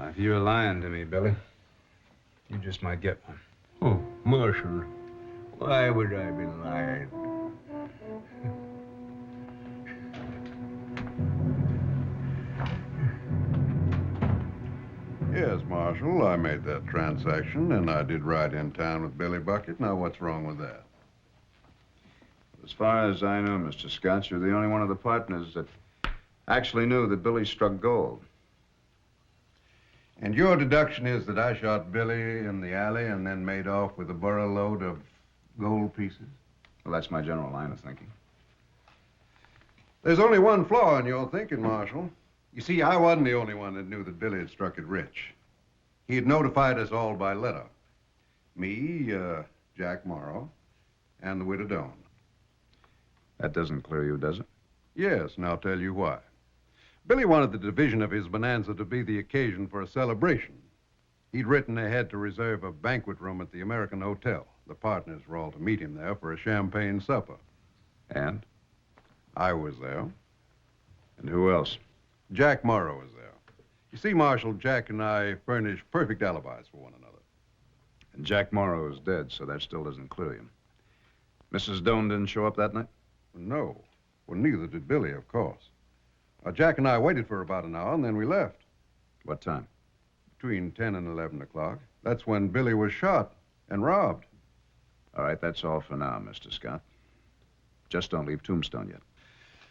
If you're lying to me, Billy, you just might get one. Oh, Marshal, why would I be lying? Yes, Marshal, I made that transaction, and I did ride in town with Billy Bucket. Now, what's wrong with that? As far as I know, Mr. Scott, you're the only one of the partners that actually knew that Billy struck gold. And your deduction is that I shot Billy in the alley and then made off with a burro load of gold pieces? Well, that's my general line of thinking. There's only one flaw in your thinking, Marshal. You see, I wasn't the only one that knew that Billy had struck it rich. He had notified us all by letter. Me, Jack Morrow, and the widow Doane. That doesn't clear you, does it? Yes, and I'll tell you why. Billy wanted the division of his bonanza to be the occasion for a celebration. He'd written ahead to reserve a banquet room at the American Hotel. The partners were all to meet him there for a champagne supper. And? I was there. And who else? Jack Morrow was there. You see, Marshal, Jack and I furnished perfect alibis for one another. And Jack Morrow is dead, so that still doesn't clear you. Mrs. Doane didn't show up that night? No. Well, neither did Billy, of course. Jack and I waited for about an hour, and then we left. What time? Between 10 and 11 o'clock. That's when Billy was shot and robbed. All right, that's all for now, Mr. Scott. Just don't leave Tombstone yet.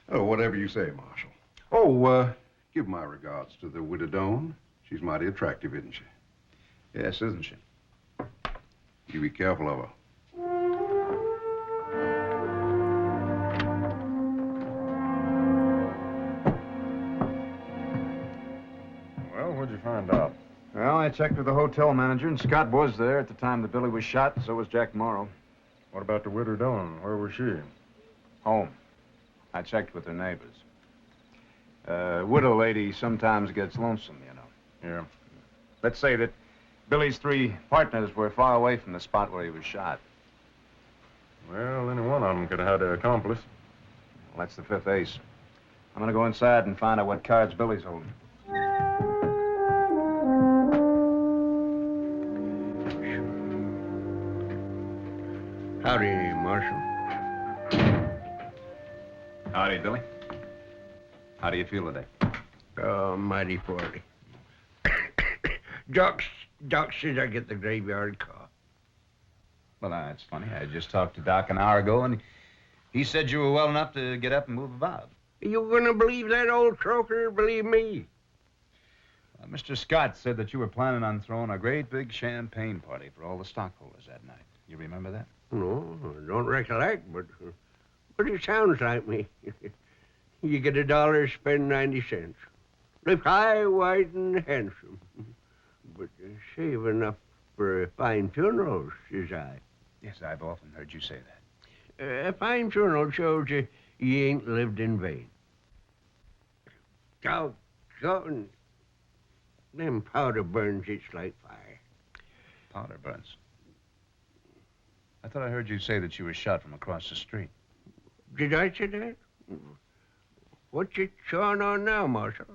Oh, whatever you say, Marshal. Oh, give my regards to the widow Doane. She's mighty attractive, isn't she? Yes, isn't she? You be careful of her. What'd you find out? Well, I checked with the hotel manager, and Scott was there at the time that Billy was shot, and so was Jack Morrow. What about the widow Dawn? Where was she? Home. I checked with her neighbors. Widow lady sometimes gets lonesome, you know. Yeah. Let's say that Billy's 3 partners were far away from the spot where he was shot. Well, any one of them could have had an accomplice. Well, that's the 5th ace. I'm gonna go inside and find out what cards Billy's holding. Howdy, Marshal. Howdy, Billy. How do you feel today? Oh, mighty poorly. Doc says I get the graveyard call. Well, that's funny. I just talked to Doc an hour ago, and he said you were well enough to get up and move about. You gonna believe that old croaker? Believe me. Mr. Scott said that you were planning on throwing a great big champagne party for all the stockholders that night. You remember that? No, I don't recollect, but it sounds like me. You get $1, spend 90 cents. Live high, wide, and handsome. But save enough for a fine funeral, says I. Yes, I've often heard you say that. A fine funeral shows you ain't lived in vain. Doggone. Them powder burns, it's like fire. Powder burns? I thought I heard you say that you were shot from across the street. Did I say that? What's you chawing on now, Marshal?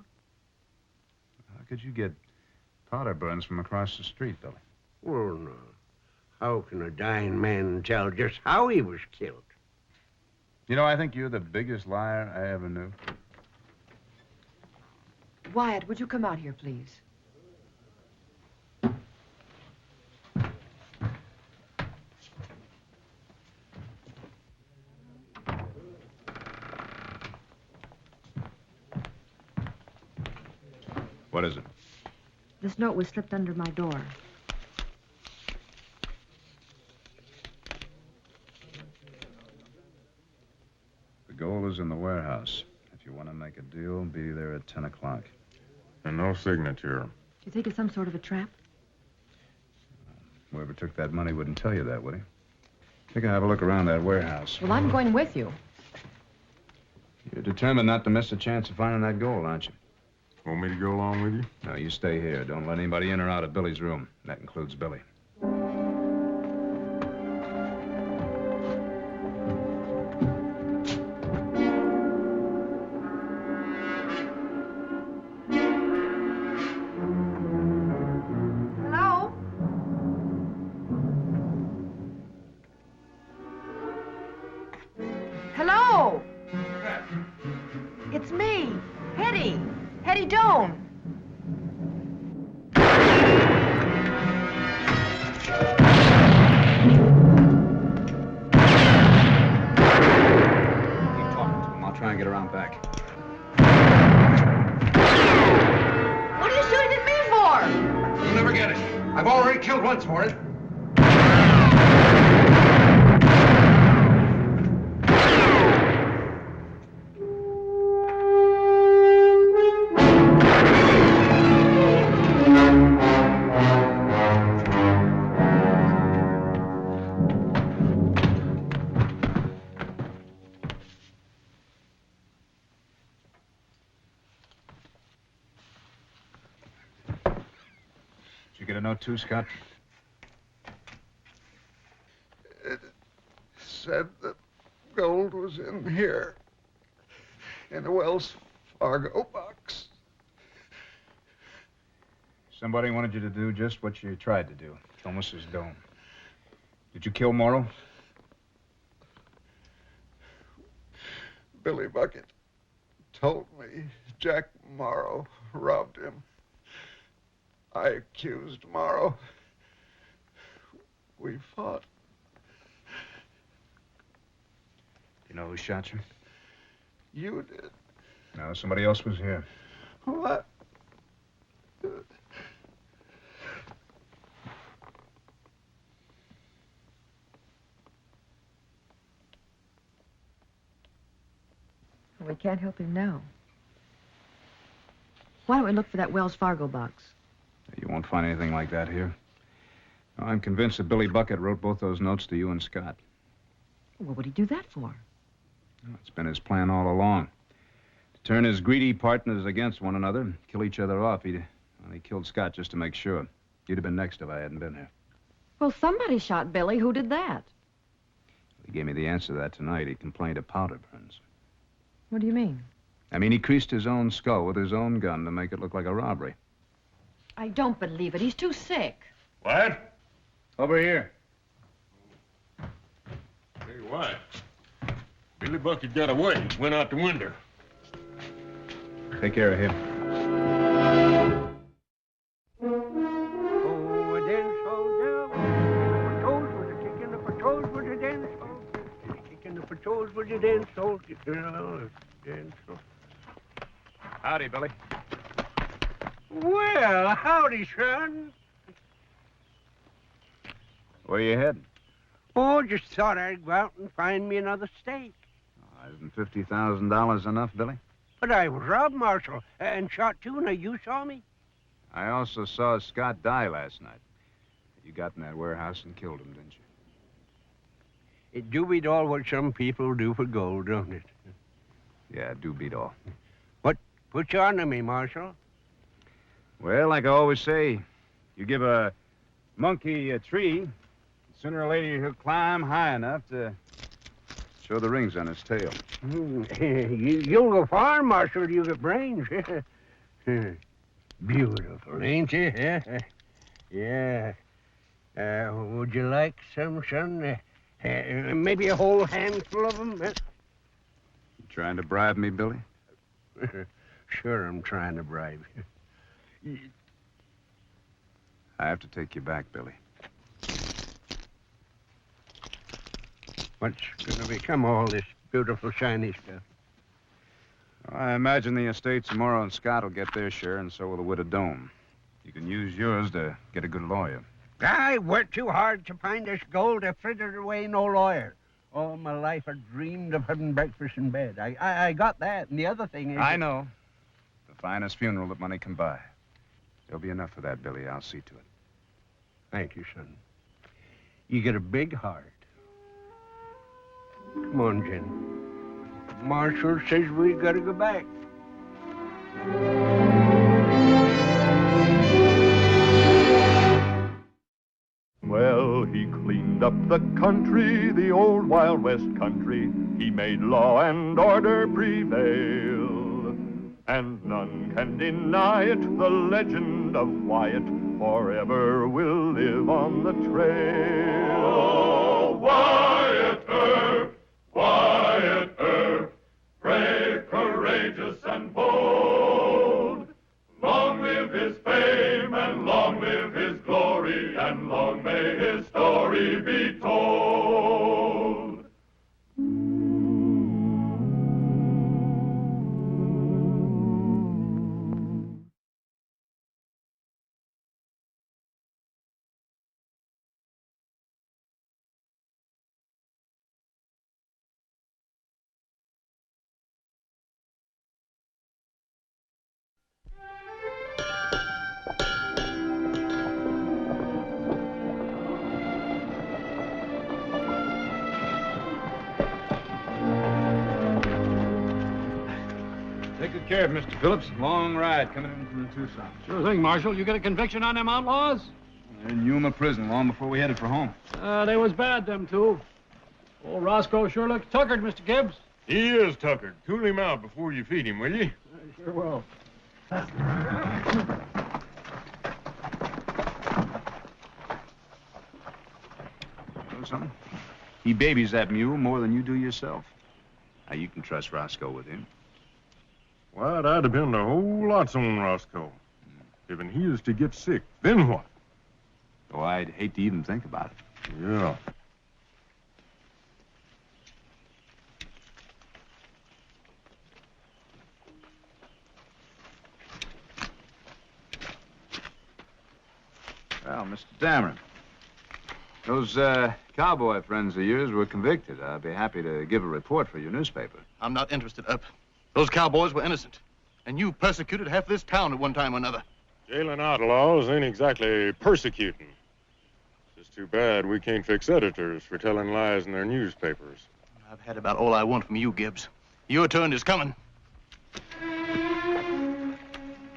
How could you get powder burns from across the street, Billy? Well, no. How can a dying man tell just how he was killed? You know, I think you're the biggest liar I ever knew. Wyatt, would you come out here, please? What is it? This note was slipped under my door. The gold is in the warehouse. If you want to make a deal, be there at 10 o'clock. And no signature. Do you think it's some sort of a trap? Whoever took that money wouldn't tell you that, would he? Take a have a look around that warehouse. Well, I'm going with you. You're determined not to miss a chance of finding that gold, aren't you? Want me to go along with you? No, you stay here. Don't let anybody in or out of Billy's room. That includes Billy. Hello? Hello? It's me, Hetty. Hetty Doan. I'll try and get around back. What are you shooting at me for? You'll never get it. I've already killed once for it. Did you get a note too, Scott? It said that gold was in here, in the Wells Fargo box. Somebody wanted you to do just what you tried to do. Kill Mrs. Doan. Did you kill Morrow? Billy Bucket told me Jack Morrow robbed him. I accused Morrow. We fought. You know who shot you? You did. No, somebody else was here. What? We can't help him now. Why don't we look for that Wells Fargo box? You won't find anything like that here. I'm convinced that Billy Bucket wrote both those notes to you and Scott. What would he do that for? It's been his plan all along. To turn his greedy partners against one another, kill each other off. He killed Scott just to make sure. You'd have been next if I hadn't been here. Well, somebody shot Billy. Who did that? He gave me the answer to that tonight. He complained of powder burns. What do you mean? I mean, he creased his own skull with his own gun to make it look like a robbery. I don't believe it. He's too sick. What? Over here. Hey, what? Billy Bucket got away. Went out the window. Take care of him. Oh, a dance soldier, patrols with a kick in the patrols with a dance soldier. Kick in the patrols with a dance soldier. Dance soldier. Howdy, Billy. Well, howdy, son. Where you heading? Oh, just thought I'd go out and find me another steak. Isn't $50,000 enough, Billy? But I was robbed, Marshal, and shot too. Now, you saw me? I also saw Scott die last night. You got in that warehouse and killed him, didn't you? It do beat all what some people do for gold, don't it? Yeah, it do beat all. What put you on to me, Marshal? Well, like I always say, you give a monkey a tree, sooner or later he'll climb high enough to show the rings on his tail. You'll go far, Marshal. You got brains. Beautiful, ain't you? Yeah. Would you like some, son? Maybe a whole handful of them? You trying to bribe me, Billy? Sure, I'm trying to bribe you. I have to take you back, Billy. What's going to become of all this beautiful, shiny stuff? Well, I imagine the estates of Morrow and Scott will get their share, and so will the widow Dome. You can use yours to get a good lawyer. I worked too hard to find this gold. I frittered away no lawyer. All my life I dreamed of having breakfast in bed. I got that, and the other thing is... I know. The finest funeral that money can buy. There'll be enough for that, Billy. I'll see to it. Thank you, son. You get a big heart. Come on, Jen. Marshal says we gotta go back. Well, he cleaned up the country, the old Wild West country. He made law and order prevail. And none can deny it, the legend of Wyatt forever will live on the trail. Oh, Wyatt Earp, Wyatt Earp, brave, courageous, and bold. Long live his fame, and long live his glory, and long may his story be told. Take good care of Mr. Phillips. Long ride coming in from Tucson. Sure thing, Marshal. You get a conviction on them outlaws? In Yuma prison long before we headed for home. They was bad, them two. Old Roscoe sure looks tuckered, Mr. Gibbs. He is tuckered. Cool him out before you feed him, will you? Sure will. Know something? He babies that mule more than you do yourself. Now, you can trust Roscoe with him. Well, I'd depend a whole lot on Roscoe. If he is to get sick, then what? Oh, I'd hate to even think about it. Yeah. Well, Mr. Dameron, those cowboy friends of yours were convicted. I'd be happy to give a report for your newspaper. I'm not interested, Up. Those cowboys were innocent. And you persecuted half this town at one time or another. Jailing outlaws ain't exactly persecuting. It's just too bad we can't fix editors for telling lies in their newspapers. I've had about all I want from you, Gibbs. Your turn is coming.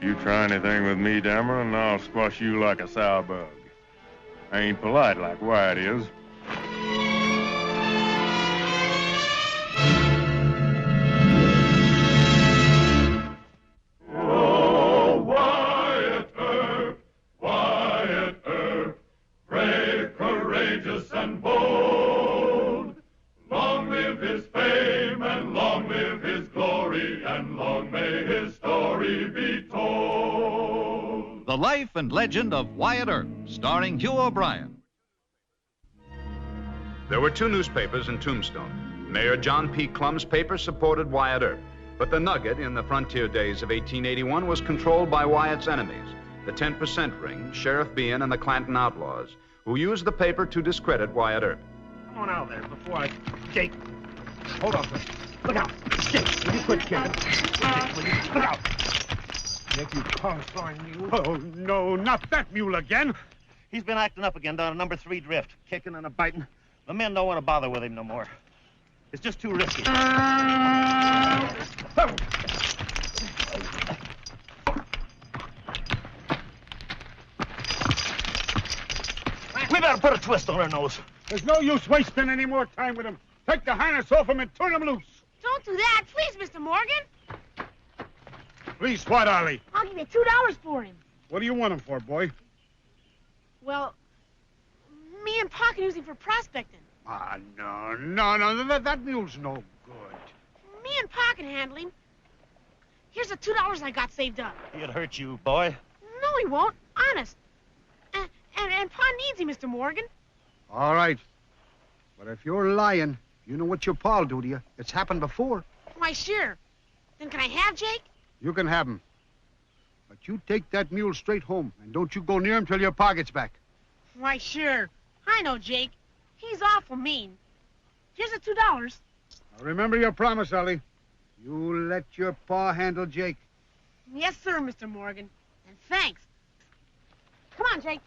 You try anything with me, Dameron, and I'll squash you like a sow bug. I ain't polite like Wyatt is. Oh, Wyatt Earp, brave, courageous, and bold. Long live his fame, and long live his glory, and long may his story be told. The Life and Legend of Wyatt Earp, starring Hugh O'Brien. There were two newspapers in Tombstone. Mayor John P. Clum's paper supported Wyatt Earp, but the Nugget in the frontier days of 1881 was controlled by Wyatt's enemies, the 10% ring, Sheriff Bean, and the Clanton Outlaws, who used the paper to discredit Wyatt Earp. Come on out there before I... Jake, hold on, please. Look out. Jake, will you quit kicking? Jake, will you? Look out. Jake, you consign mule. Oh, no, not that mule again. He's been acting up again down at number 3 drift, kicking and a-biting. The men don't want to bother with him no more. It's just too risky. We better put a twist on her nose. There's no use wasting any more time with him. Take the harness off him and turn him loose. Don't do that, please, Mr. Morgan. Please, what, Ollie? I'll give you $2 for him. What do you want him for, boy? Well, me and Pa can use him for prospecting. Ah, no, that mule's no good. Me and Pa can handle him. Here's the $2 I got saved up. He'll hurt you, boy. No, he won't. Honest. And Pa needs him, Mr. Morgan. All right. But if you're lying, you know what your pa'll do to you. It's happened before. Why, sure. Then can I have Jake? You can have him. But you take that mule straight home, and don't you go near him till your pa gets back. Why, sure. I know Jake. He's awful mean. Here's the $2. Now remember your promise, Ollie. You let your pa handle Jake. Yes, sir, Mr. Morgan. And thanks. Come on, Jake.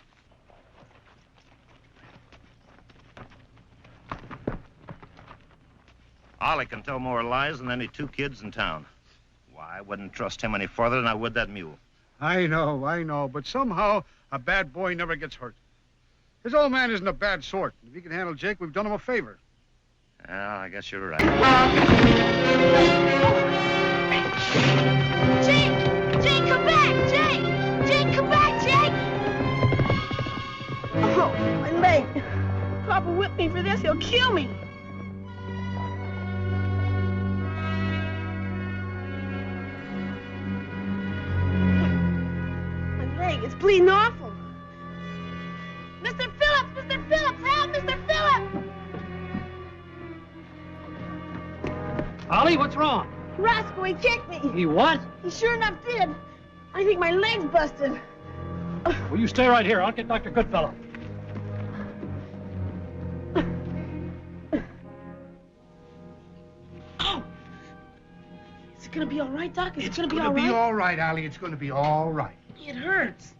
Ollie can tell more lies than any 2 kids in town. Why, I wouldn't trust him any further than I would that mule. I know, but somehow a bad boy never gets hurt. His old man isn't a bad sort. If he can handle Jake, we've done him a favor. Yeah, I guess you're right. Jake! Jake, come back! Jake! Jake, come back, Jake! Oh, my leg. Papa whipped me for this. He'll kill me. My leg is bleeding awful. Mr. Phillips! Mr. Phillips! Help, Mr. Phillips! Ollie, what's wrong? Roscoe, he kicked me. He what? He sure enough did. I think my leg's busted. Will you stay right here? I'll get Dr. Goodfellow. Oh! Is it gonna be all right, Doc? Is it gonna be all It's right? gonna be all right, Ollie. It's gonna be all right. It hurts.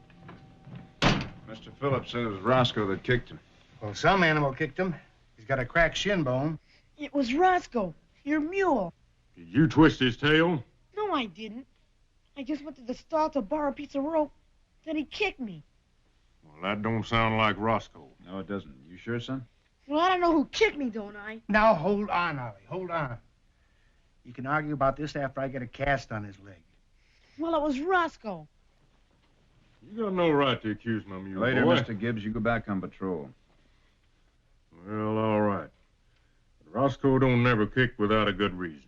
Mr. Phillips said it was Roscoe that kicked him. Well, some animal kicked him. He's got a cracked shin bone. It was Roscoe, your mule. Did you twist his tail? No, I didn't. I just went to the stall to borrow a piece of rope. Then he kicked me. Well, that don't sound like Roscoe. No, it doesn't. You sure, son? Well, I don't know who kicked me, don't I? Now, hold on, Ollie. Hold on. You can argue about this after I get a cast on his leg. Well, it was Roscoe. You got no right to accuse my mule, Later, boy. Mr. Gibbs, you go back on patrol. Well, all right. But Roscoe don't never kick without a good reason.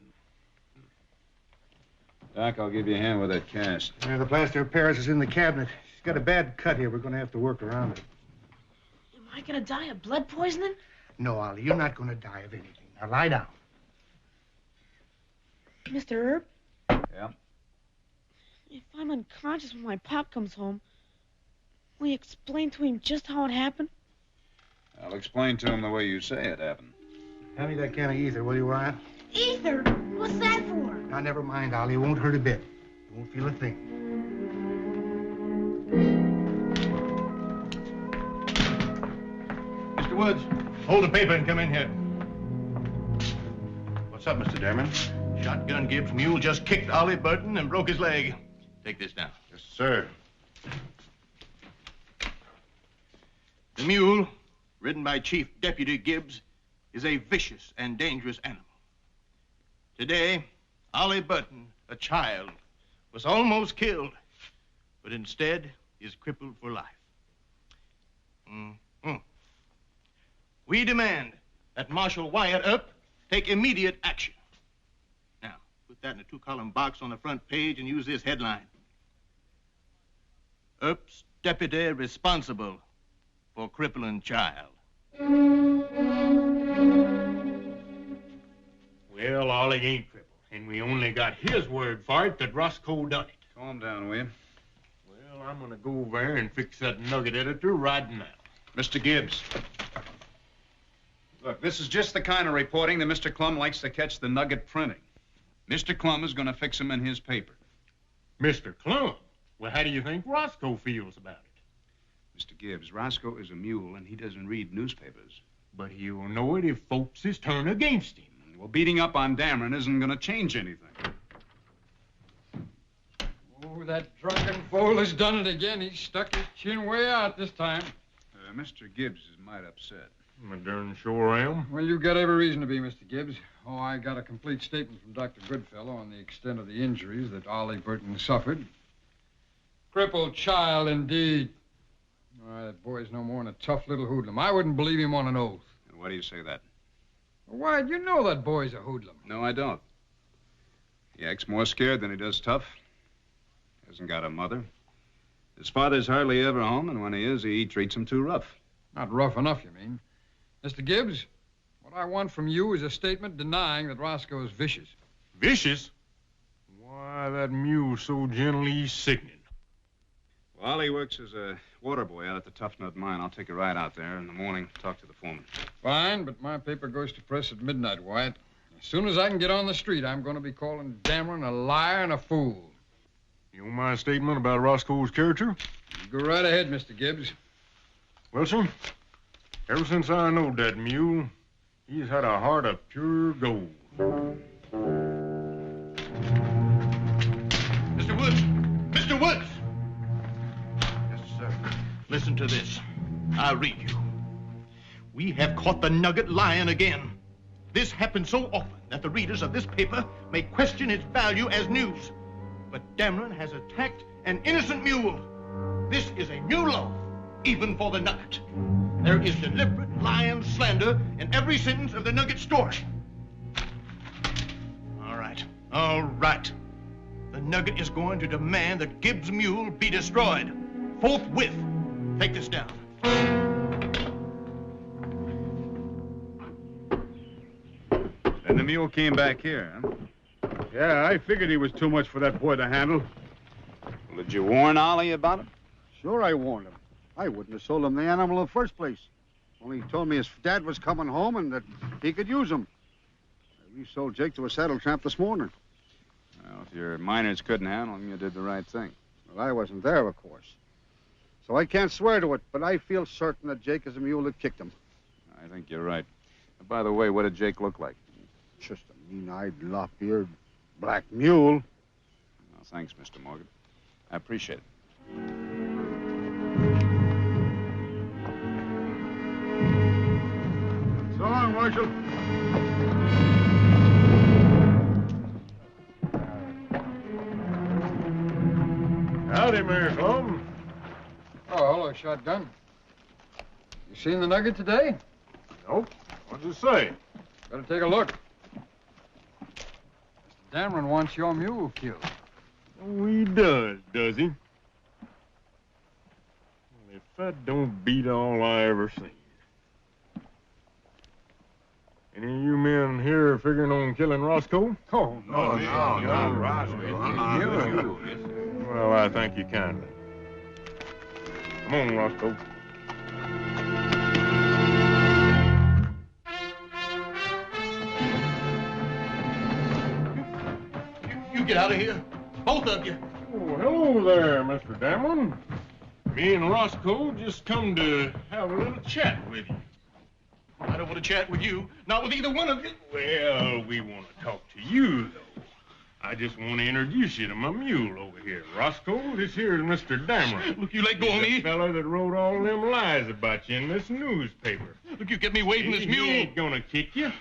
Doc, I'll give you a hand with that cast. Yeah, the plaster of Paris is in the cabinet. She's got a bad cut here. We're going to have to work around it. Am I gonna die of blood poisoning? No, Ollie, you're not going to die of anything. Now, lie down. Mr. Herb? Yeah? If I'm unconscious when my pop comes home, will you explain to him just how it happened? I'll explain to him the way you say it happened. Hand me that can of ether, will you, Ryan? Ether? What's that for? Now, never mind, Ollie. It won't hurt a bit. You won't feel a thing. Mr. Woods, hold the paper and come in here. What's up, Mr. Dameron? Shotgun Gibbs' mule just kicked Ollie Burton and broke his leg. Take this down. Yes, sir. The mule, ridden by Chief Deputy Gibbs, is a vicious and dangerous animal. Today, Ollie Burton, a child, was almost killed, but instead is crippled for life. We demand that Marshal Wyatt Earp take immediate action. Now, put that in a 2-column box on the front page and use this headline. Earp's deputy responsible for crippling child. Well, Ollie ain't crippled, and we only got his word for it that Roscoe done it. Calm down, will you? Well, I'm gonna go over there and fix that nugget editor right now. Mr. Gibbs. Look, this is just the kind of reporting that Mr. Clum likes to catch the nugget printing. Mr. Clum is going to fix him in his paper. Mr. Clum? Well, how do you think Roscoe feels about it? Mr. Gibbs, Roscoe is a mule, and he doesn't read newspapers. But he'll know it if folks is turned against him. Well, beating up on Dameron isn't going to change anything. Oh, that drunken fool has done it again. He's stuck his chin way out this time. Mr. Gibbs is mighty upset. I darn sure am. Well, you've got every reason to be, Mr. Gibbs. Oh, I got a complete statement from Dr. Goodfellow on the extent of the injuries that Ollie Burton suffered. Crippled child, indeed. Why, that boy's no more than a tough little hoodlum. I wouldn't believe him on an oath. And why do you say that? Why, you know that boy's a hoodlum. No, I don't. He acts more scared than he does tough. Hasn't got a mother. His father's hardly ever home, and when he is, he treats him too rough. Not rough enough, you mean. Mr. Gibbs, what I want from you is a statement denying that Roscoe is vicious. Vicious? Why, that mule's so gentle he's sickening. Well, Ollie works as a water boy out at the Tough Nut Mine. I'll take a ride out there in the morning, talk to the foreman. Fine, but my paper goes to press at midnight, Wyatt. As soon as I can get on the street, I'm going to be calling Dameron a liar and a fool. You want my statement about Roscoe's character? You go right ahead, Mr. Gibbs. Wilson, ever since I knowed that mule, he's had a heart of pure gold. Mr. Woods! Mr. Woods! Yes, sir. Listen to this. I'll read you. We have caught the nugget lying again. This happens so often that the readers of this paper may question its value as news. But Dameron has attacked an innocent mule. This is a new law, even for the nugget. There is deliberate lying slander in every sentence of the nugget story. All right. The nugget is going to demand that Gibbs' mule be destroyed. Forthwith. Take this down. Then the mule came back here, huh? Yeah, I figured he was too much for that boy to handle. Well, did you warn Ollie about it? Sure, I warned him. I wouldn't have sold him the animal in the first place. Only he told me his dad was coming home and that he could use him. We sold Jake to a saddle tramp this morning. Well, if your miners couldn't handle him, you did the right thing. Well, I wasn't there, of course. So I can't swear to it, but I feel certain that Jake is a mule that kicked him. I think you're right. By the way, what did Jake look like? Just a mean-eyed, lop-eared, black mule. Well, thanks, Mr. Morgan. I appreciate it. So long, Marshal. Howdy, Mayor Clum. Oh, hello, Shotgun. You seen the nugget today? Nope. What's it say? Better take a look. Mr. Dameron wants your mule killed. Oh, he does he? Well, if that don't beat all I ever seen. Any of you men here figuring on killing Roscoe? Oh, no, Roscoe. Well, I thank you kindly. Come on, Roscoe. You get out of here. Both of you. Oh, hello there, Mr. Dameron. Me and Roscoe just come to have a little chat with you. I don't want to chat with you. Not with either one of you. Well, we want to talk to you, though. I just want to introduce you to my mule over here. Roscoe, this here is Mr. Dameron. Look, you let go of me. The fella that wrote all them lies about you in this newspaper. Look, you get me away from this mule. He ain't gonna kick you.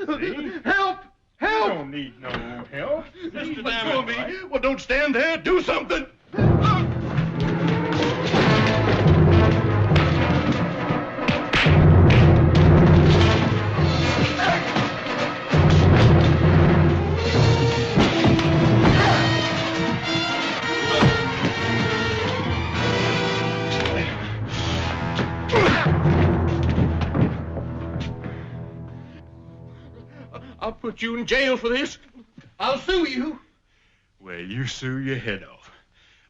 See? Help! You don't need no help. Mr. Dameron, me. Well, don't stand there. Do something. I'll put you in jail for this. I'll sue you. Well, you sue your head off.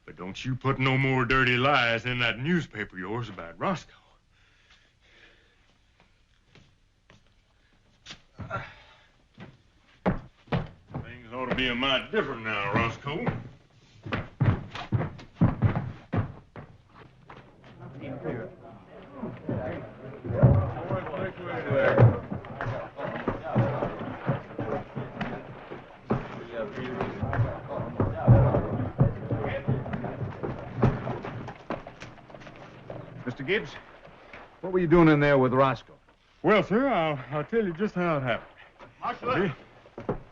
But don't you put no more dirty lies in that newspaper of yours about Roscoe. Things ought to be a mite different now, Roscoe. Mr. Gibbs, what were you doing in there with Roscoe? Well, sir, I'll tell you just how it happened. Marshal,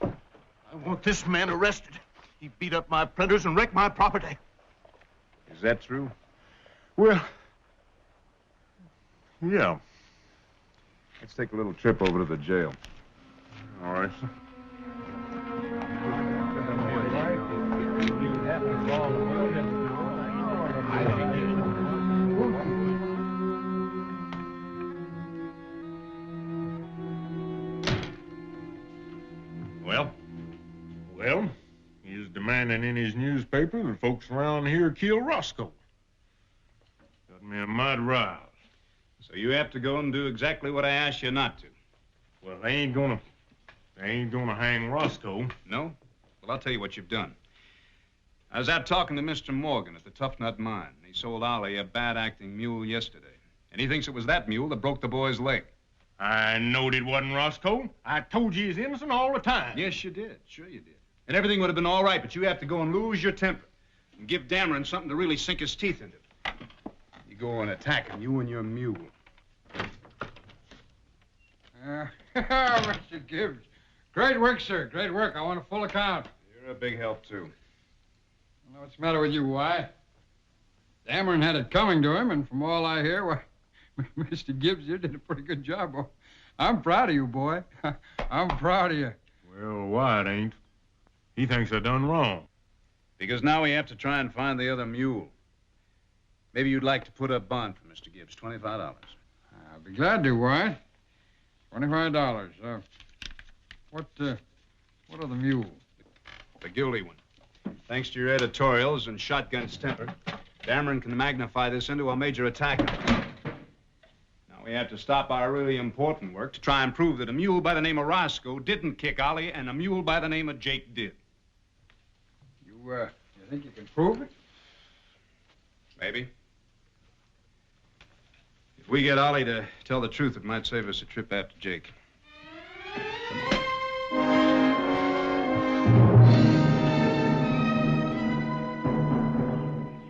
I want this man arrested. He beat up my printers and wrecked my property. Is that true? Well, yeah. Let's take a little trip over to the jail. All right, sir. Well, he's demanding in his newspaper that folks around here kill Roscoe. Got me a mite riled. So you have to go and do exactly what I asked you not to. Well, they ain't gonna hang Roscoe. No? Well, I'll tell you what you've done. I was out talking to Mr. Morgan at the Tough Nut Mine. He sold Ollie a bad-acting mule yesterday. And he thinks it was that mule that broke the boy's leg. I knowed it wasn't Roscoe. I told you he's innocent all the time. Yes, you did. Sure you did. And everything would have been all right, but you have to go and lose your temper and give Dameron something to really sink his teeth into. You go and attack him, you and your mule. Mr. Gibbs. Great work, sir. Great work. I want a full account. You're a big help, too. I know what's the matter with you, why? Dameron had it coming to him, and from all I hear, why, Mr. Gibbs, you did a pretty good job, boy. I'm proud of you, boy. I'm proud of you. Well, Wyatt ain't. He thinks I done wrong. Because now we have to try and find the other mule. Maybe you'd like to put up bond for Mr. Gibbs, $25. I'll be glad to, Wyatt. $25. What are the mules? The guilty one. Thanks to your editorials and shotgun's temper, Dameron can magnify this into a major attack. Now we have to stop our really important work to try and prove that a mule by the name of Roscoe didn't kick Ollie and a mule by the name of Jake did. You think you can prove it? Maybe. If we get Ollie to tell the truth, it might save us a trip after Jake.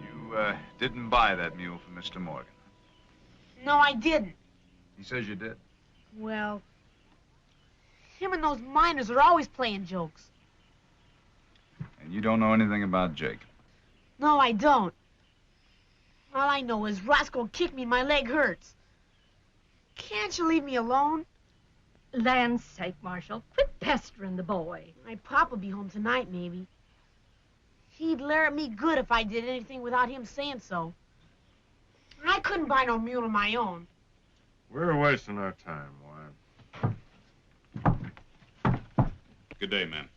You didn't buy that mule from Mr. Morgan. No, I didn't. He says you did. Well, him and those miners are always playing jokes. And you don't know anything about Jake. No, I don't. All I know is Roscoe kicked me and my leg hurts. Can't you leave me alone? Land's sake, Marshal, quit pestering the boy. My pop will be home tonight, maybe. He'd glare at me good if I did anything without him saying so. I couldn't buy no mule of my own. We're wasting our time, Wyatt. Good day, ma'am.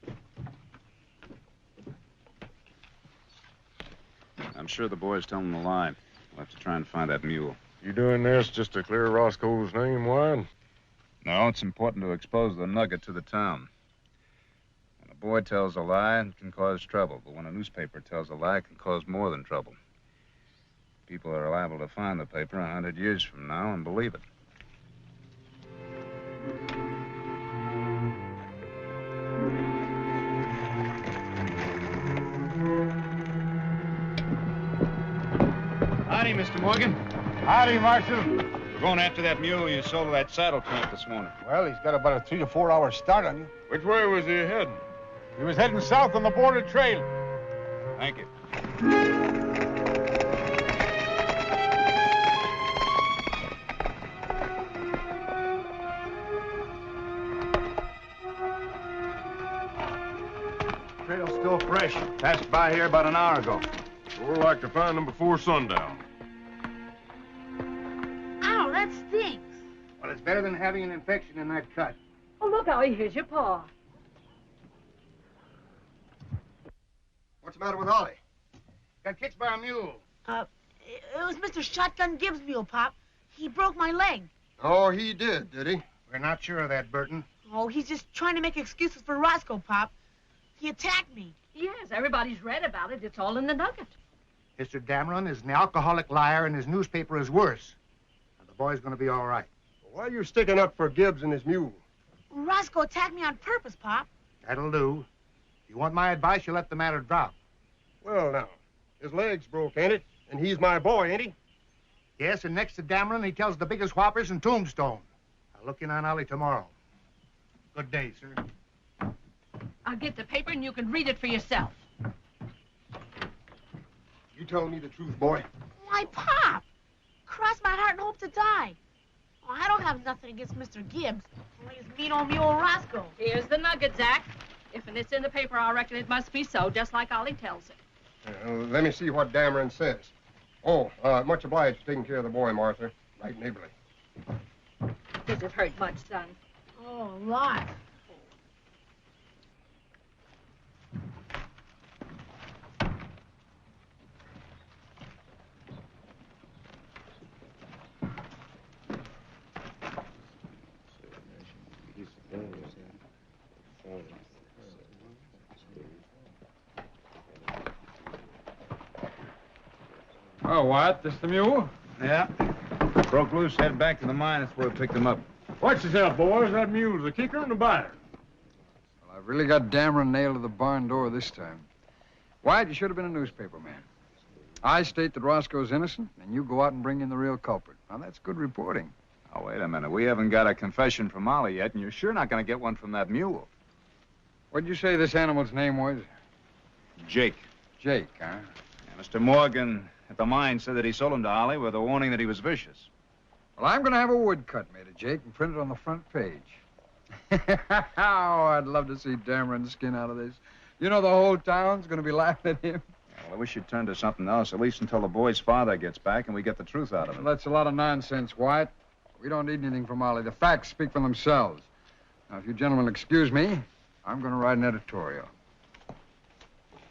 I'm sure the boy's telling a lie. We'll have to try and find that mule. You doing this just to clear Roscoe's name, Wyatt? No, it's important to expose the nugget to the town. And a boy tells a lie, it can cause trouble. But when a newspaper tells a lie, it can cause more than trouble. People are liable to find the paper 100 years from now and believe it. Howdy, Mr. Morgan. Howdy, Marshal. We're going after that mule you sold at that saddle camp this morning. Well, he's got about a 3 to 4 hour start on you. Which way was he heading? He was heading south on the border trail. Thank you. Trail's still fresh. Passed by here about an hour ago. We'd like to find him before sundown. Ow, that stinks. Well, it's better than having an infection in that cut. Oh, look, Ollie, here's your paw. What's the matter with Ollie? Got kicked by a mule. It was Mr. Shotgun Gibbs' mule, Pop. He broke my leg. Oh, he did he? We're not sure of that, Burton. Oh, he's just trying to make excuses for Roscoe, Pop. He attacked me. Yes, everybody's read about it. It's all in the Nugget. Mr. Dameron is an alcoholic liar, and his newspaper is worse. Now, the boy's going to be all right. Why are you sticking up for Gibbs and his mule? Roscoe attacked me on purpose, Pop. That'll do. If you want my advice, you let the matter drop. Well, now, his leg's broke, ain't it? And he's my boy, ain't he? Yes, and next to Dameron, he tells the biggest whoppers in Tombstone. I'll look in on Ollie tomorrow. Good day, sir. I'll get the paper and you can read it for yourself. You telling me the truth, boy? Why, Pop? Cross my heart and hope to die. Oh, I don't have nothing against Mr. Gibbs. Only his mean old mule Roscoe. Here's the Nugget, Zach. If it's in the paper, I reckon it must be so, just like Ollie tells it. Let me see what Dameron says. Oh, much obliged for taking care of the boy, Martha. Right neighborly. Does it hurt much, son? Oh, a lot. Oh, Wyatt, this the mule? Yeah. Broke loose, headed back to the mine. That's where we picked him up. Watch yourself, boys. That mule's the kicker and the biter. Well, I've really got Dameron nailed to the barn door this time. Wyatt, you should have been a newspaper man. I state that Roscoe's innocent, and you go out and bring in the real culprit. Now, that's good reporting. Oh, wait a minute. We haven't got a confession from Ollie yet, and you're sure not going to get one from that mule. What'd you say this animal's name was? Jake. Jake, huh? Yeah, Mr. Morgan at the mine said that he sold him to Ollie with a warning that he was vicious. Well, I'm going to have a woodcut made of Jake and print it on the front page. Oh, I'd love to see Dameron's skin out of this. You know the whole town's going to be laughing at him. Yeah, well, we should turn to something else, at least until the boy's father gets back and we get the truth out of him. Well, that's a lot of nonsense, Wyatt. We don't need anything from Ollie. The facts speak for themselves. Now, if you gentlemen excuse me, I'm going to write an editorial.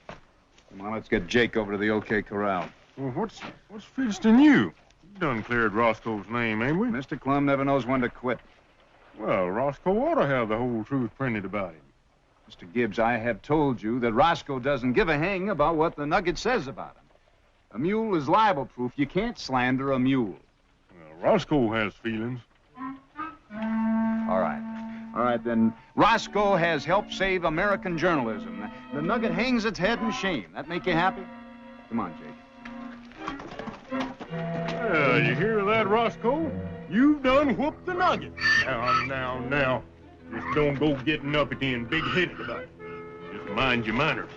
Come on, let's get Jake over to the OK Corral. Well, what's fidgeting you? You done cleared Roscoe's name, ain't we? Mr. Clum never knows when to quit. Well, Roscoe ought to have the whole truth printed about him. Mr. Gibbs, I have told you that Roscoe doesn't give a hang about what the Nugget says about him. A mule is libel proof. You can't slander a mule. Well, Roscoe has feelings. All right. All right, then. Roscoe has helped save American journalism. The Nugget hangs its head in shame. That make you happy? Come on, Jake. Well, you hear that, Roscoe? You've done whooped the Nugget. Now. Just don't go getting uppity and big-headed about it. Just mind your manners.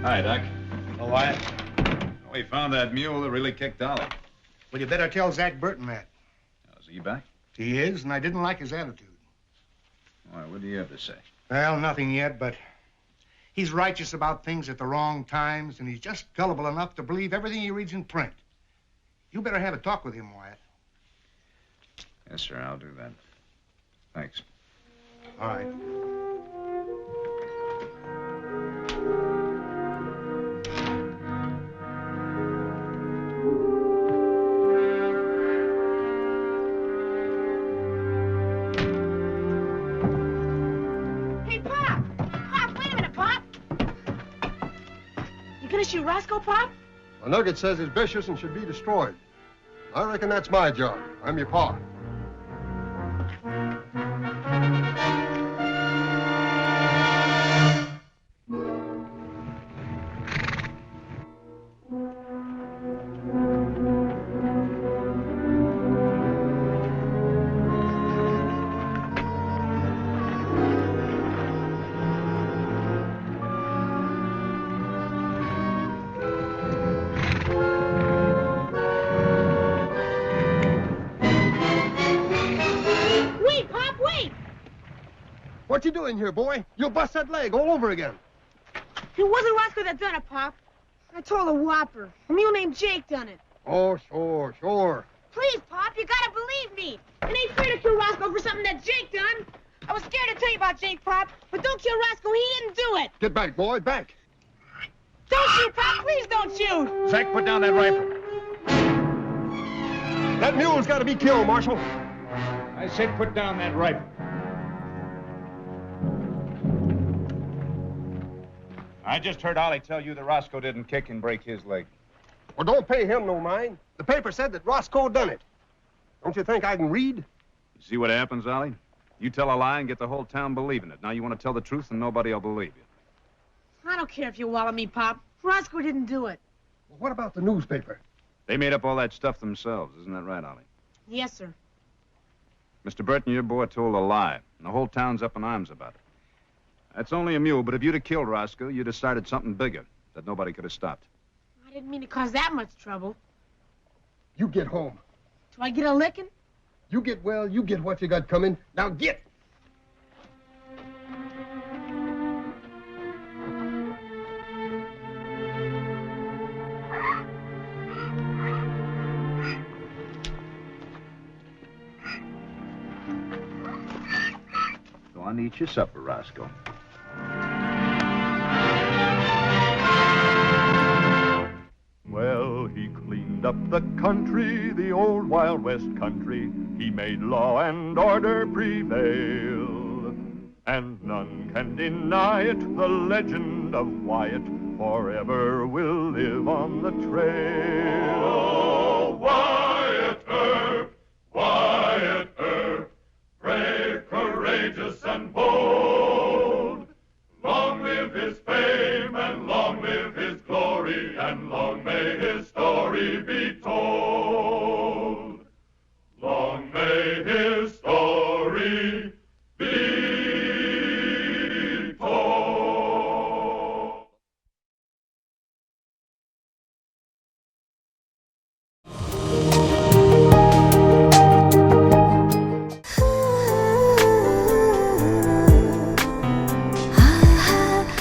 Hi, Doc. Oh, Wyatt. We found that mule that really kicked Ollie. Well, you better tell Zach Burton that. Oh, is he back? He is, and I didn't like his attitude. Why, what do you have to say? Well, nothing yet, but he's righteous about things at the wrong times, and he's just gullible enough to believe everything he reads in print. You better have a talk with him, Wyatt. Yes, sir, I'll do that. Thanks. All right. shoot Roscoe, Pop? The Nugget says he's vicious and should be destroyed. I reckon that's my job. I'm your pa. What you doing here, boy? You'll bust that leg all over again. It wasn't Roscoe that done it, Pop. I told a whopper. A mule named Jake done it. Oh, sure. Please, Pop, you gotta believe me. It ain't fair to kill Roscoe for something that Jake done. I was scared to tell you about Jake, Pop, but don't kill Roscoe. He didn't do it. Get back, boy, back. Don't shoot, Pop. Please don't shoot. Zach, put down that rifle. That mule's got to be killed, Marshal. I said put down that rifle. I just heard Ollie tell you that Roscoe didn't kick and break his leg. Well, don't pay him no mind. The paper said that Roscoe done it. Don't you think I can read? You see what happens, Ollie? You tell a lie and get the whole town believing it. Now you want to tell the truth and nobody will believe you. I don't care if you wallow me, Pop. Roscoe didn't do it. Well, what about the newspaper? They made up all that stuff themselves. Isn't that right, Ollie? Yes, sir. Mr. Burton, your boy told a lie, and the whole town's up in arms about it. That's only a mule, but if you'd have killed Roscoe, you'd have started something bigger that nobody could have stopped. I didn't mean to cause that much trouble. You get home. Do I get a licking? You get what you got coming. Now get! Go on, eat your supper, Roscoe. Well, he cleaned up the country, the old Wild West country. He made law and order prevail. And none can deny it, the legend of Wyatt forever will live on the trail. Oh, Wyatt Earp, brave, courageous, and bold. Long live his fame, and long live his glory, and long may his story be told. Long may his story be told.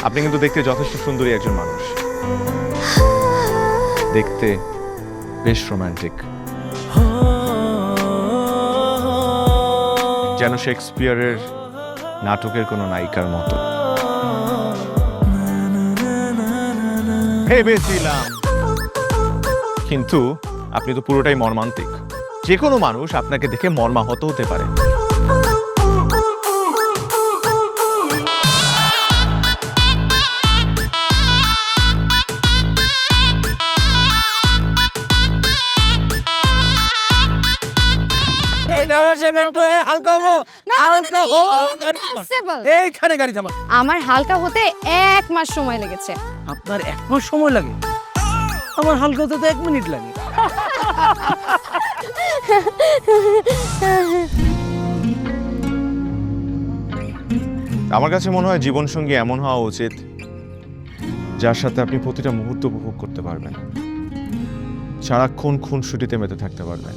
আপনি কিন্তু দেখতে যথেষ্ট সুন্দরী একজন মানুষ, দেখতে বেশ romantic, যেন শেক্সপিয়ারের নাটকের কোনো নায়িকার মতো। ভেবেছিলাম, কিন্তু আপনি তো পুরোটাই মর্মান্তিক। যে কোনো মানুষ আপনাকে দেখে মর্মাহত হতে পারে। আমার হালকা হতে 1 মাস সময় লেগেছে। আপনার 1 মাস সময় লাগে? আমার হালকা হতে তো 1 মিনিট লাগে। আমার কাছে মনে হয় জীবনসঙ্গী এমন হওয়া উচিত যার সাথে আপনি প্রতিটা মুহূর্ত উপভোগ করতে পারবেন, সারাক্ষণ খুনসুটিতে মেতে থাকতে পারবেন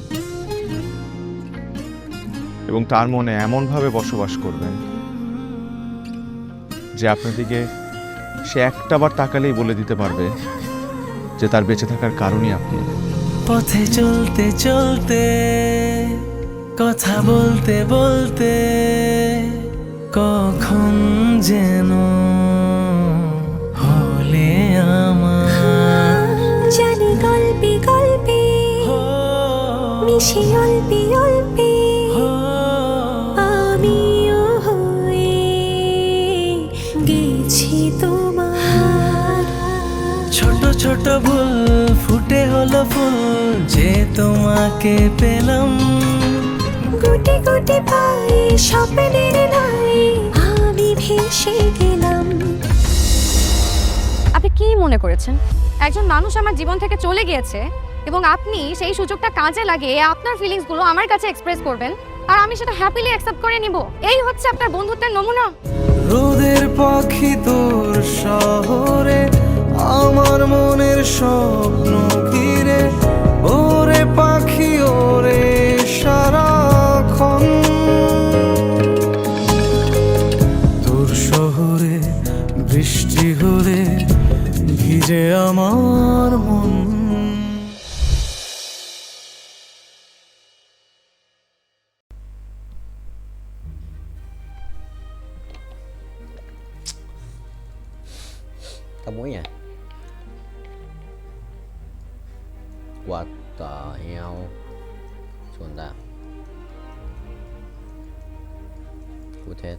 এবং তার মনে এমনভাবে বসবাস করবেন যে আপনার দিকে সে একটাবার তাকালেই বলে দিতে পারবে যে তার বেঁচে থাকার কারণই আপনি। পথে চলতে চলতে, কথা বলতে বলতে, কখন যেন হলে আমার। জানি গল্পে গল্পে মিশে অল্পে অল্পে আমিও হয়ে গেছি তোমার। ছোট ছোট ভুল ফুটে হলো ফুল যে তোমাকে পেলাম গুটি গুটি পায়ে স্বপ্নের নাই আমি ভেসে গেলাম। আপনি কি মনে করেছেন একজন মানুষ আমার জীবন থেকে চলে গিয়েছে এবং আপনি সেই সুযোগটা কাজে লাগিয়ে আপনার ফিলিংসগুলো আমার কাছে এক্সপ্রেস করবেন আর আমি সেটা হ্যাপিলি অ্যাকসেপ্ট করে নিব? এই হচ্ছে আপনার বন্ধুত্বের নমুনা? রোদের পাখি তোর শহরে আমার মনের স্বপ্ন ঘিরে ওরে পাখি ওরে সারাক্ষণ তোর শহরে বৃষ্টি হলে ভিজে আমার মন। Tao muối nha. What the hell? Chuồn ra. Cút hết.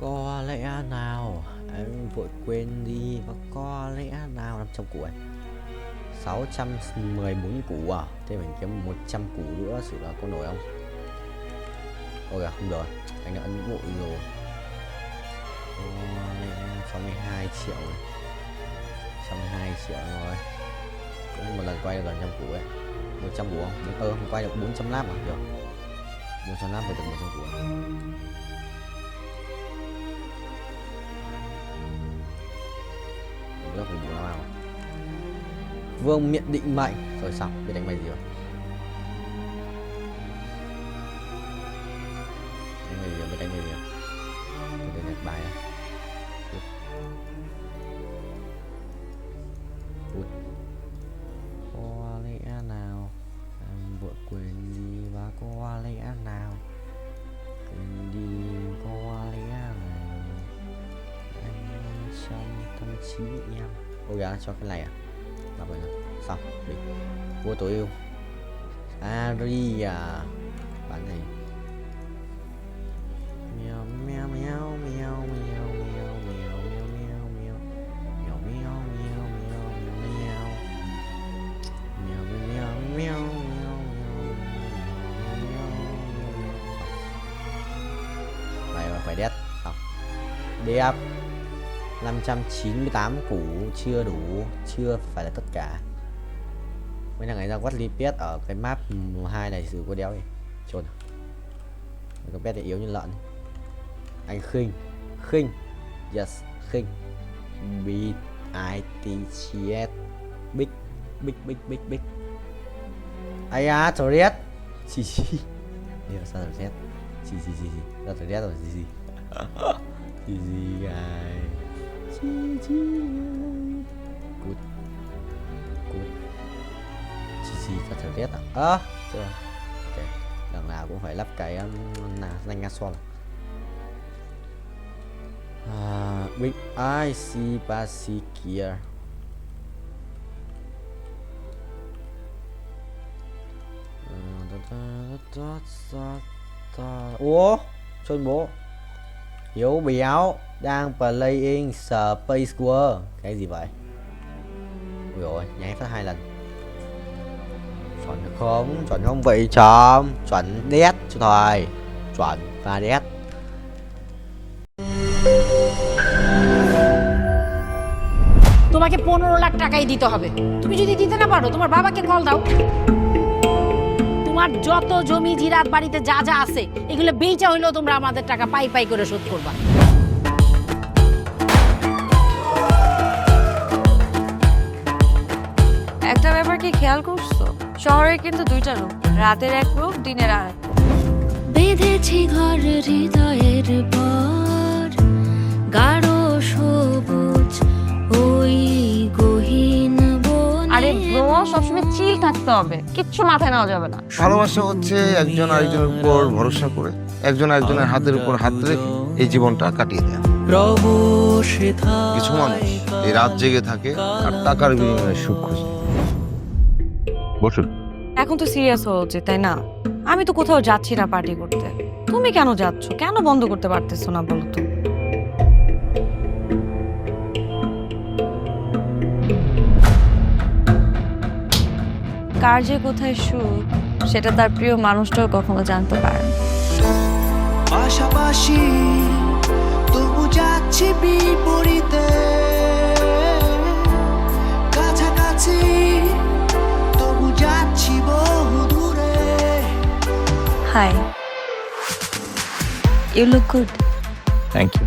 Có lẽ nào em vội quên đi và có lẽ nào 500 củ ấy 614 củ à? Thế mình kiếm 100 củ nữa sự là có nổi không? Ôi à, không được, anh đã ấn vội rồi. 62 triệu này. 62 triệu rồi. Cũng một lần quay được gần 100 củ ấy. 100 củ không? Mình quay được 400 lap à? Được. 400 lap phải được 100 củ. Lớp của bố nào? Vương miện định mệnh. Rồi xong, biết đánh mày gì rồi? Đánh mày gì rồi? Biết đánh mày gì rồi? Tôi nhặt bài á. Có lẽ nào em vội quên đi và có lẽ nào quên đi có lẽ nào anh trong tâm trí em. Ôi gà cho cái này à? Làm vậy nào? Xong, đi. Vua tối ưu Aria bán này. Mèo mèo mèo mèo mèo mèo mèo mèo mèo mèo mèo mèo mèo mèo mèo mèo mèo mèo. Này mà phải đét. Xong. Đẹp. 598 củ chưa đủ, chưa phải là tất cả. Mấy thằng ấy ra quát lipet ở cái map 2 này sử có đéo đi. Trốn. Cái pet này yếu như lợn. Anh khinh. Khinh. Yes, khinh. Beat ITCS. Big. Big big big big. Ai à, Torres. Xì xì. Đây là sao Torres? Xì xì xì xì. Ra Torres rồi xì xì. Xì xì guys. Cút. Cút. Chi cả thời tiết à? Chưa. Ok. Lần nào cũng phải lắp cái danh nga xoa. Big IC Basic Gear. Ủa? Trôn bố. Hiếu béo đang playing Space War. Cái gì vậy? Ui dồi, nháy phát 2 lần. Chuẩn không? Chuẩn không vậy chấm? Chuẩn đét cho thôi. Chuẩn và đét. তোমাকে 15 লাখ টাকাই দিতে হবে। তুমি যদি দিতে না পারো তোমার বাবাকে কল দাও। তোমার যত জমি জিরাত বাড়িতে যা যা আছে এগুলো বেচা হইলেও তোমরা আমাদের টাকা পাই পাই করে শোধ করবা। একটা ব্যাপার কি খেয়াল করছো? শহরে কিন্তু দুইটা রূপ, রাতের এক রূপ, দিনের আর এক রূপ। বেঁধেছি ঘর হৃদয়ের পর গাঢ় সবুজ ওই গহীন বনে। আরে ব্রো, সবসময় চিল থাকতে হবে, কিচ্ছু মাথায় নেওয়া যাবে না। ভালোবাসা হচ্ছে একজন আরেকজনের উপর ভরসা করে, একজন আরেকজনের হাতের উপর হাত রেখে এই জীবনটা কাটিয়ে দেয়। কিছু মানুষ এই রাত জেগে থাকে আর টাকার বিনিময়ে সুখ খোঁজে। বসুন। এখন তো সিরিয়াস হওয়া উচিত, তাই না? আমি তো কোথাও যাচ্ছি না পার্টি করতে। তুমি কেন যাচ্ছ? কেন বন্ধ করতে পারতেছো না বলো তো? কার যে কোথায় সুখ সেটা তার প্রিয় মানুষটাও কখনো জানতে পারে না। পাশাপাশি তবু যাচ্ছি বিপরীতে, কাছাকাছি তবু যাচ্ছি বহু দূরে। Hi, you look good. Thank you.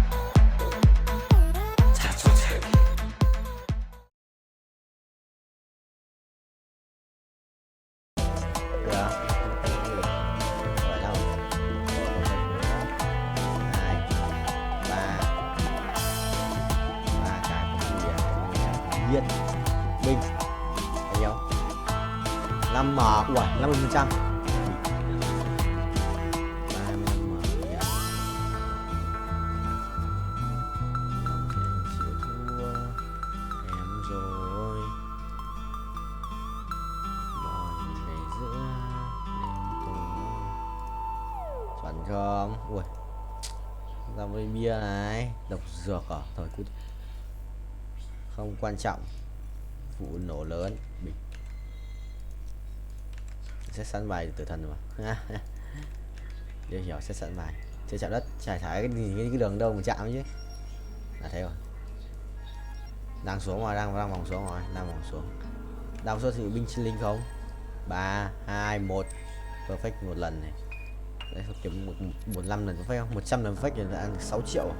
Viên Bình bao nhiêu? 5 m, ủa 50%. 35 m. Chịu thua em rồi. Mọi ngày giữa đêm tối. Chuẩn không? Ui, ra với bia này, độc dược à? Thôi cút. Không quan trọng, vụ nổ lớn. Bình sẽ sẵn bài tử thần mà. Điều hiểu sẽ sẵn bài. Chưa chạm đất, trải thải cái đường đâu mà chạm chứ. Là thế rồi. Đang xuống rồi, đang vòng xuống rồi, đang vòng xuống. Đang số sự binh sinh linh không? 3, 2, 1. Perfect một lần này. Đấy, kiếm 15 lần perfect không? 100 lần perfect thì đã ăn 6 triệu.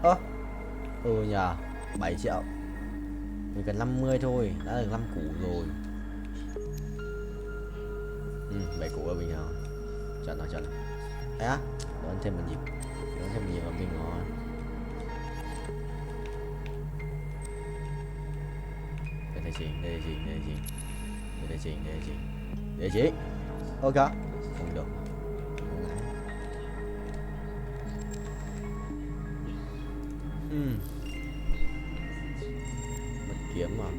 Ơ. Nhờ 7 triệu. Mình cần 50 thôi, đã được 5 củ rồi. 7 củ là bình thường. Chuẩn rồi. Đấy á, đón thêm một nhịp. Đón thêm một nhịp vào mình rồi. Đây là chị. Ok. Không được. Kiếm mà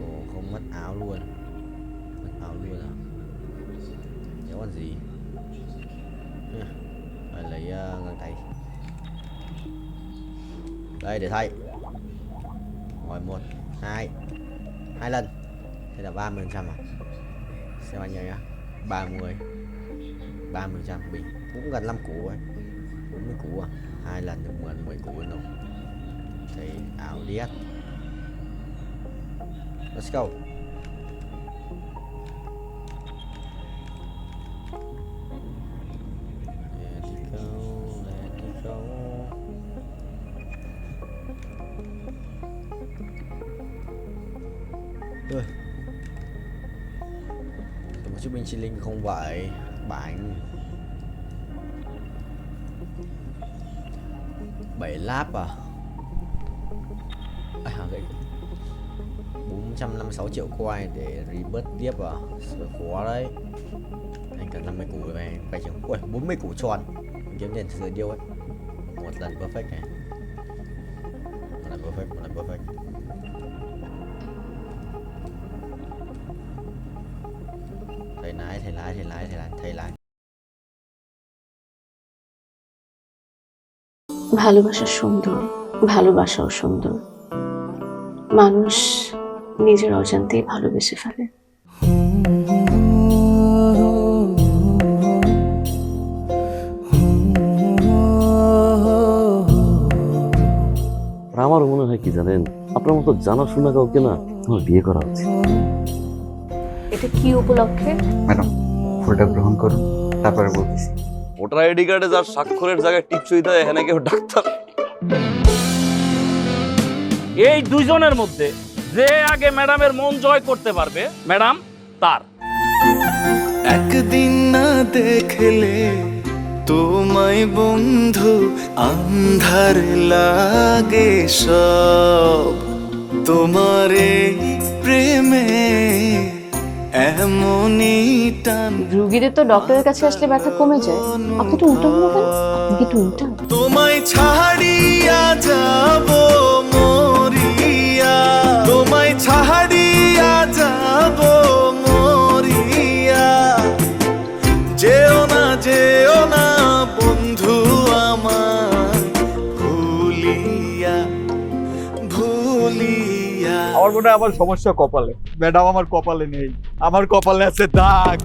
cổ không mất áo luôn à? Nếu còn gì phải lấy găng tay đây để thay. Rồi 1, 2 lần, thế là 30% à? Xem anh nhá, 30% bình cũng gần 5 củ ấy, 40 củ à? 2 lần được 10 củ rồi. Thì áo điếc. Let's go. Let it go. Ui. Một chiếc binh chi linh không vậy. Bánh 7 láp à? 456 triệu coin để rebirth tiếp à? Sửa khó đấy. Anh cần 50 củ rồi này, phải chừng. Ui, 40 củ tròn. Mình kiếm tiền sửa điêu ấy. Một lần perfect này. Một lần perfect. Thầy lái. ভালোবাসা সুন্দর, ভালোবাসাও সুন্দর। মানুষ নিজের অজান্তেই ভালোবেসে ফেলে। আমারও মনে হয় কি জানেন, আপনার মতো জানাশোনা কাউকে না আমার বিয়ে করা উচিত। এটা কি উপলক্ষে? ম্যাডাম, ফুলটা গ্রহণ করুন, তারপরে বলতেছি। ভোটার আইডি কার্ডে যার স্বাক্ষরের জায়গায় টিপসই দেয়, এখানে কেউ ডাক্তার। এই দুইজনের মধ্যে যে আগে ম্যাডামের মন জয় করতে পারবে, ম্যাডাম তার। একদিন না দেখলে তোমায় বন্ধু আন্ধার লাগে সব, তোমার এই প্রেমে এমনই টান। রোগীদের তো ডক্টরের কাছে আসলে ব্যথা কমে যায়, আপনি তো উল্টো বলবেন। আপনি কি একটু উল্টা? তোমায় ছাড়িয়া যাব মরিয়া, তোমায় ছাড়িয়া যাব মরিয়া, যেও না বন্ধু আমার, ভুলিয়া। আমার আমার মনে হয় আমার সমস্যা কপালে। ম্যাডাম আমার কপালে নেই, আমার কপালে আছে দাগ।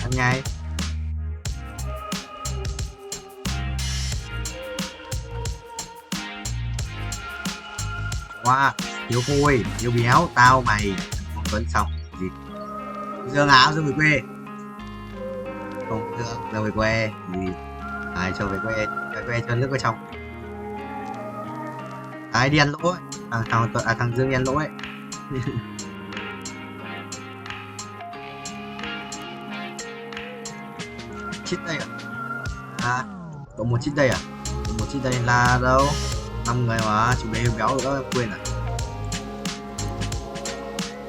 Ăn ngay. Wow, Hiếu Khôi, Hiếu Béo, tao mày. Phỏng vấn xong gì? Dương áo Dương về quê. Không, Dương về quê gì? Ai cho về quê cho nước vào trong. Ai đi ăn lỗ ấy. Thằng Dương đi ăn lỗ ấy. Chít đây à? Cộng một chít đây à? Cộng một chít đây là đâu? 5 người mà, chủ đề Hiếu Béo rồi đó, quên rồi.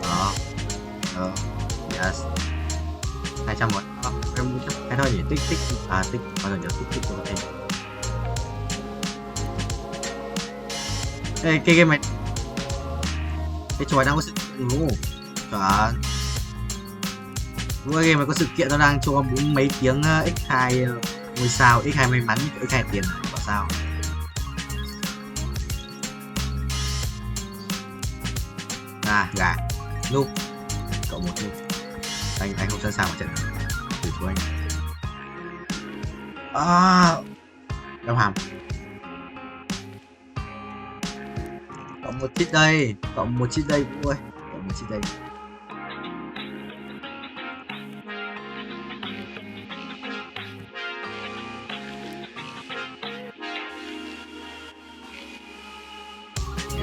Đó. Yes. 200 một. Em chắc cái thôi nhỉ, tích bao giờ nhớ tích cho em. Ê, cái game này cái trò đang có sự kiện đúng không? Trời. Game này có sự kiện nó đang cho mấy tiếng x2 ngôi sao, x2 may mắn, x2 tiền này, bảo sao? Gà lúc cộng một lúc anh không sẵn sàng vào trận này. Từ chối anh đau hàm. Cộng một chít đây ui, cộng một chít đây.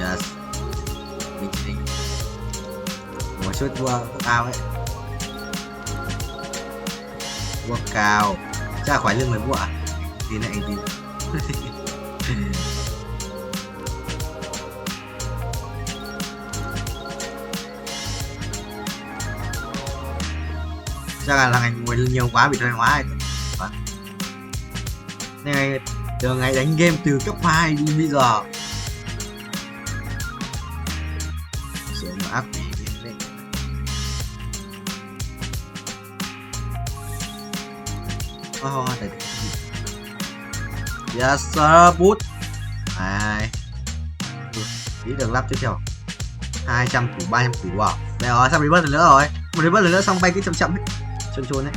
Yes, mình một chút vua cao ấy, vua cao chắc là khoái lưng mấy vua à? Tin này anh tin. Chắc là anh ngồi nhiều quá bị thoái hóa rồi. Nên từ ngày đánh game từ cấp 2 đến bây giờ sửa mà áp đi lên. Yes sir, bút này tí được lắp tiếp theo 200 củ 300 củ vào đây rồi, sắp reverse nữa rồi, một reverse nữa xong bay cái chậm ấy, chôn đấy.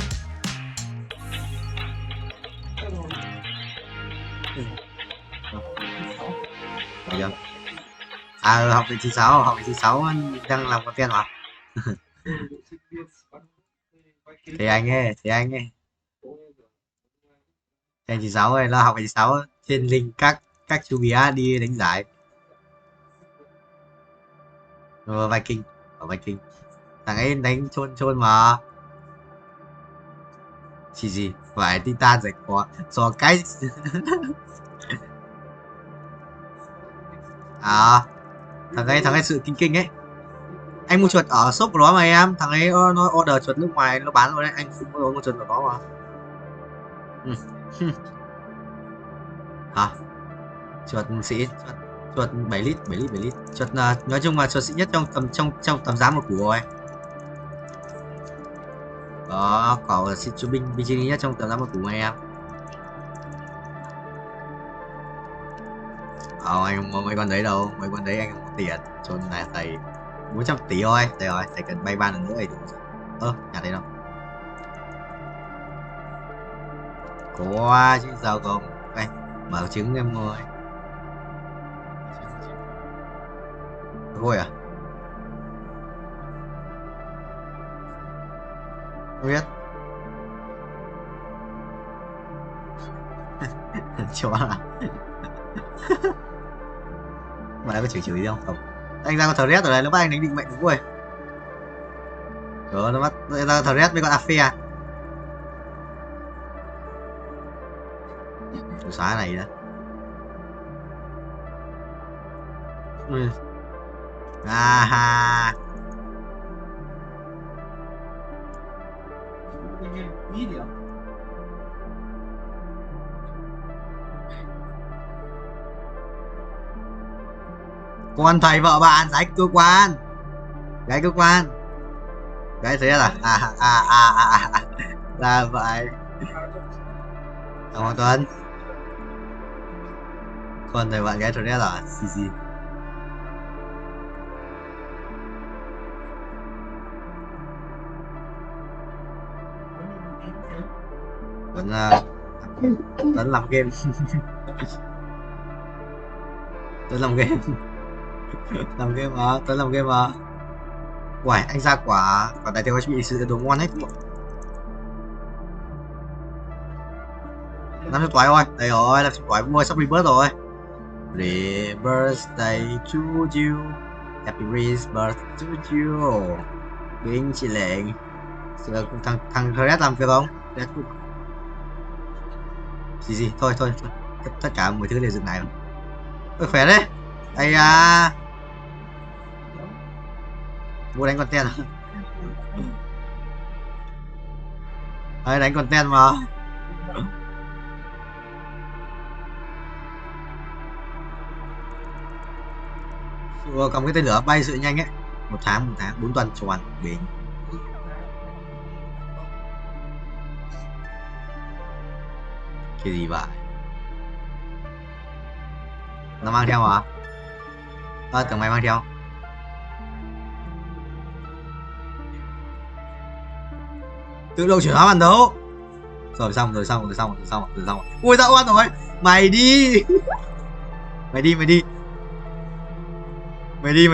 Học vị 96 đang làm content mà. Thì anh ấy Thầy 96 này là học 96 trên link các chú bé đi đánh giải. Viking ở Viking thằng ấy đánh chôn mà gì phải Titan giải có so cái thằng ấy sự kinh ấy. Anh mua chuột ở shop của nó mà em, thằng ấy nó order chuột nước ngoài nó bán rồi đấy, anh cũng mua chuột của nó mà. Chuột xịn, chuột 7 lít, chuột nói chung là chuột xịn nhất trong tầm giá một củ rồi. Đó, có xịn chú bikini nhất trong tầm giá một củ này em. Anh mua mấy con đấy đâu, mấy con đấy anh không có tiền, chuột này thầy 400 tỷ thôi, đây rồi, thầy cần bay 3 lần nữa thì đủ. Nhà đây đâu? Có chứ sao không? Đây, mở trứng em ơi. Thôi à? Không biết. Chó à? Mà đã có chửi đi không? Anh ra con thờ rét rồi này, nó bắt anh đánh định mệnh đúng rồi. Trời ơi, nó bắt ra thờ rét với con Afe à? Tôi xóa này đó. Ha. Con thầy vợ bạn gái cơ quan. Gái cơ quan. Gái thế là là vậy. Cảm ơn Tuấn. Con thầy bạn gái thế là gì. Tuấn làm game. Tuấn làm game. Làm game mà, Tuấn làm game mà. Uầy, anh ra quả đại tiêu bị sự đồ ngon hết. 500 tuổi rồi, đây rồi, 500 tuổi vui sắp rebirth rồi. Birthday to you, happy rebirth to you. Bình chị lệnh. Thằng Red làm việc không? Red cũng gì thôi tất cả mọi thứ đều dừng lại rồi. Ôi khỏe đấy. Ây à, mua đánh content à? Ơi đánh content mà. Cầm cái tên lửa bay sự nhanh ấy. Một tháng 4 tuần tròn bền. Cái gì vậy? Nó mang theo hả? Tưởng mày mang theo. Tự động chuyển hóa bản đấu. Rồi xong. Ui tao oan rồi. Mày đi. Mày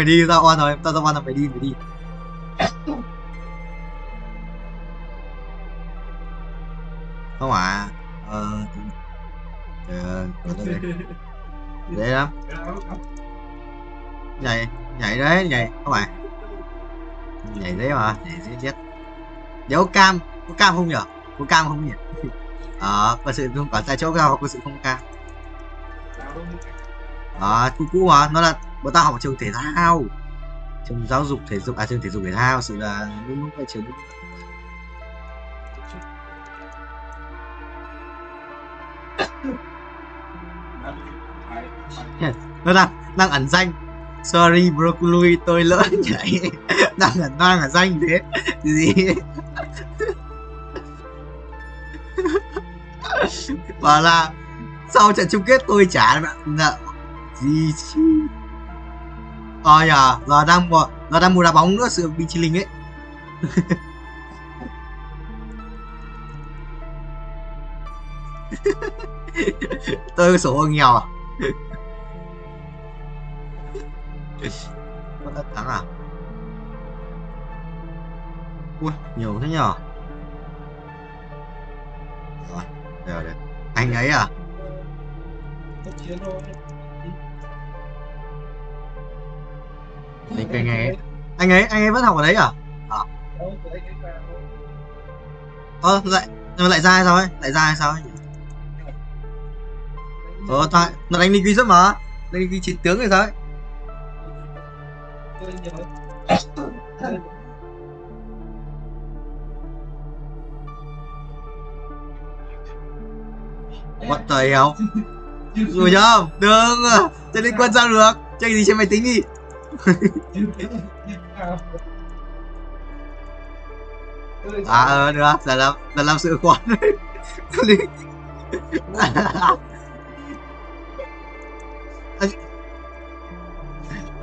đi, tao oan rồi, tao oan rồi, mày đi. Không à? Dễ lắm. Nhảy đấy, không phải. Nhảy dễ mà, nhảy dễ chết. Đéo cam, có cam không nhỉ? Có cam không nhỉ? Quân sự không có tại chỗ nào quân sự không cam. Cũ mà, nó là bọn tao học ở trường thể thao, trường giáo dục thể dục, trường thể dục thể thao, sự là lúc phải trường. Nó đang ẩn danh. Sorry broccoli, tôi lỡ nhảy. đang ẩn danh thế gì. Bảo là sau trận chung kết tôi trả nợ gì chứ. Giờ đang mua đá bóng nữa, sự bị chi linh ấy. Tôi sổ nghèo à? Có tất thắng à? Ui, nhiều thế nhờ. Rồi, đây. Anh ấy à? Anh ấy vẫn học ở đấy à? Lại ra hay sao ấy? Nó đánh đi quy rất mà. Đánh đi quy chiến tướng rồi sao ấy? What the hell? Rồi chưa? Đừng, cho nên quân sao được? Chơi gì trên máy tính đi. Được, là làm sự khoan.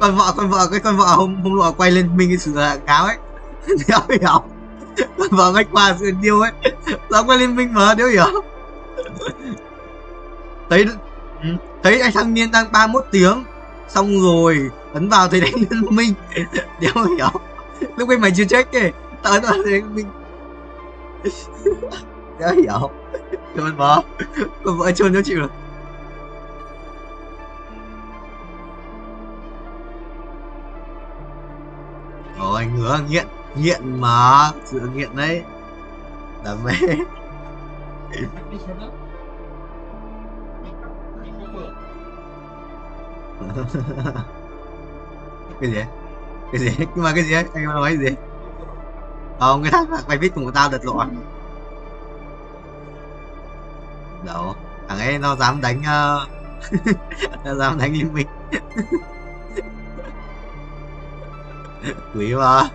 con vợ hôm nọ quay lên mình cái sự cáo ấy. Đéo hiểu. Con vợ ngách qua sự điêu ấy. Nó quay lên mình mà, đéo hiểu. Thấy anh thanh niên đang 31 tiếng, xong rồi ấn vào thấy đánh liên minh. Đéo hiểu. Lúc ấy mày chưa check kìa, tao ấn vào thấy liên minh. Đéo hiểu. Trôn mà, con vợ trôn cho chịu được. Rồi ngứa nghiện mà, sự nghiện đấy. Đam mê. Cái gì? Cái gì? Nhưng mà cái gì ấy? Anh nói cái gì? Không, cái thằng mày biết cùng tao đợt lộ. Đâu, thằng ấy nó dám đánh nó dám đánh Liên Minh. Quý mà.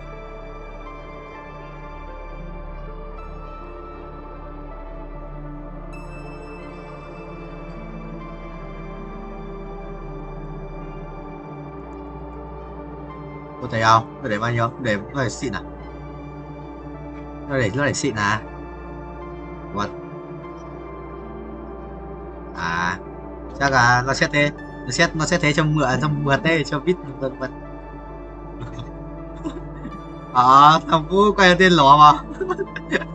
Có thấy không? Nó để bao nhiêu? Nó để xịn à? Nó để xịn à? What? À, chắc là nó xét thế. Nó xét thế cho mượt thế, cho vít mượt. Thằng Vũ quay tên lỏ mà.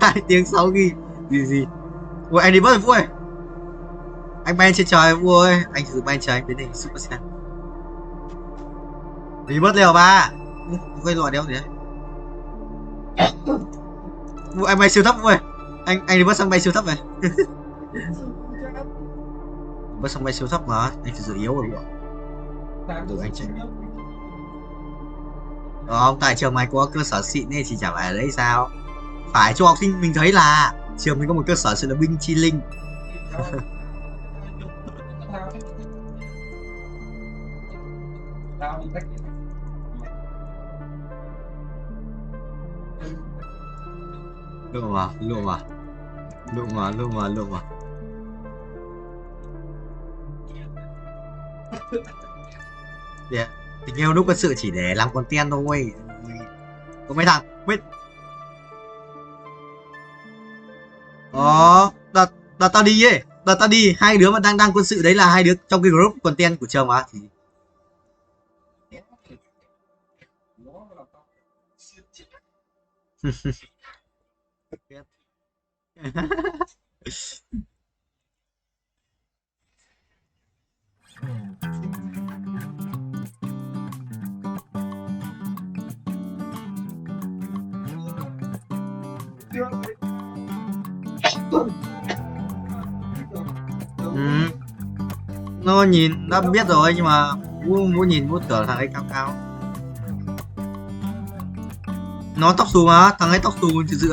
2 tiếng 6 ghi. Gì? Ui, anh đi bớt Vũ ơi. Anh bay trên trời Vũ ơi. Anh sử dụng bay trời anh đến đây super xe. Đi bớt lèo ba. Quay lọ đéo gì đấy. Vũ, anh bay siêu thấp Vũ ơi. Anh đi bớt sang bay siêu thấp này. Bớt sang bay siêu thấp mà. Anh sử dụng yếu rồi Vũ. Được anh chạy. Không, tại trường mày có cơ sở xịn nên chỉ chả phải ở đấy sao? Phải cho học sinh mình thấy là trường mình có một cơ sở sự là binh chi linh. Lộ mà. Yeah. Tình yêu lúc quân sự chỉ để làm content thôi. Có mấy thằng đợt tao đi ấy, đợt tao đi 2 đứa mà đang quân sự đấy là 2 đứa trong cái group content của trường mà thì nó nhìn đã biết rồi nhưng mà Vũ nhìn Vũ tưởng thằng ấy cao. Nó tóc xù mà, thằng ấy tóc xù thực sự